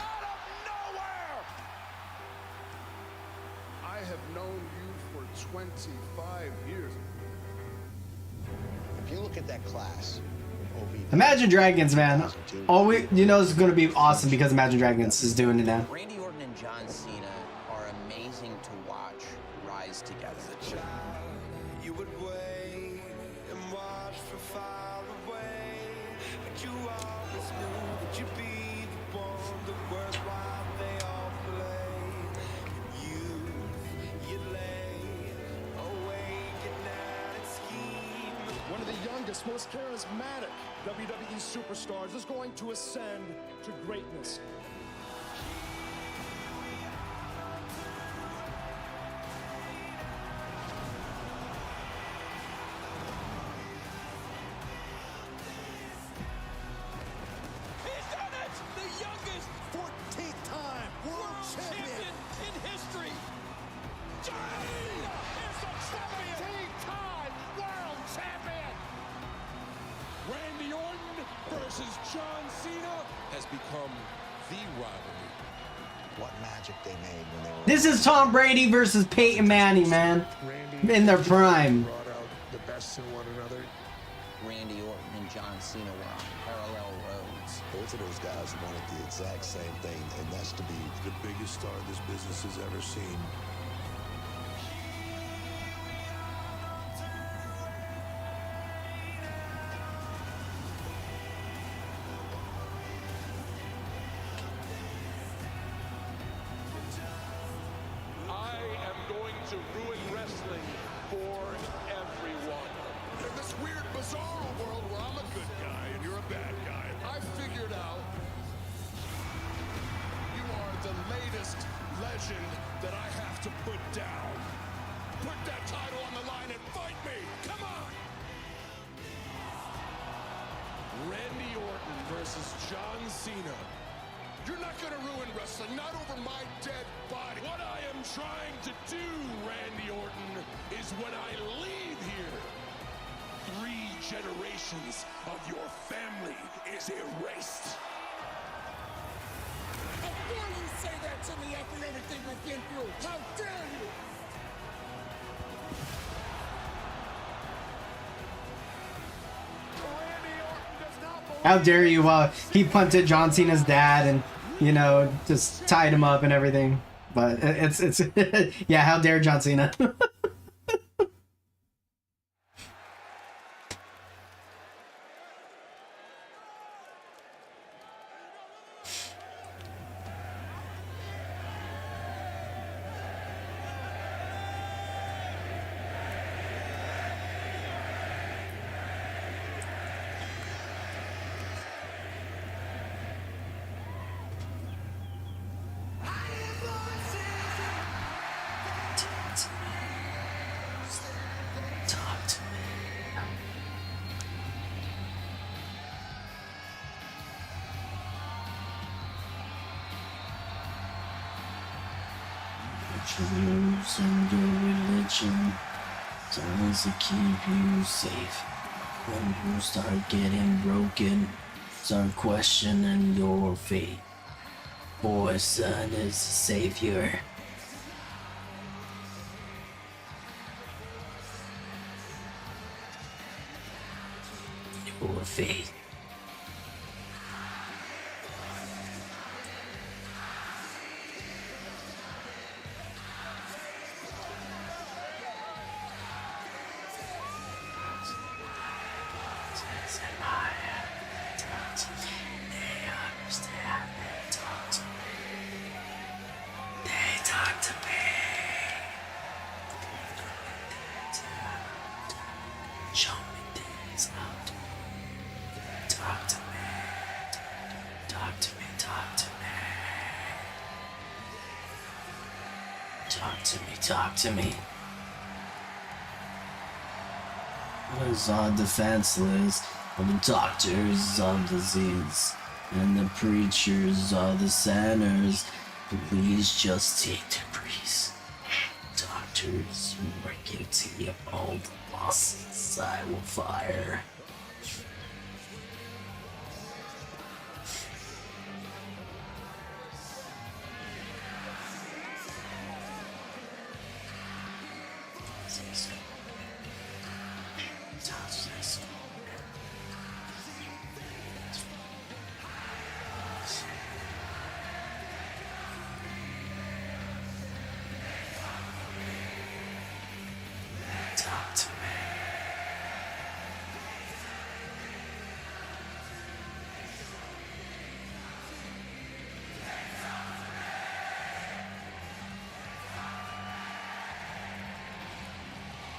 B: Imagine Dragons, man. You know it's gonna be awesome because Imagine Dragons is doing it now.
J: Randy Orton and John Cena are amazing to watch rise together.
K: You would wait and watch from far away, but you always knew that you'd be the one that worthwhile they all play. You lay awake at night and scheme.
C: One of the youngest, most charismatic WWE superstars is going to ascend to greatness.
H: He's done it! The youngest 14th time world champion in history. Johnny is the champion!
C: 17-time world champion!
H: Randy Orton versus John Cena has become the rivalry.
K: What magic they made when they were.
B: This is Tom Brady versus Peyton Manning, man. In their prime.
K: Brought out the best in one another.
J: Randy Orton and John Cena were on parallel roads.
K: Both of those guys wanted the exact same thing, and that's to be the biggest star this business has ever seen.
C: I am going to ruin wrestling for everyone. In this weird, bizarre world where I'm a good guy and you're a bad guy, I figured out you are the latest legend that I have to put down. Put that title on the line and fight me. Come on. Randy Orton versus John Cena. You're not going to ruin wrestling, not over my dead body. What I am trying to do, Randy Orton, is when I leave here, 3 generations of your family is erased.
H: How dare you say that to me after everything we've been through? How dare you?
B: How dare you? He punted John Cena's dad and, you know, just tied him up and everything. But it's yeah, how dare John Cena? Rules and your religion does it keep you safe. When you start getting broken, start questioning your fate. Boy, son is the savior. Your fate. Talk to me. Us are defenseless, and the doctors of disease, and the preachers are the sinners. Please just take the breeze. Doctors, you are guilty of all the losses I will fire.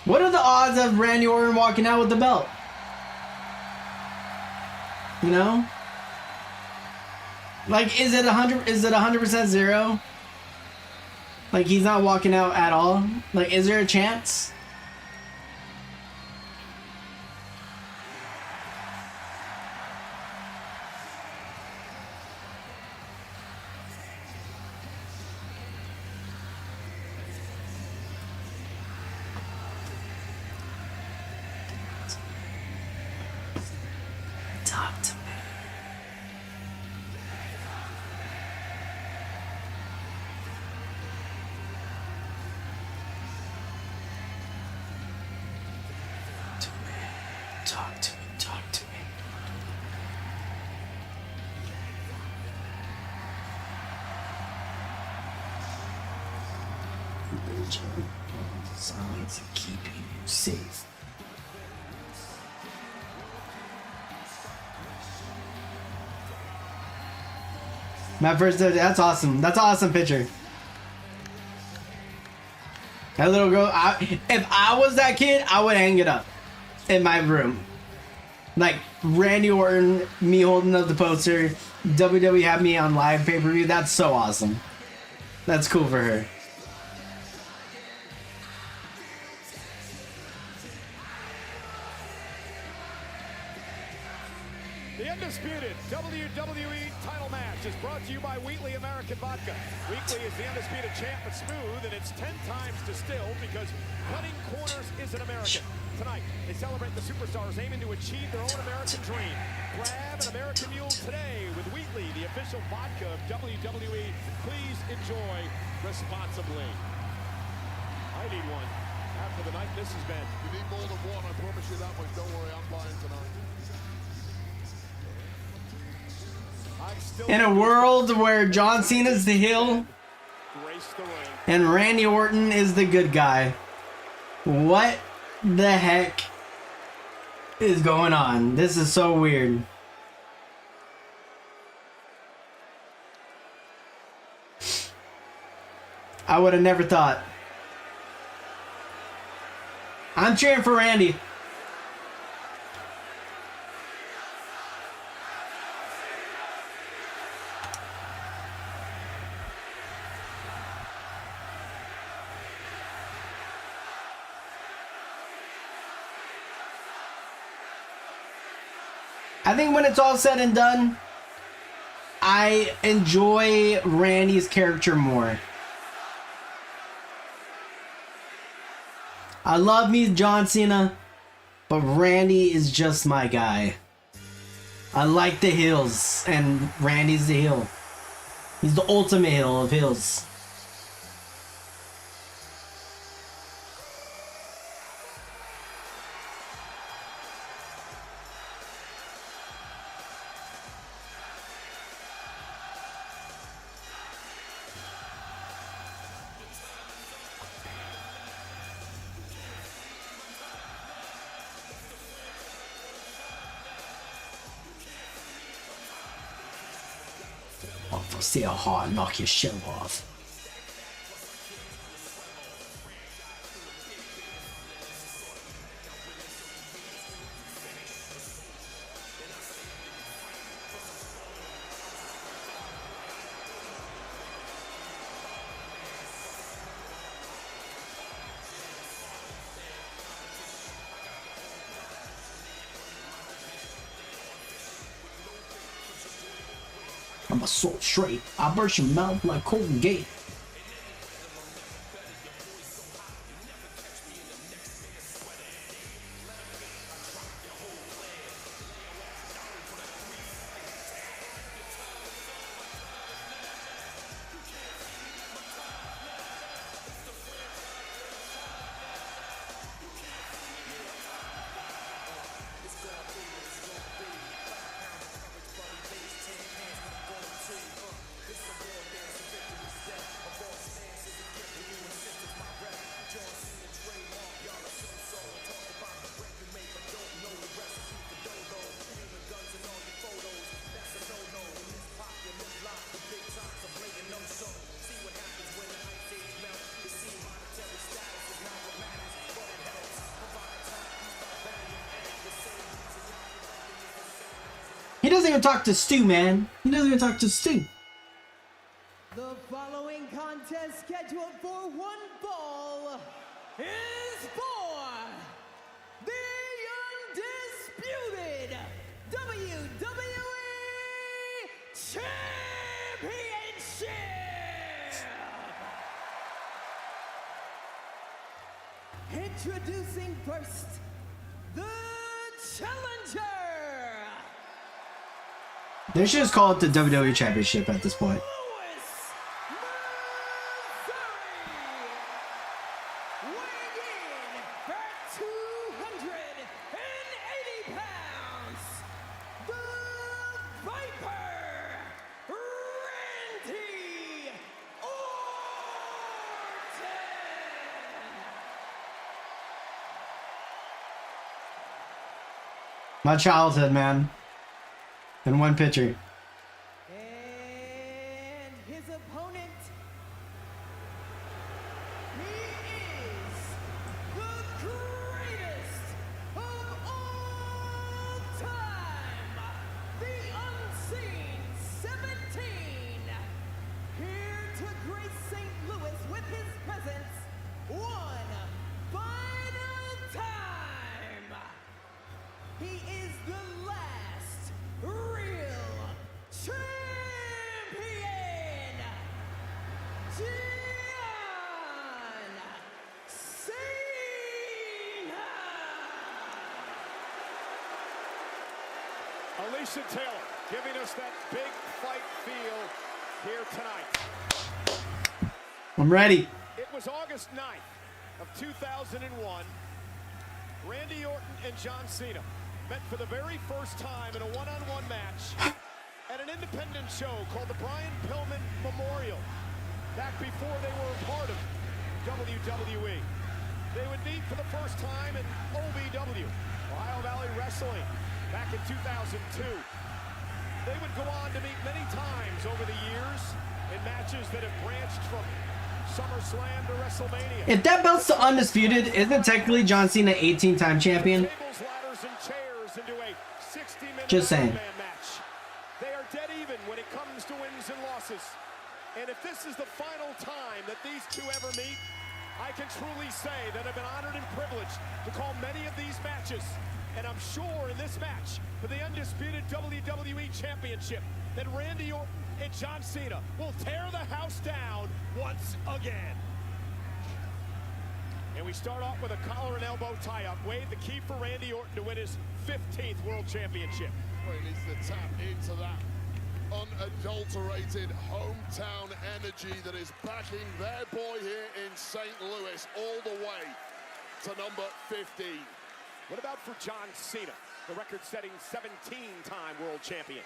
B: What are the odds of Randy Orton walking out with the belt? You know? Like, is it 100% zero? Like, he's not walking out at all? Like, is there a chance? Talk to me. Talk to me. Talk to me. Signs of keeping you safe. My first, that's awesome. That's an awesome picture. That little girl, if I was that kid, I would hang it up in my room. Like, Randy Orton, me holding up the poster, WWE have me on live pay-per-view. That's so awesome. That's cool for her.
A: The undisputed WWE title match is brought to you by Wheatley American Vodka. Wheatley is the undisputed champ, but smooth, and it's 10 times distilled because cutting corners isn't American. Tonight, they celebrate the superstars aiming to achieve their own American dream. Grab an American Mule today with Wheatley, the official vodka of WWE. Please enjoy responsibly. I need one. After the night this has been.
C: You need more than one, I promise you that much. Don't worry, I'm buying tonight.
B: In a world where John Cena's the heel and Randy Orton is the good guy, what the heck is going on? This is so weird. I would have never thought. I'm cheering for Randy. I think when it's all said and done, I enjoy Randy's character more. I love me John Cena, but Randy is just my guy. I like the heels, and Randy's the heel. He's the ultimate heel of heels. I'll see how hard I knock your shell off. I'm a salt straight. I burst your mouth like Colgate. even talk to Stu, man. He doesn't even talk to Stu.
L: The following contest scheduled for one fall is for the undisputed WWE Championship. Introducing first, the challenger.
B: They should just call it the WWE Championship at this point.
L: Weighing in at 280 pounds, the Viper, Randy Orton.
B: My childhood, man. In one picture.
L: And his opponent, he is the greatest of all time, the unseen 17, here to grace St. Louis with his presence one final time. He is the last real champion, John Cena.
A: Alicia Taylor giving us that big fight feel here tonight.
B: I'm ready.
A: It was August 9th of 2001. Randy Orton and John Cena met for the very first time in a one-on-one match at an independent show called the Brian Pillman Memorial, back before they were a part of WWE. They would meet for the first time in OVW, Ohio Valley Wrestling, back in 2002. They would go on to meet many times over the years in matches that have branched from SummerSlam to WrestleMania.
B: If that belt's the undisputed, isn't technically John Cena 18-time champion?
A: Tables, ladders, and chairs into a 60-minute
B: Just saying.
A: match. They are dead even when it comes to wins and losses. And if this is the final time that these two ever meet, I can truly say that I've been honored and privileged to call many of these matches. And I'm sure in this match for the undisputed WWE Championship that Randy Orton and John Cena will tear the house down once again. And we start off with a collar and elbow tie-up. Wade, the key for Randy Orton to win his 15th World Championship.
C: Well, he needs to tap into that unadulterated hometown energy that is backing their boy here in St. Louis all the way to number 15.
A: What about for John Cena, the record-setting 17-time world champion?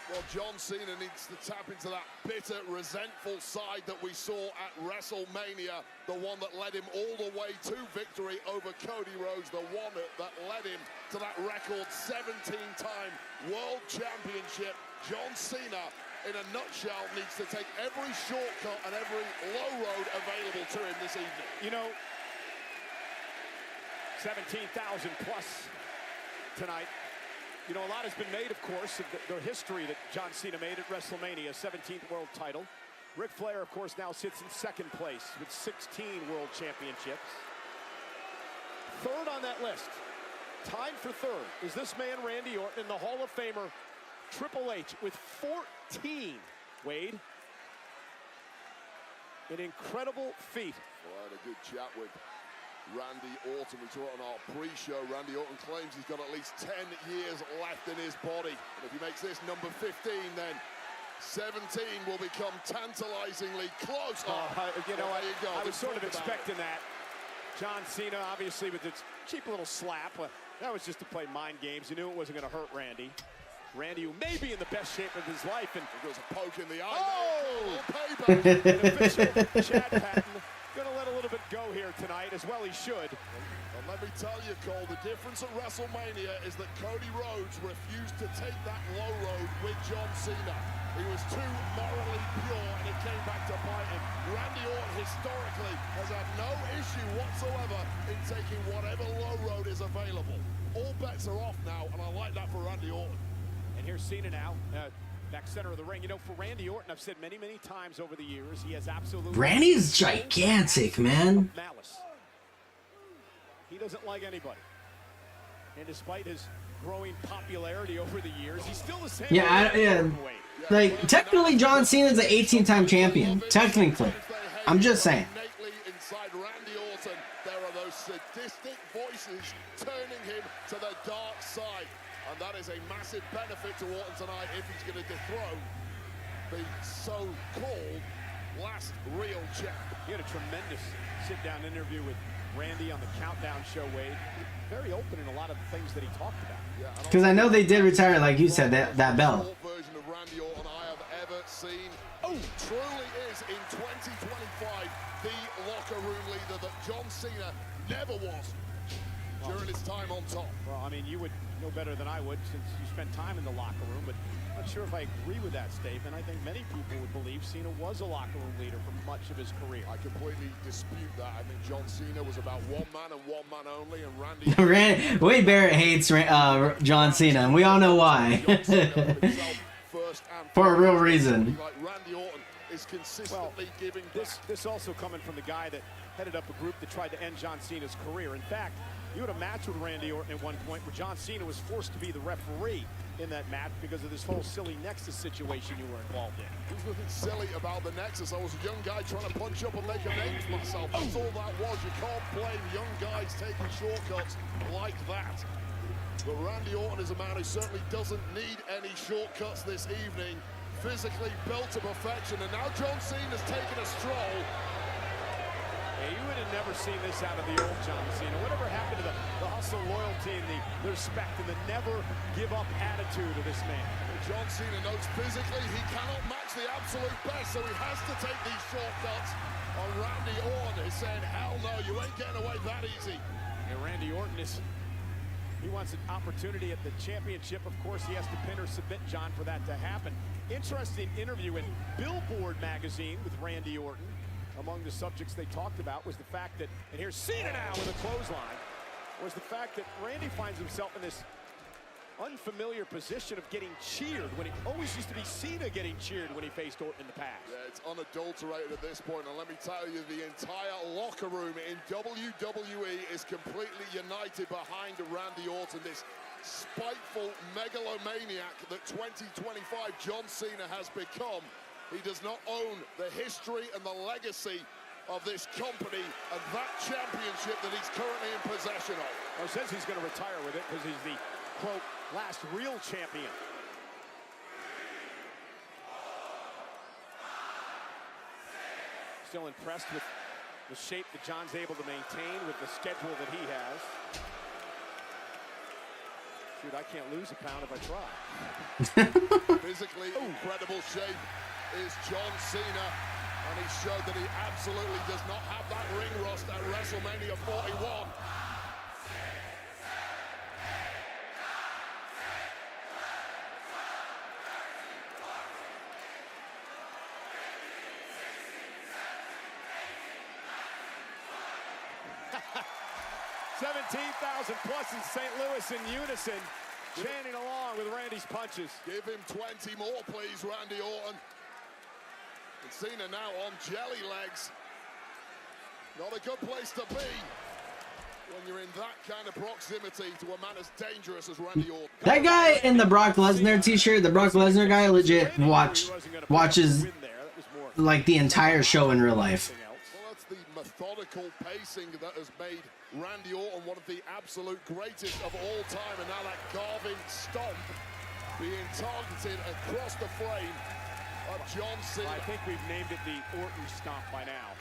C: Well, John Cena needs to tap into that bitter, resentful side that we saw at WrestleMania, the one that led him all the way to victory over Cody Rhodes, the one that led him to that record 17-time world championship. John Cena, in a nutshell, needs to take every shortcut and every low road available to him this evening.
A: You know, 17,000 plus tonight. You know, a lot has been made, of course, of the history that John Cena made at WrestleMania, 17th world title. Ric Flair, of course, now sits in second place with 16 world championships. Third on that list, tied for third, is this man, Randy Orton, and the Hall of Famer, Triple H, with 14, Wade. An incredible feat.
C: Well, I had a good chat with Randy Orton. We saw it on our pre-show. Randy Orton claims he's got at least 10 years left in his body. And if he makes this number 15, then 17 will become tantalizingly close.
A: You know,
C: well,
A: I was sort of expecting that. John Cena, obviously, with this cheap little slap. That was just to play mind games. You knew it wasn't going to hurt Randy. Randy, who may be in the best shape of his life. And
C: there was a poke in the eye.
A: Oh!
C: Payback.
A: An official, Chad Patton, going to let a little bit go here tonight, as well he should.
C: And let me tell you, Cole, the difference at WrestleMania is that Cody Rhodes refused to take that low road with John Cena. He was too morally pure, and it came back to bite him. Randy Orton, historically, has had no issue whatsoever in taking whatever low road is available. All bets are off now, and I like that for Randy Orton.
A: And here's Cena now, back center of the ring. You know, for Randy Orton, I've said many, many times over the years, he has absolutely...
B: Randy's gigantic, man.
A: Malice. He doesn't like anybody. And despite his growing popularity over the years, he's still the same.
B: Yeah, like, technically, John Cena's an 18-time champion. Technically. I'm just saying.
C: Inside Randy Orton, there are those sadistic voices turning him to the dark side. And that is a massive benefit to Orton tonight if he's going to dethrone the so-called last real champ.
A: He had a tremendous sit-down interview with Randy on the Countdown show, Wade. Very open in a lot of the things that he talked about.
B: Because I know they did retire, like you said, that belt.
C: Version of Randy Orton I have ever seen. Oh, truly is in 2025 the locker room leader that John Cena never was during his time on top.
A: Well, I mean, you would know better than I would since you spent time in the locker room, but I'm not sure if I agree with that statement. I think many people would believe Cena was a locker room leader for much of his career.
C: I completely dispute that. I think John Cena was about one man and one man only, and Randy...
B: Wade Barrett hates John Cena, and we all know why. For a real reason.
C: Like Randy Orton is consistently giving back.
A: This also coming from the guy that headed up a group that tried to end John Cena's career. In fact, you had a match with Randy Orton at one point where John Cena was forced to be the referee in that match because of this whole silly Nexus situation you were involved in.
C: There's nothing silly about the Nexus. I was a young guy trying to punch up and make a name for myself. That's all that was. You can't blame young guys taking shortcuts like that. But Randy Orton is a man who certainly doesn't need any shortcuts this evening. Physically built to perfection, and now John Cena's taking a stroll.
A: Yeah, you would have never seen this out of the old John Cena. Whatever happened to the hustle, loyalty, and the respect, and the never give up attitude of this man?
C: John Cena knows physically he cannot match the absolute best, so he has to take these shortcuts. On Randy Orton is saying, hell no, you ain't getting away that easy.
A: And Randy Orton he wants an opportunity at the championship. Of course, he has to pin or submit John for that to happen. Interesting interview in Billboard magazine with Randy Orton. Among the subjects they talked about was the fact that, and here's Cena now with a clothesline, was the fact that Randy finds himself in this unfamiliar position of getting cheered when it always used to be Cena getting cheered when he faced Orton in the past.
C: Yeah, it's unadulterated at this point, and let me tell you, the entire locker room in WWE is completely united behind Randy Orton, this spiteful megalomaniac that 2025 John Cena has become. He does not own the history and the legacy of this company and that championship that he's currently in possession of.
A: Well, he says he's going to retire with it because he's the, quote, last real champion. Still impressed with the shape that John's able to maintain with the schedule that he has. Shoot, I can't lose a pound if I try.
C: Physically incredible shape is John Cena, and he showed that he absolutely does not have that ring rust at WrestleMania 41.
A: $17,000 plus in St. Louis in unison, chanting along with Randy's punches.
C: Give him 20 more, please, Randy Orton. And Cena now on jelly legs. Not a good place to be when you're in that kind of proximity to a man as dangerous as Randy Orton.
B: That guy in the Brock Lesnar t-shirt, the Brock Lesnar guy, legit watches like the entire show in real life.
C: Well, that's the methodical pacing that has made Randy Orton one of the absolute greatest of all time, and now that carving stomp being targeted across the frame of John Cena.
A: I think we've named it the Orton stomp by now.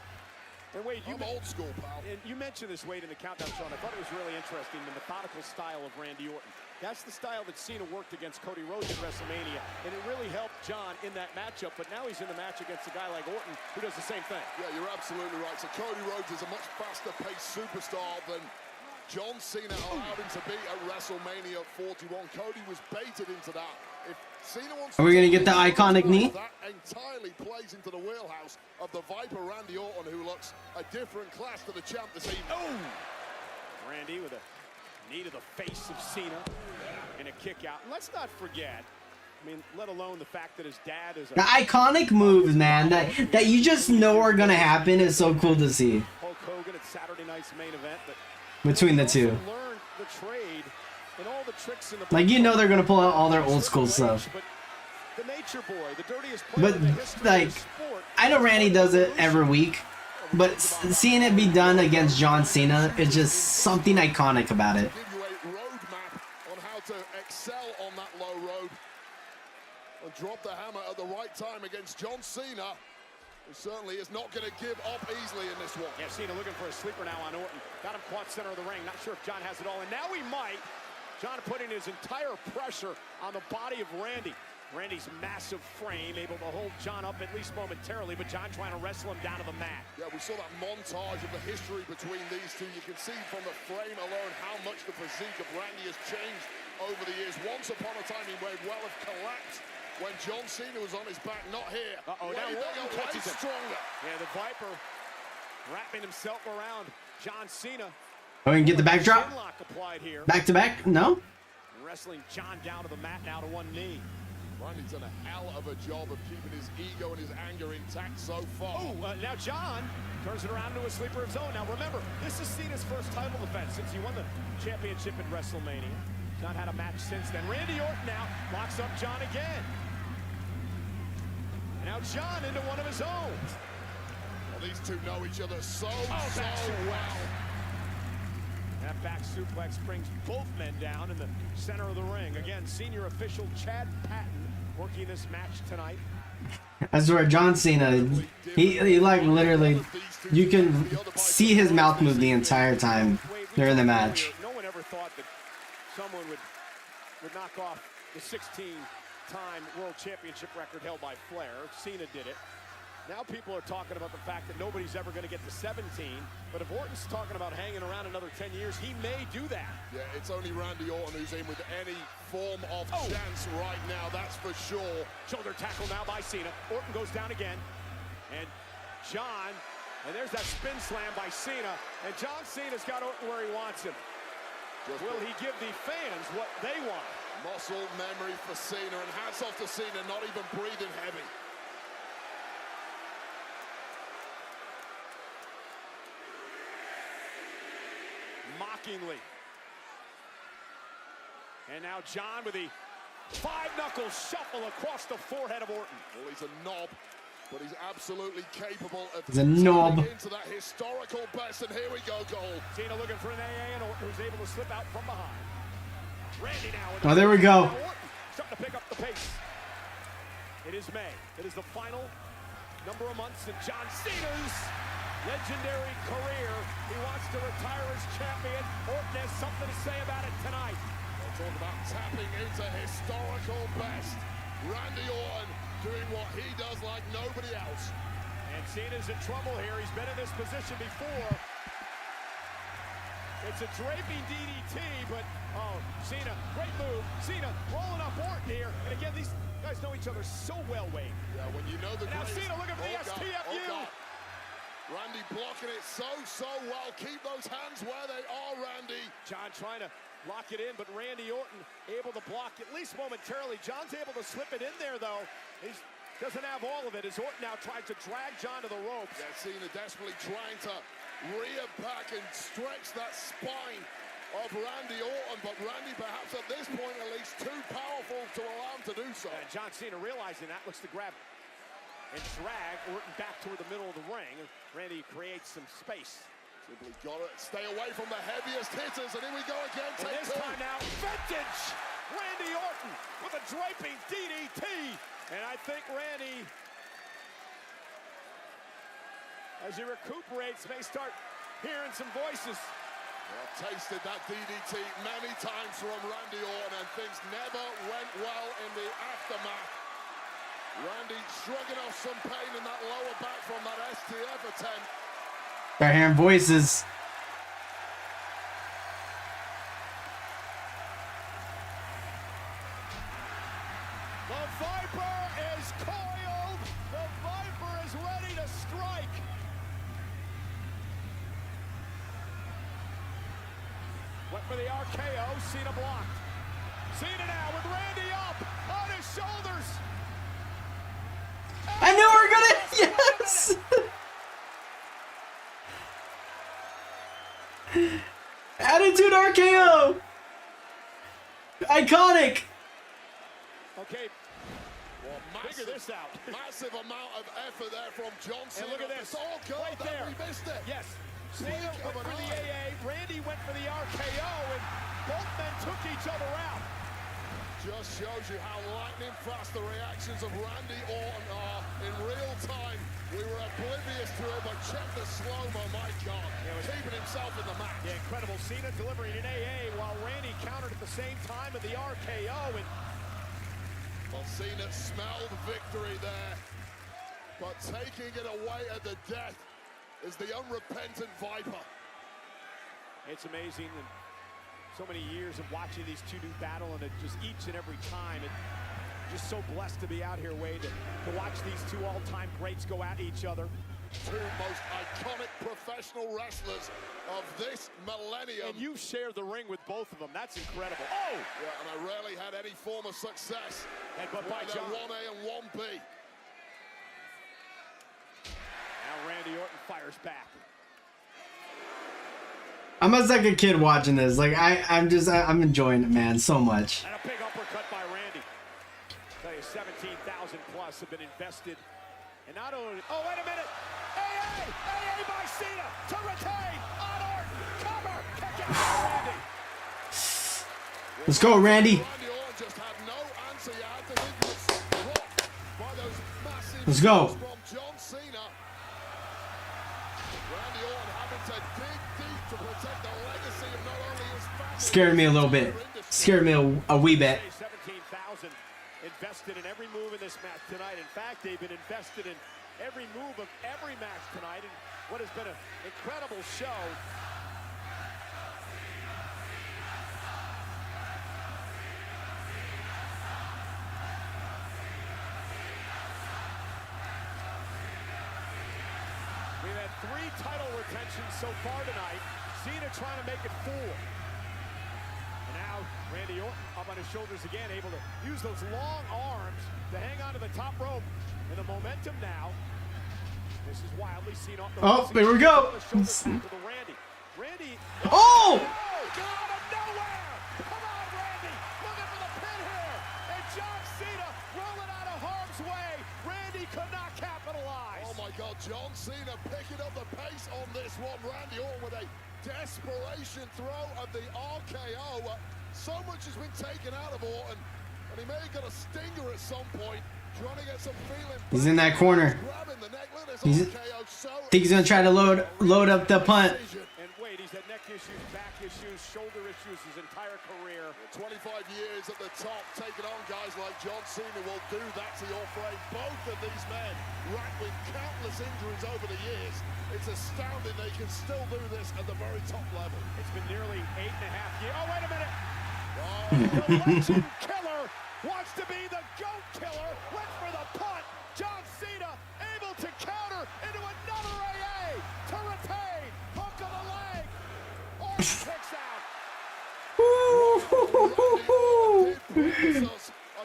A: And Wade,
C: I'm old school, pal.
A: And you mentioned this, Wade, in the Countdown show, and I thought it was really interesting, the methodical style of Randy Orton. That's the style that Cena worked against Cody Rhodes at WrestleMania, and it really helped John in that matchup, but now he's in the match against a guy like Orton who does the same thing.
C: Yeah, you're absolutely right. So Cody Rhodes is a much faster-paced superstar than John Cena allowed him to be at WrestleMania 41. Cody was baited into that. If Cena wants
B: Are we going to get the iconic knee?
C: That entirely plays into the wheelhouse of the Viper Randy Orton, who looks a different class to the champ this evening.
A: Oh! Randy with a knee to the face of Cena and a kick out. And let's not forget, I mean, let alone the fact that his dad is
B: The iconic moves, man, that you just know are gonna happen is so cool to see
A: Hulk Hogan at Saturday night's main event, but
B: between the two.
A: learned the trade and all the tricks in the
B: Like, you know they're gonna pull out all their old school stuff.
A: But the Nature Boy, the dirtiest player
B: But
A: in the history
B: like,
A: of sport,
B: I know Randy does it every week, but seeing it be done against John Cena is just something iconic about it.
C: Give you a roadmap on how to excel on that low road and drop the hammer at the right time against John Cena, who certainly is not going to give up easily in this one.
A: Yeah, Cena looking for a sleeper now on Orton. Got him caught center of the ring. Not sure if John has it all, and now he might. John putting his entire pressure on the body of Randy. Randy's massive frame able to hold John up at least momentarily, but John trying to wrestle him down to the mat.
C: Yeah, we saw that montage of the history between these two. You can see from the frame alone how much the physique of Randy has changed over the years. Once upon a time, he may well have collapsed when John Cena was on his back, not here.
A: Uh-oh, now Orton catches him.
C: Stronger.
A: Yeah, the Viper wrapping himself around John Cena.
B: Oh, we can get the backdrop.
A: Chinlock applied here.
B: Back to back? No?
A: Wrestling John down to the mat now to one knee.
C: Randy's done a hell of a job of keeping his ego and his anger intact so far.
A: Oh, now John turns it around into a sleeper of his own. Now remember, this is Cena's first title defense since he won the championship at WrestleMania. Not had a match since then. Randy Orton now locks up John again. And now John into one of his own.
C: Well, these two know each other so
A: well. That back suplex brings both men down in the center of the ring. Again, senior official Chad Patton working this match tonight.
B: I swear, John Cena, he like literally, you can see his mouth move the entire time during the match.
A: No one ever thought that someone would knock off the 16-time world championship record held by Flair. Cena did it. Now people are talking about the fact that nobody's ever going to get to 17, but if Orton's talking about hanging around another 10 years, he may do that.
C: Yeah, it's only Randy Orton who's in with any form of chance right now, that's for sure.
A: Shoulder tackle now by Cena. Orton goes down again, and John, and there's that spin slam by Cena, and John Cena's got Orton where he wants him. Will he give the fans what they want?
C: Muscle memory for Cena, and hats off to Cena, not even breathing heavy.
A: Mockingly. And now John with the five-knuckle shuffle across the forehead of Orton.
C: Well, he's a knob, but he's absolutely capable of into that historical best, and here we go, goal.
A: Cena looking for an AA, and Orton who's able to slip out from behind. Randy now with
B: Oh, there we go.
A: Starting to pick up the pace. It is May. It is the final number of months in John Cena's legendary career. He wants to retire as champion. Orton has something to say about it tonight.
C: We'll talk about tapping into historical best. Randy Orton doing what he does like nobody else.
A: And Cena's in trouble here. He's been in this position before. It's a draping DDT, but Cena, great move. Cena rolling up Orton here. And again, these guys know each other so well, Wade.
C: Yeah, when you know the
A: now Cena looking for the STFU.
C: Randy blocking it so well. Keep those hands where they are, Randy.
A: John trying to lock it in, but Randy Orton able to block at least momentarily. John's able to slip it in there, though. He doesn't have all of it as Orton now tries to drag John to the ropes.
C: Yeah, Cena desperately trying to rear back and stretch that spine of Randy Orton, but Randy perhaps at this point at least too powerful to allow him to do so.
A: And John Cena realizing that looks to grab and drag Orton back toward the middle of the ring. Randy creates some space.
C: Simply got to stay away from the heaviest hitters, and here we go again.
A: And this time now, vintage Randy Orton with a draping DDT. And I think Randy, as he recuperates, may start hearing some voices.
C: Well, tasted that DDT many times from Randy Orton, and things never went well in the aftermath. Randy shrugging off some pain in that lower back from that STF attempt.
B: Start hearing voices.
A: The Viper is coiled. The Viper is ready to strike. Went for the RKO. Cena blocked. Cena now with Randy up on his shoulders.
B: I knew we were gonna. Yes. Attitude RKO. Iconic.
A: Okay.
C: Well,
A: Figure this out.
C: Massive amount of effort there from John Cena.
A: And look at this.
C: It's all good.
A: Right there.
C: We missed it.
A: Yes. Cena went for the AA. Randy went for the RKO, and both men took each other out.
C: Just shows you how lightning fast the reactions of Randy Orton are in real time. We were oblivious to it, but check the slow-mo, my God. Keeping himself in the match.
A: Yeah, incredible. Cena delivering an AA while Randy countered at the same time with the RKO. And
C: well, Cena smelled victory there, but taking it away at the death is the unrepentant Viper.
A: it's amazing. And so many years of watching these two do battle, and it just each and every time, just so blessed to be out here, Wade, to watch these two all-time greats go at each other.
C: Two most iconic professional wrestlers of this millennium.
A: And you share the ring with both of them. That's incredible. Oh!
C: Yeah, and I rarely had any form of success.
A: But by John.
C: 1A and 1B.
A: Now Randy Orton fires back.
B: I'm just like a kid watching this. Like I'm enjoying it, man, so much.
A: And a big uppercut by Randy. Tell you, 17,000 plus have been invested. And not only, oh, wait a minute. AA by Cena to retain on Orton. Cover, kick out by Randy.
B: Let's go, Randy.
C: Randy Orton just had no answer. You had to think he was blocked by those massive
B: Let's go.
C: from John Cena. Randy Orton having to dig deep to protect the legacy of not only his family.
B: Scared me a little bit. Scared me a wee bit.
A: 17,000 invested in every move in this match tonight. In fact, they've been invested in every move of every match tonight in what has been an incredible show. We've had 3 title retentions so far tonight. Cena trying to make it 4. And now Randy Orton up on his shoulders again, able to use those long arms to hang on to the top rope. And the momentum now. This is wildly seen off the
B: Oh, there we go.
A: Randy.
B: Oh!
A: Get out of nowhere! Come on, Randy! Looking for the pin here! And John Cena rolling out of harm's way. Randy could not capitalize.
C: Oh my God, John Cena picking up the pace on this one. Randy Orton with a desperation throw of the RKO. So much has been taken out of Orton, and he may have got a stinger at some point. Trying to get some feeling.
B: He's in that corner. I think he's gonna try to load up the punt.
A: And wait, he's had neck issues, back issues, shoulder issues his entire career.
C: 25 years at the top, taking on guys like John Cena will do that to your frame. Both of these men racked with countless injuries over the years. It's astounding they can still do this at the very top level.
A: It's been nearly 8.5 years. Oh, wait a minute. The legend killer wants to be the GOAT killer. Went for the punt. John Cena able to counter into another AA to retain. Hook of the leg. Orton kicks out.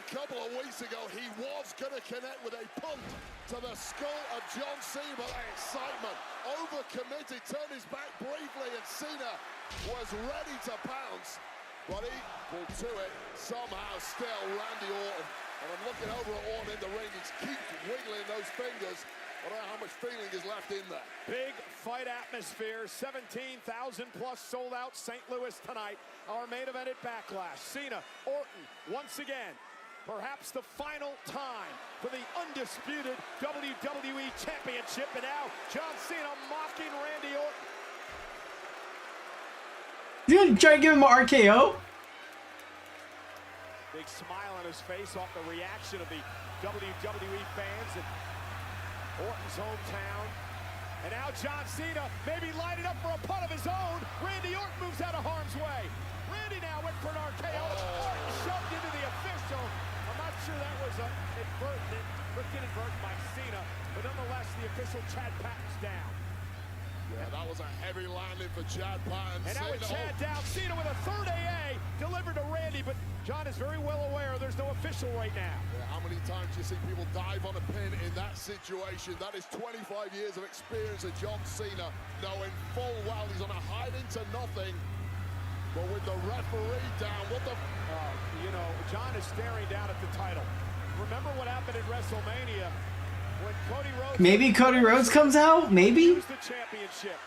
C: A couple of weeks ago, he was going to connect with a punt to the skull of John Cena, but excitement, overcommitted, turned his back briefly, and Cena was ready to pounce, but equal to it, somehow still Randy Orton. And I'm looking over at Orton in the ring, he keeps wiggling those fingers. I don't know how much feeling is left in there.
A: Big fight atmosphere, 17,000 plus sold out St. Louis tonight. Our main event at Backlash. Cena, Orton, once again, perhaps the final time for the undisputed WWE Championship. And now John Cena mocking Randy Orton.
B: You gonna try to give him an RKO?
A: Big smile on his face off the reaction of the WWE fans in Orton's hometown. And now John Cena maybe lining up for a punt of his own. Randy Orton moves out of harm's way. Randy now went for an RKO. Orton shoved into the official. I'm not sure that was inadvertent by Cena, but nonetheless the official Chad Patton's down.
C: Yeah, that was a heavy landing for Chad Patton.
A: And now with Chad down, Cena with a third AA delivered to Randy, but John is very well aware there's no official right now.
C: Yeah, how many times do you see people dive on a pin in that situation? That is 25 years of experience of John Cena, knowing full well he's on a hiding to nothing. But with the referee down, what the...
A: you know, John is staring down at the title. Remember what happened at WrestleMania when Cody Rhodes...
B: Maybe Cody Rhodes comes out? Maybe?
A: ...the championship.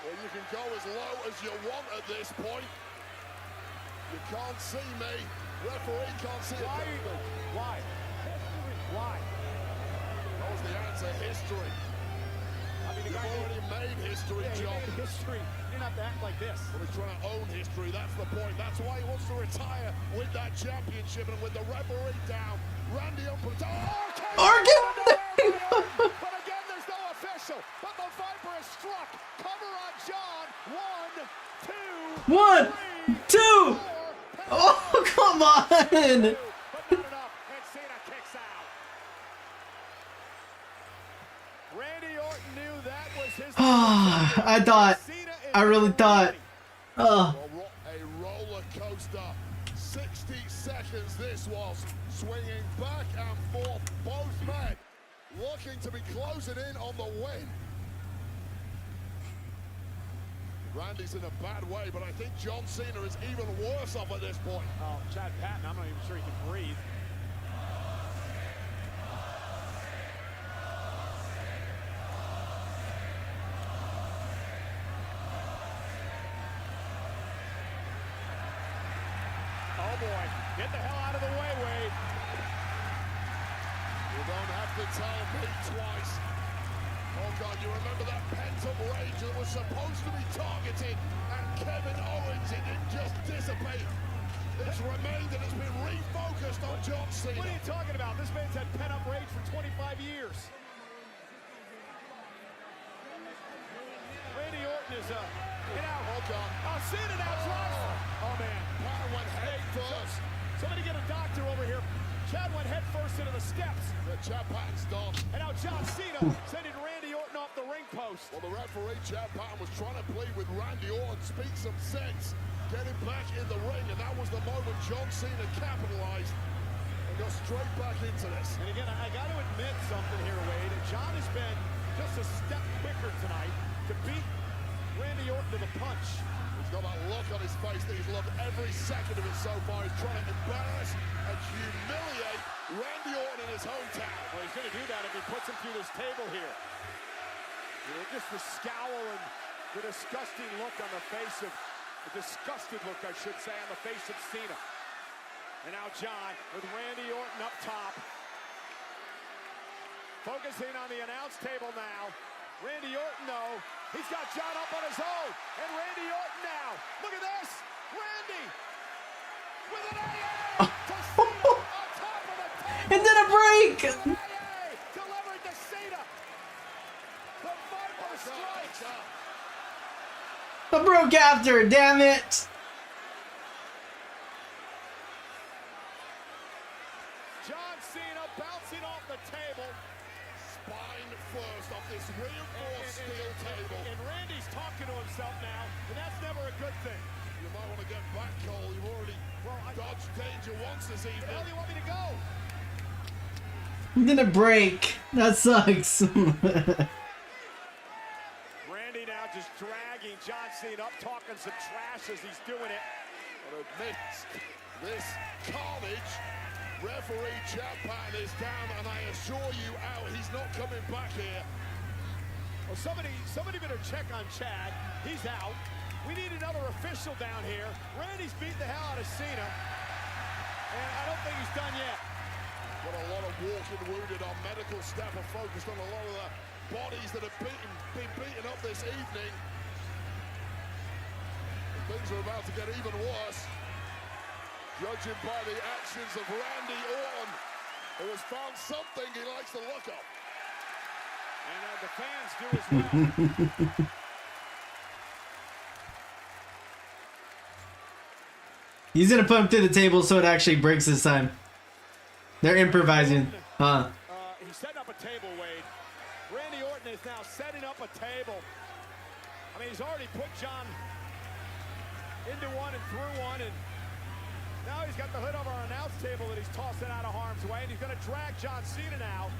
C: Well, you can go as low as you want at this point. You can't see me. Referee can't see it.
A: Why? Why?
C: That was the answer. History.
A: I mean,
C: You've already made history,
A: yeah,
C: John.
A: He made history. You don't have to act like this.
C: Well, he's trying to own history. That's the point. That's why he wants to retire with that championship and with the referee down. Randy Orton.
B: Orton!
A: But again, there's no official. But the Viper is struck. Cover on John. 1, 2,
B: 1, 2. Oh, come on.
A: but not enough. And Cena kicks out. Randy Orton knew that was his...
B: I really thought. Oh.
C: A roller coaster. 60 seconds this was. Swinging back and forth. Both men looking to be closing in on the win. Randy's in a bad way, but I think John Cena is even worse off at this point.
A: Oh, Chad Patton, I'm not even sure he can breathe. Oh boy, get the hell out of the way, Wade.
C: You don't have to tell me twice. Oh God, you remember that pent-up rage that was supposed to be targeted at Kevin Owens? It didn't just dissipate. It's remained and it's been refocused on John Cena.
A: What are you talking about? This man's had pent-up rage for 25 years. Randy Orton is
C: Oh God.
A: Oh, Cena now tries. Oh man.
C: Patton went head first.
A: Somebody get a doctor over here. Chad went head first into the steps.
C: The Chad Patton's done.
A: And now John Cena sending Randy Orton off the ring post.
C: Well, the referee, Chad Patton, was trying to plead with Randy Orton, speak some sense, get him back in the ring, and that was the moment John Cena capitalized and got straight back into this.
A: And again, I got to admit something here, Wade. John has been just a step quicker tonight to beat Randy Orton to the punch.
C: He's got that look on his face that he's loved every second of it so far. He's trying to embarrass and humiliate Randy Orton in his hometown.
A: Well, he's going to do that if he puts him through this table here. Just the scowl and the disgusting look on the face of, the disgusted look, I should say, on the face of Cena. And now John with Randy Orton up top. Focusing on the announce table now. Randy Orton, though, he's got John up on his own. And Randy Orton now. Look at this. Randy with an AA to Cena on top of the table.
B: And then a break.
A: AA delivered to Cena. The Viper strikes.
B: I broke after, damn it.
A: John Cena bouncing off the table.
C: Spine first off this reinforced steel table.
A: And Randy's talking to himself now, and that's never a good thing.
C: You might want to get back, Cole. You've already dodged danger once this evening.
A: Where the hell do you want me to go?
B: And then a break. That sucks.
A: Randy now just dragging John Cena up, talking some trash as he's doing it.
C: But amidst this carnage, referee Chad Patton is down, and I assure you, he's not coming back here.
A: Well, somebody better check on Chad. He's out. We need another official down here. Randy's beat the hell out of Cena, and I don't think he's done yet.
C: Got a lot of walking wounded. Our medical staff are focused on a lot of the bodies that have been beaten up this evening. And things are about to get even worse. Judging by the actions of Randy Orton, who has found something he likes the look of.
A: And the fans do as well.
B: He's gonna put him through the table so it actually breaks this time. They're improvising. Huh.
A: He's setting up a table, Wade. Randy Orton is now setting up a table. I mean, he's already put John into one and through one, and now he's got the hood over our announce table that he's tossing out of harm's way, and he's going to drag John Cena now.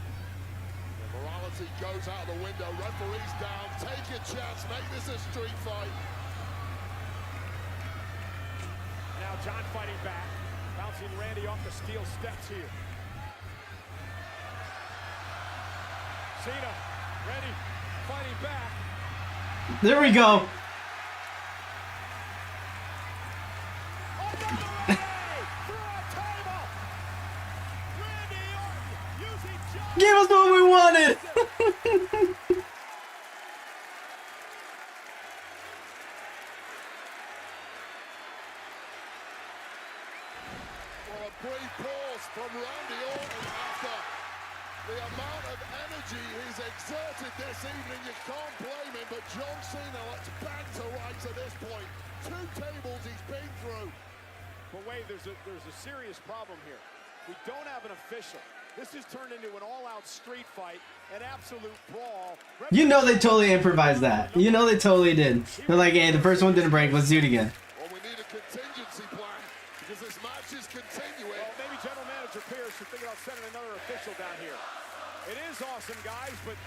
C: The morality goes out the window. Referee's down. Take your chance. Make this a street fight.
A: Now John fighting back, bouncing Randy off the steel steps here. Cena, ready, fighting back.
B: There we go. Give us what we wanted.
C: Well, a brief pause from Randy Orton after the amount of energy he's exerted this evening. You can't blame him, but John Cena, let's bang to rights at this point. 2 tables he's been through.
A: But wait, there's a serious problem here. We don't have an official. This has turned into an all-out street fight, an absolute brawl.
B: You know they totally improvised that. You know they totally did. They're like, hey, the first one didn't break. Let's do it again.
C: Well, we need a contingency plan because this match is continuing.
A: Well, maybe General Manager Pierce should think about sending another official down here. It is awesome, guys, but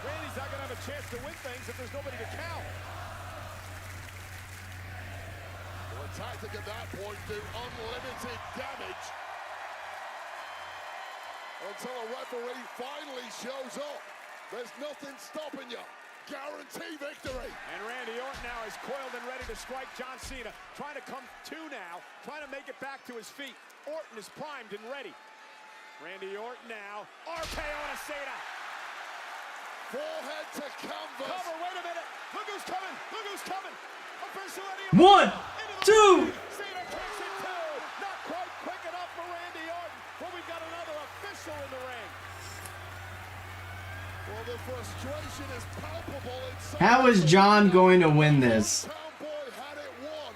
A: Randy's not going to have a chance to win things if there's nobody to count.
C: Well, a tactic at that point do unlimited damage until a referee finally shows up. There's nothing stopping you. Guarantee victory.
A: And Randy Orton now is coiled and ready to strike John Cena. Trying to come to now, trying to make it back to his feet. Orton is primed and ready. Randy Orton now. RKO to Cena.
C: Forehead to canvas.
A: Cover, wait a minute. Look who's coming. Look who's coming. Official Eddie.
B: 1, 2.
A: Cena kicks it too. Not quite quick enough for Randy Orton. But we've got another official in the ring.
C: Well, the frustration is palpable.
B: How is John going to win this?
C: Boy had it won,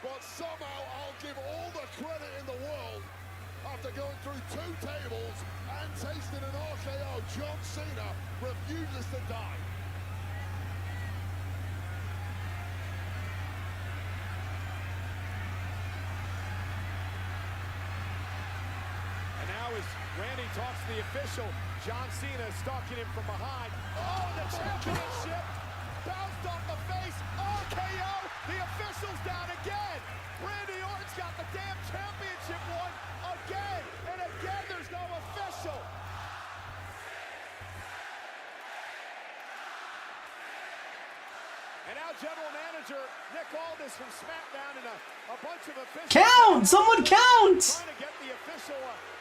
C: but somehow I'll give all the credit in the world after going through 2 tables and tasting an RKO. John Cena refuses to die.
A: And now as Randy talks to the official, John Cena is stalking him from behind. Oh, the championship bounced off the face. RKO, the official's down again. Randy Orton's got the damn championship won again. And again, there's no official. And now General Manager Nick Aldis from SmackDown and a bunch of officials.
B: Count! Someone count!
A: Trying to get the official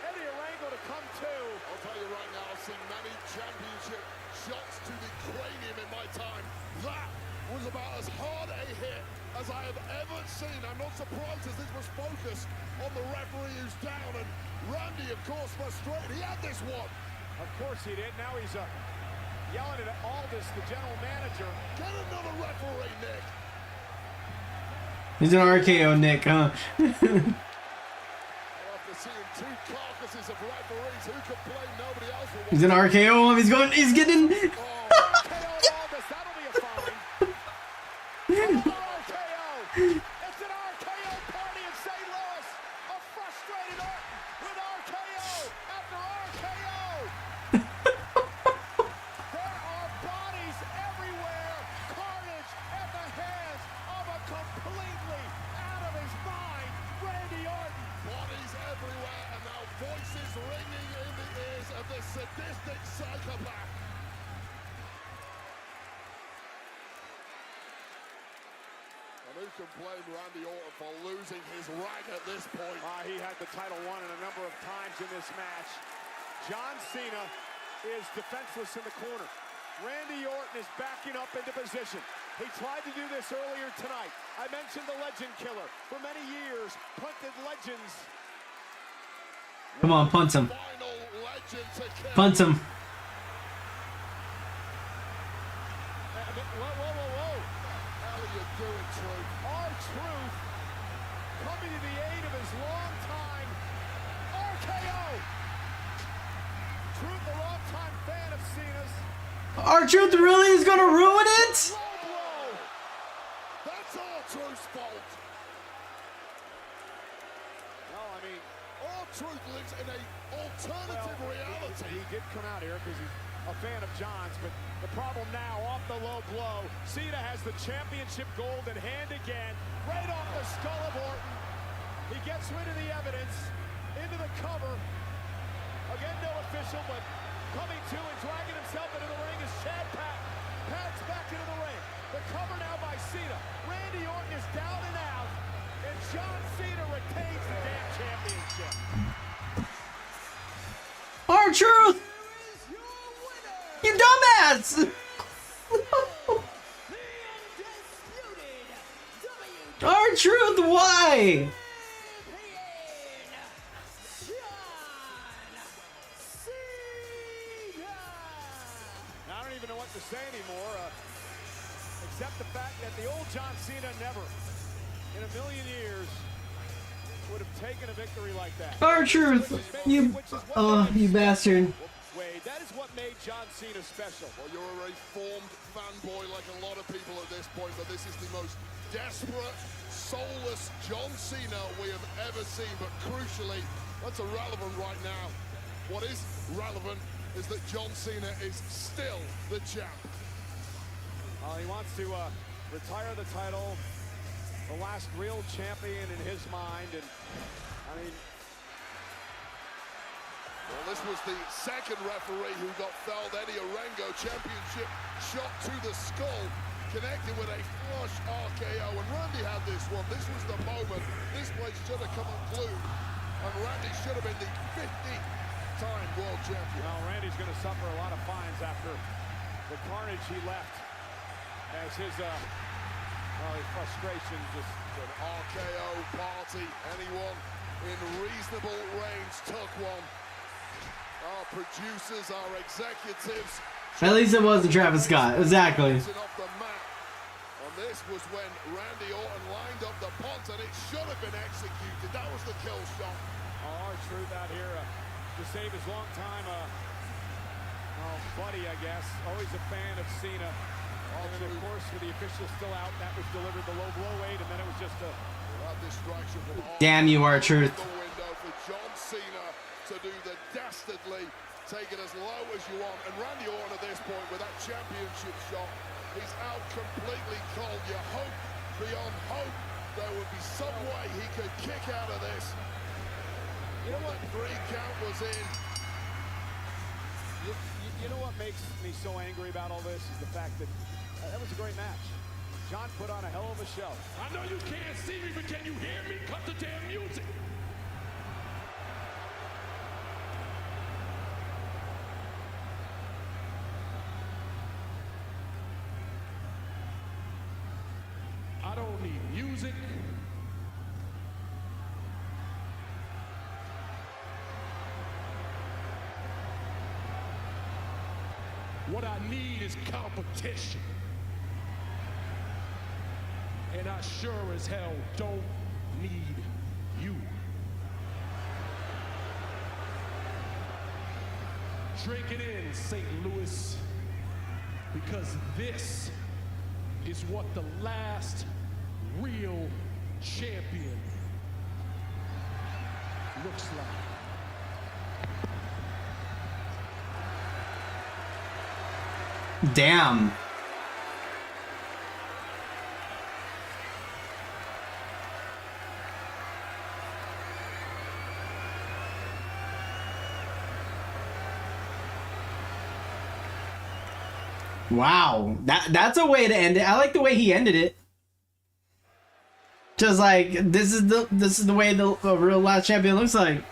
A: Eddie Orango to come to.
C: I'll tell you right now, I've seen many championship shots to the cranium in my time. That was about as hard a hit as I have ever seen. I'm not surprised as this was focused on the referee who's down. And Randy, of course, frustrated. He had this one.
A: Of course he did. Now he's yelling at Aldis, the general manager.
C: Get another referee, Nick.
B: He's an RKO, Nick, huh?
C: After seeing 2 carcasses of referees, who could blame nobody else for
B: He's an RKO. He's getting.
A: RKO Aldis, that'll be a fine. RKO. It's an RKO party in St. Louis. A frustrated Orton with RKO after RKO. There are bodies everywhere. Carnage at the hands of a completely out of his mind Randy Orton.
C: Bodies everywhere, and now voices ringing in the ears of this sadistic psychopath. And who can blame Randy Orton for losing his rag at this point?
A: He had the title won a number of times in this match. John Cena is defenseless in the corner. Randy Orton is backing up into position. He tried to do this earlier tonight. I mentioned the legend killer. For many years, punted legends.
B: Come on, punt him.
C: Final legend to kill.
B: Punt him.
A: Whoa.
C: How are you doing, Truth?
A: R-Truth coming to the aid of his long-time RKO. Truth, a long-time fan of Cena's.
B: R-Truth really is gonna ruin it?
A: Low blow.
C: whose fault?
A: No, I mean,
C: All truth lives in a alternative reality.
A: He did come out here because he's a fan of John's, but the problem now, off the low blow, Cena has the championship gold in hand again, right off the skull of Orton. He gets rid of the evidence, into the cover. Again, no official, but coming to and dragging himself into the ring is Chad Patton. Patton's back into the ring. The cover now by Cena. Randy Orton is down and out, and John Cena retains the damn championship.
B: R-Truth! You dumbass! R-Truth, why?
A: I don't even know what to say anymore, except the fact that the old John Cena never, in a million years, would have taken a victory like that.
B: R-Truth, you bastard.
A: Wade, that is what made John Cena special.
C: Well, you're a reformed fanboy like a lot of people at this point, but this is the most desperate, soulless John Cena we have ever seen. But crucially, that's irrelevant right now. What is relevant is that John Cena is still the champ.
A: He wants to retire the title, the last real champion in his mind, and I mean,
C: well, this was the second referee who got felled. Eddie Orengo, championship shot to the skull, connecting with a flush RKO. And Randy had this one. This was the moment. This place should have come unglued. And Randy should have been the 50-time world champion.
A: Well, Randy's going to suffer a lot of fines after the carnage he left, as his frustration just
C: an RKO party. Anyone in reasonable range took one. Our producers, our executives.
B: At least it wasn't Travis Scott. Exactly.
C: Off the mat. And this was when Randy Orton lined up the punt, and it should have been executed. That was the kill shot.
A: R-Truth out here to save his long-time buddy, I guess. Always a fan of Cena. And then, of course, with the officials still out, that was delivered the low blow Wade, and then it was just a
C: distraction from
B: damn you, R-Truth.
C: the window for John Cena to do the dastardly take it as low as you want. And Randy Orton at this point with that championship shot, he's out completely cold. You hope beyond hope there would be some way he could kick out of this.
A: You know what?
C: The 3 count was in.
A: You know what makes me so angry about all this is the fact that that was a great match. John put on a hell of a show.
H: I know you can't see me, but can you hear me? Cut the damn music. I don't need music. What I need is competition. And I sure as hell don't need you. Drink it in, St. Louis, because this is what the last real champion looks like.
B: Damn. Wow, that's a way to end it. I like the way he ended it. Just like this is the way the real last champion looks like.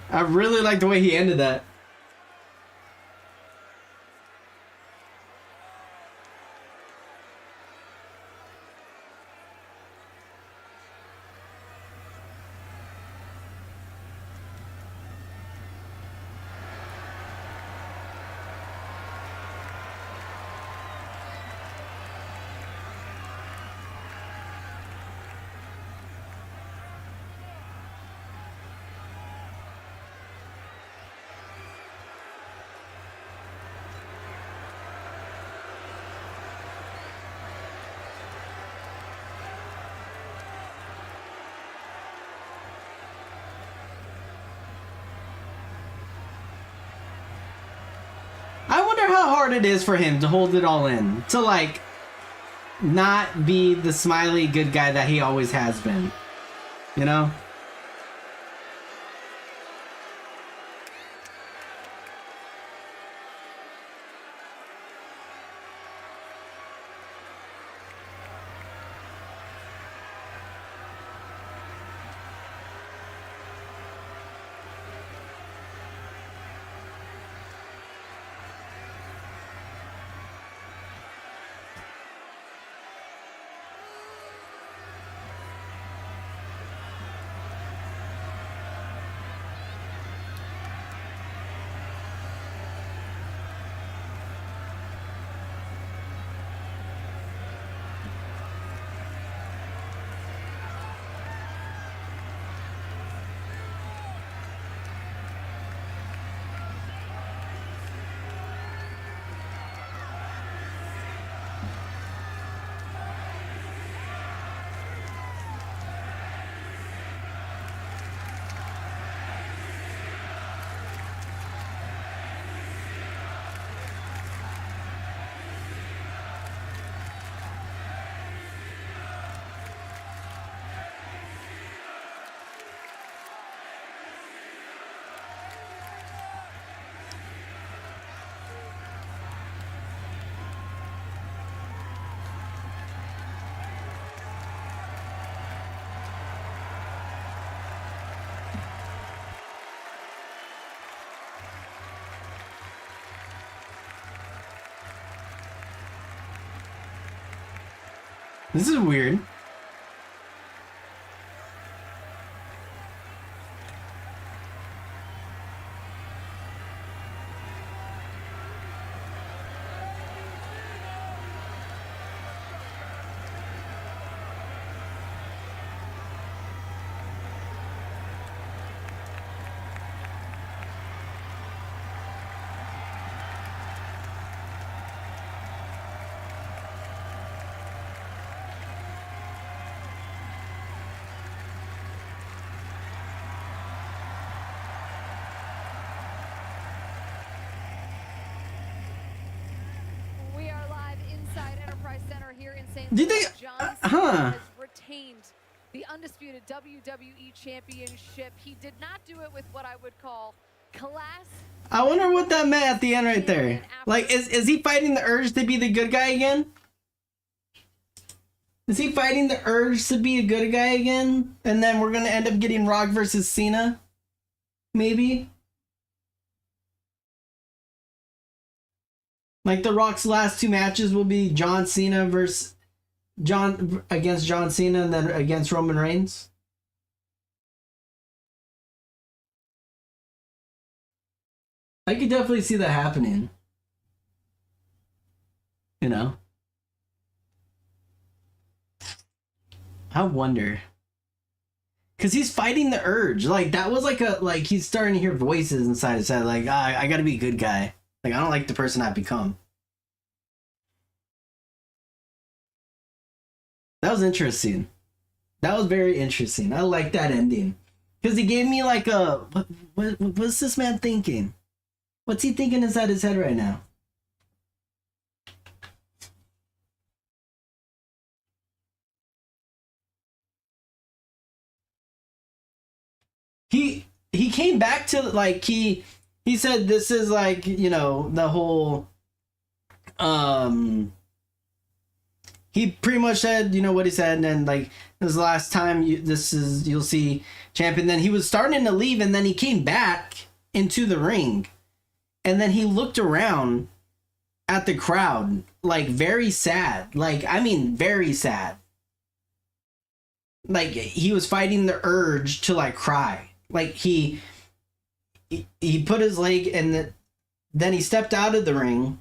B: I really like the way he ended that. how hard it is for him to hold it all in. To, like, not be the smiley good guy that he always has been. You know? This is weird.
M: We are live inside Enterprise Center here in St.
B: Do you
M: Louis.
B: think-
M: John
B: huh.
M: Cena has retained the undisputed WWE Championship. He did not do it with what I would call class.
B: I wonder what that meant at the end right there. Like, is he fighting the urge to be the good guy again? Is he fighting the urge to be a good guy again? And then we're gonna end up getting Rock versus Cena? Maybe? Like, The Rock's last two matches will be John Cena versus against John Cena and then against Roman Reigns? I could definitely see that happening. You know? I wonder. Because he's fighting the urge. Like, that was like he's starting to hear voices inside his head. Like, I gotta be a good guy. Like, I don't like the person I've become. That was interesting. That was very interesting. I like that ending. Because he gave me like a... What's this man thinking? What's he thinking inside his head right now? He came back to, like, he said this is like, you know, the whole... He pretty much said, you know, what he said, and then, like, this is the last time you'll see champion. Then he was starting to leave, and then he came back into the ring. And then he looked around at the crowd, like, very sad. Like, I mean, very sad. Like, he was fighting the urge to, like, cry. Like, he put his leg, and then he stepped out of the ring,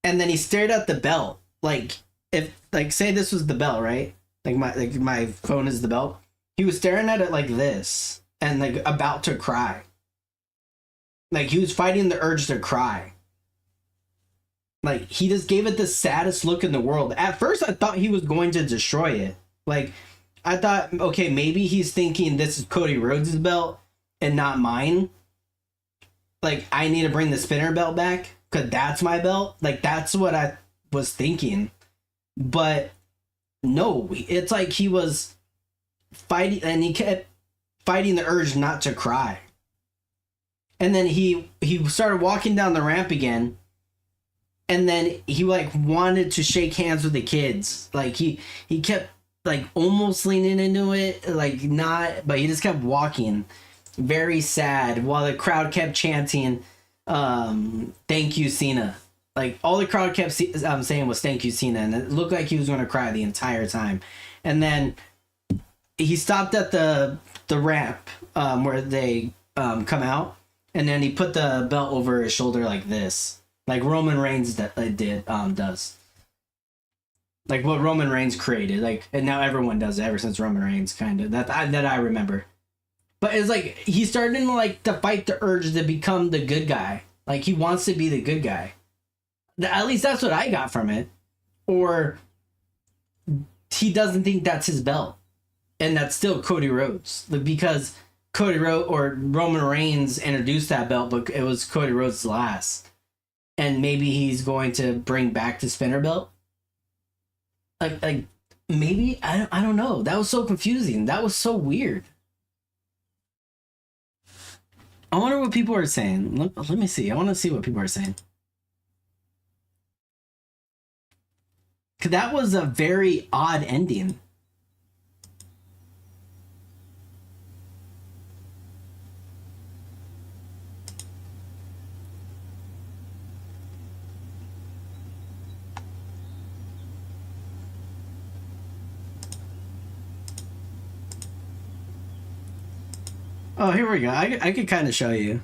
B: and then he stared at the belt. Like, if, like, say this was the belt, right? Like my phone is the belt. He was staring at it like this, and, like, about to cry. Like, he was fighting the urge to cry. Like, he just gave it the saddest look in the world. At first, I thought he was going to destroy it. Like, I thought, okay, maybe he's thinking this is Cody Rhodes' belt and not mine. Like, I need to bring the spinner belt back because that's my belt. Like, that's what I was thinking. But no, it's like he was fighting, and he kept fighting the urge not to cry. And then he started walking down the ramp again, and then he like wanted to shake hands with the kids. Like he kept like almost leaning into it, like not, but he just kept walking, very sad, while the crowd kept chanting, "Thank you, Cena." Like all the crowd kept saying was "Thank you, Cena," and it looked like he was going to cry the entire time. And then he stopped at the ramp where they come out, and then he put the belt over his shoulder like this, like Roman Reigns does, like what Roman Reigns created, like, and now everyone does it ever since Roman Reigns, kind of that I remember. But it's like he's starting to like to fight the urge to become the good guy. Like he wants to be the good guy. At least that's what I got from it. Or he doesn't think that's his belt, and that's still Cody Rhodes, because Cody Rhodes or Roman Reigns introduced that belt, but it was Cody Rhodes' last. And maybe he's going to bring back the spinner belt. Like maybe I don't know. That was so confusing. That was so weird. I wonder what people are saying. Let me see. I want to see what people are saying. Cause that was a very odd ending. Oh, here we go. I could kind of show you.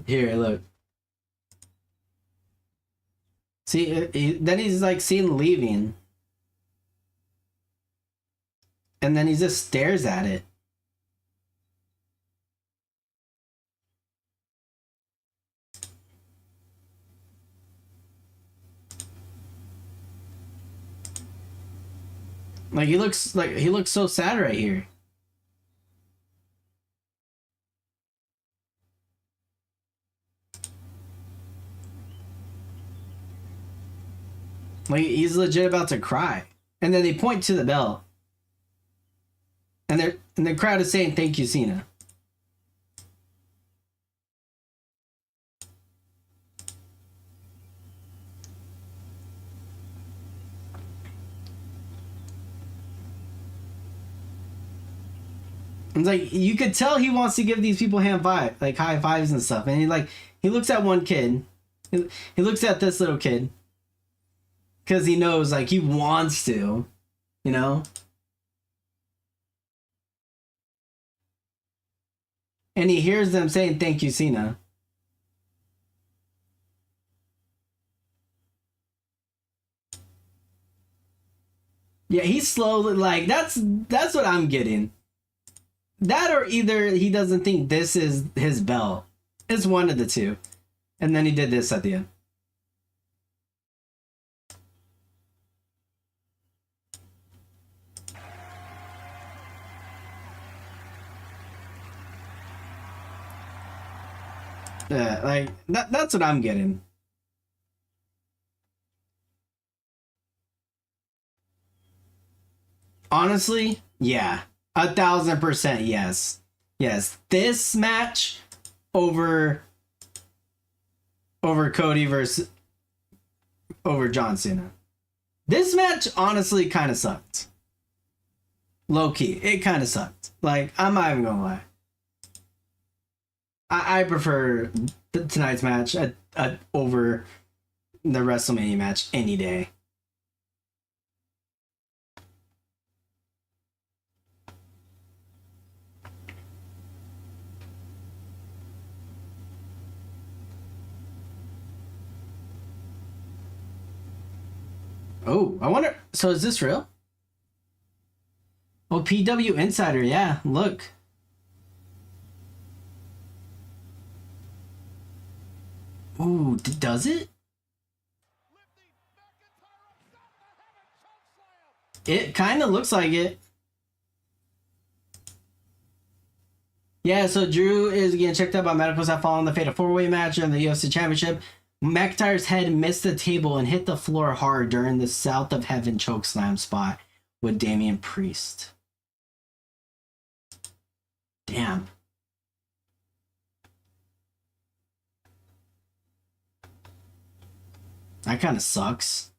B: Here, look. See, then he's like seen leaving. And then he just stares at it. Like he looks so sad right here. Like he's legit about to cry. And then they point to the bell. And the crowd is saying, "Thank you, Cena." It's like you could tell he wants to give these people high fives and stuff. And he looks at one kid. He looks at this little kid. Cause he knows like he wants to, you know? And he hears them saying, "Thank you, Cena." Yeah, he's slowly like that's what I'm getting. That or either he doesn't think this is his belt. It's one of the two. And then he did this at the end. Yeah, like that's what I'm getting. Honestly, yeah. 1,000% yes. Yes. This match over Cody versus over John Cena. This match honestly kind of sucked. Low key, it kind of sucked. Like, I'm not even gonna lie. I prefer tonight's match over the WrestleMania match any day. Oh, I wonder. So is this real? Oh, PW Insider. Yeah, look. Ooh, does it? It kind of looks like it. Yeah, so Drew is getting checked out by medical staff following the fatal 4-way match in the UFC Championship. McIntyre's head missed the table and hit the floor hard during the South of Heaven chokeslam spot with Damian Priest. Damn. That kind of sucks.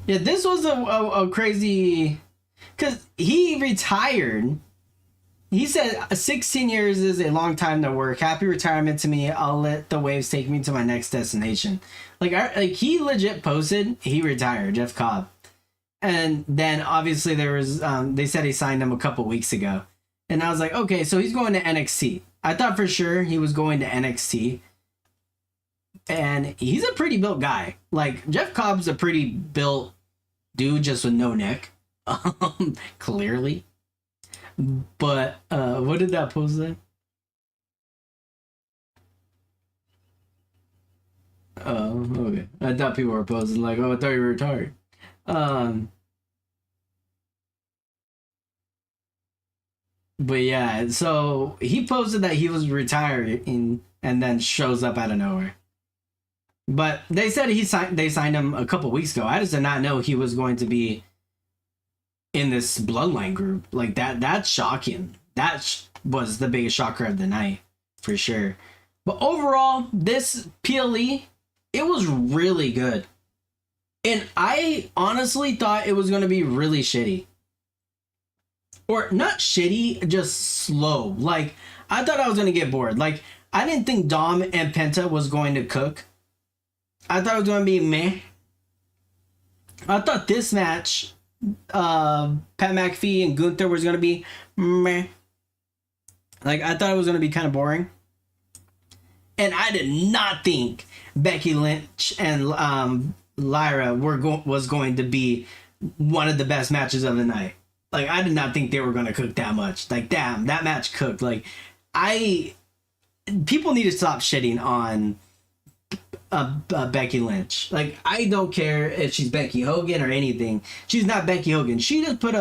B: Yeah, this was a crazy... Because he retired. He said 16 years is a long time to work. Happy retirement to me. I'll let the waves take me to my next destination. Like he legit posted he retired, Jeff Cobb. And then obviously there was... they said he signed him a couple weeks ago. And I was like, okay, so he's going to NXT. I thought for sure he was going to NXT. And he's a pretty built guy. Like, Jeff Cobb's a pretty built dude just with no neck. Clearly. But, what did that post say? Oh, okay. I thought people were posting like, oh, I thought you were retired. But yeah, so he posted that he was retiring and then shows up out of nowhere. But they said they signed him a couple weeks ago. I just did not know he was going to be in this Bloodline group. Like that's shocking. That was the biggest shocker of the night for sure. But overall, this PLE, it was really good. And I honestly thought it was going to be really shitty. Or not shitty, just slow. Like, I thought I was going to get bored. Like, I didn't think Dom and Penta was going to cook. I thought it was going to be meh. I thought this match, Pat McAfee and Gunther was going to be meh. Like, I thought it was going to be kind of boring. And I did not think Becky Lynch and Lyra was going to be one of the best matches of the night. Like, I did not think they were going to cook that much. Like, damn, that match cooked. Like, people need to stop shitting on Becky Lynch. Like, I don't care if she's Becky Hogan or anything. She's not Becky Hogan. She just put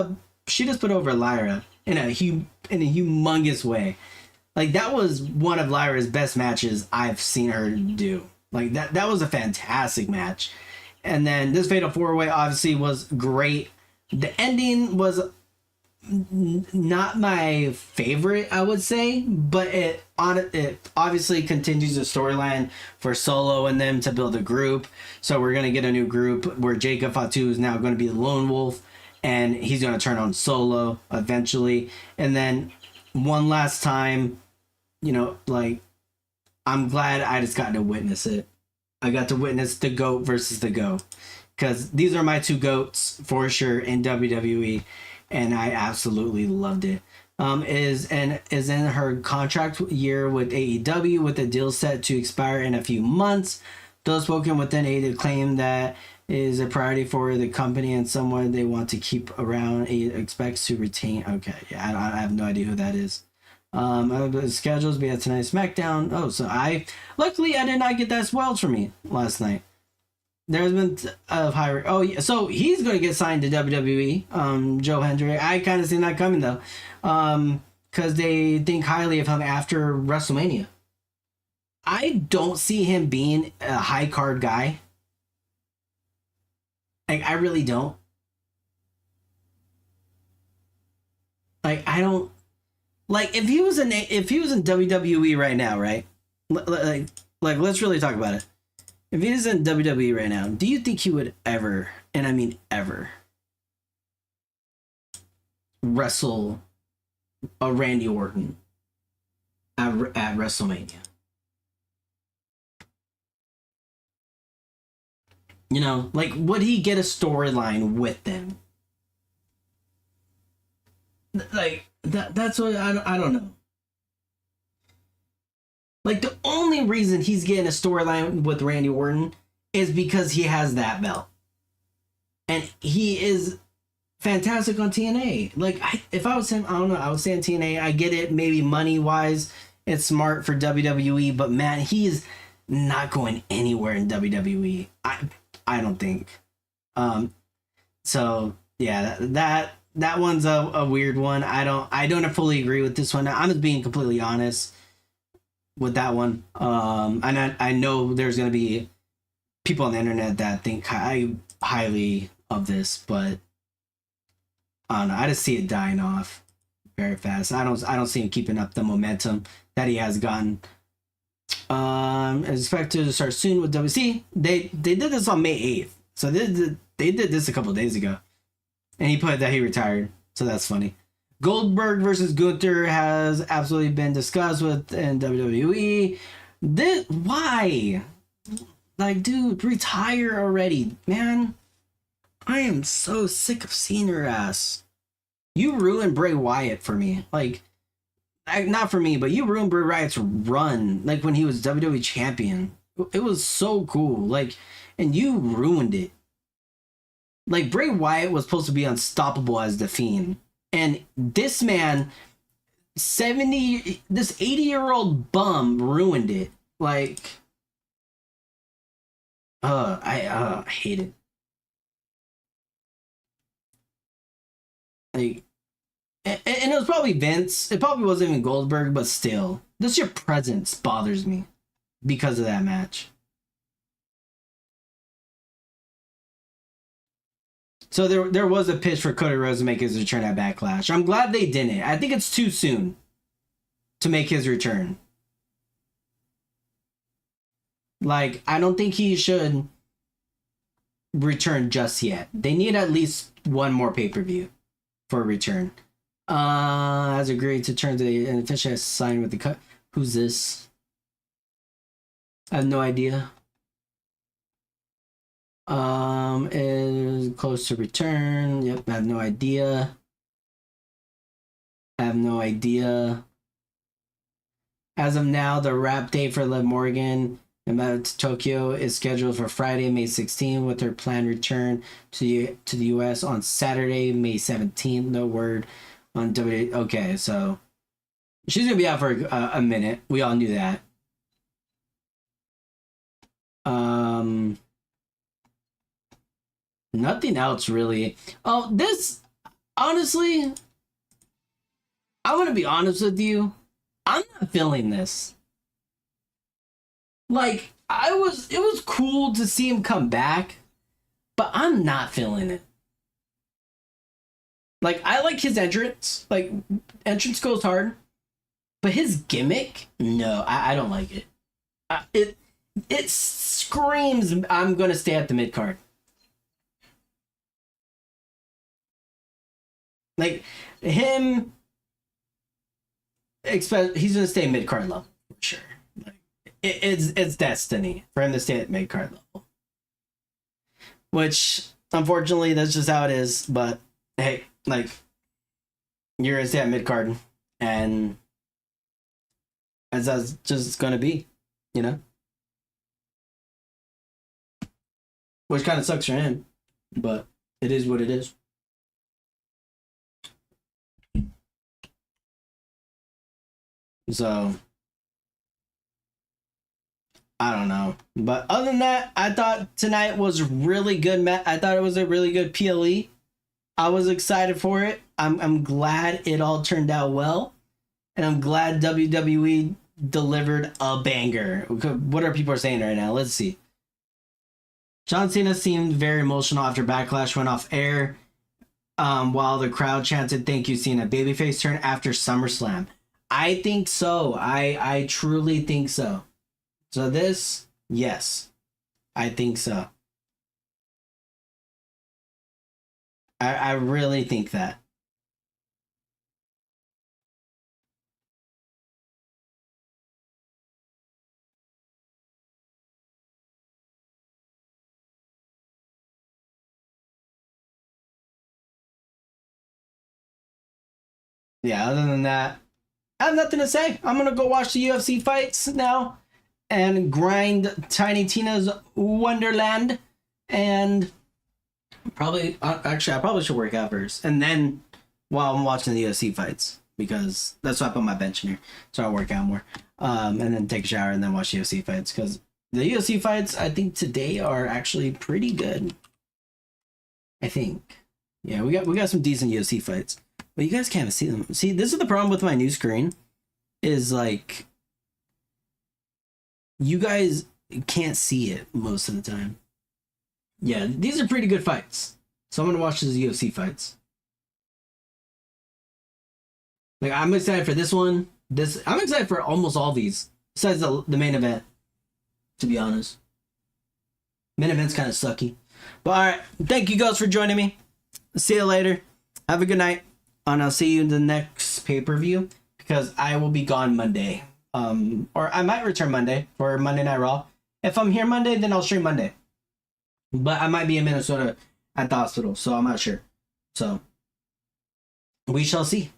B: over Lyra in a humongous way. Like, that was one of Lyra's best matches I've seen her do. Like, that was a fantastic match. And then this Fatal 4-Way obviously was great. The ending was not my favorite, I would say, but it obviously continues the storyline for Solo and them to build a group. So we're going to get a new group where Jacob Fatu is now going to be the lone wolf, and he's going to turn on Solo eventually. And then one last time, you know, like, I'm glad I just got to witness it. I got to witness the GOAT versus the GOAT, because these are my two GOATs for sure in WWE, and I absolutely loved it. Is in her contract year with AEW with a deal set to expire in a few months. Those spoken within AEW claim that is a priority for the company and someone they want to keep around. AEW expects to retain. Okay, yeah, I have no idea who that is. Schedules be at tonight's SmackDown. Oh, so luckily I did not get that spoiled for me last night. There's been high. Oh, yeah. So he's going to get signed to WWE. Joe Hendry. I kind of seen that coming though, because they think highly of him after WrestleMania. I don't see him being a high card guy. Like, I really don't. Like, I don't. Like, if he was in WWE right now, right? Like let's really talk about it. If he is in WWE right now, do you think he would ever, and I mean ever, wrestle a Randy Orton at WrestleMania? You know, like, would he get a storyline with them? Like, that's what I don't know. Like, the only reason he's getting a storyline with Randy Orton is because he has that belt. and he is fantastic on TNA. Like, if I was him, I don't know, I would say on TNA. I get it, maybe money wise, it's smart for WWE, but man, he is not going anywhere in WWE. I don't think. So yeah, that one's a weird one. I don't fully agree with this one. I'm just being completely honest with that one. And I know there's gonna be people on the internet that think highly of this, but I don't know. I just see it dying off very fast. I don't see him keeping up the momentum that he has gotten. Is expected to start soon with WC. They did this on May 8th, so they did this a couple days ago, and he put that he retired. So that's funny. Goldberg versus Gunther has absolutely been discussed in WWE. Why? Like, dude, retire already, man. I am so sick of seeing your ass. You ruined Bray Wyatt for me. Like, not for me, but you ruined Bray Wyatt's run. Like, when he was WWE champion. It was so cool. Like, and you ruined it. Like, Bray Wyatt was supposed to be unstoppable as the Fiend. And this man, this 80-year-old bum ruined it. Like, I hate it. Like, and it was probably Vince. It probably wasn't even Goldberg, but still, just your presence bothers me because of that match. So there was a pitch for Cody Rhodes to make his return at Backlash. I'm glad they didn't. I think it's too soon to make his return. Like, I don't think he should return just yet. They need at least one more pay-per-view for a return. Has agreed to turn to the official has signed with the cut. Who's this? I have no idea. Is close to return. Yep, I have no idea. As of now, the wrap date for Liv Morgan about Tokyo is scheduled for Friday, May 16th, with her planned return to the US on Saturday, May 17th. No word on WWE. Okay, so she's gonna be out for a minute. We all knew that. Nothing else really. Oh, this, honestly, I'm gonna be honest with you. I'm not feeling this. Like, it was cool to see him come back, but I'm not feeling it. Like, I like his entrance. Like, entrance goes hard. But his gimmick, no, I don't like it. It screams, I'm gonna stay at the mid card. Like, him, he's gonna stay mid card level for sure. Like, it's destiny for him to stay at mid card level. Which, unfortunately, that's just how it is. But hey, like, you're gonna stay at mid card, and as that's just gonna be, you know. Which kind of sucks for him, but it is what it is. So, I don't know. But other than that, I thought tonight was really good. I thought it was a really good PLE. I was excited for it. I'm glad it all turned out well. And I'm glad WWE delivered a banger. What are people saying right now? Let's see. John Cena seemed very emotional after Backlash went off air. While the crowd chanted, "Thank you, Cena." Babyface turn after SummerSlam. I think so. I truly think so. So this, yes, I think so. I really think that. Yeah, other than that, I have nothing to say. I'm going to go watch the UFC fights now and grind Tiny Tina's Wonderland. And Probably, actually, I probably should work out first, and then while I'm watching the UFC fights, because that's why I put my bench in here, so I work out more, and then take a shower and then watch UFC fights, because the UFC fights I think today are actually pretty good. I think, yeah, we got some decent UFC fights, but you guys can't see them. See, this is the problem with my new screen, is like you guys can't see it most of the time. Yeah, these are pretty good fights. So I'm gonna watch these UFC fights. Like, I'm excited for this one. I'm excited for almost all these, besides the main event. To be honest, main event's kind of sucky. But all right, thank you guys for joining me. See you later. Have a good night, and I'll see you in the next pay-per-view, because I will be gone Monday. Or I might return Monday for Monday Night Raw. If I'm here Monday, then I'll stream Monday. But I might be in Minnesota at the hospital, so I'm not sure. So we shall see.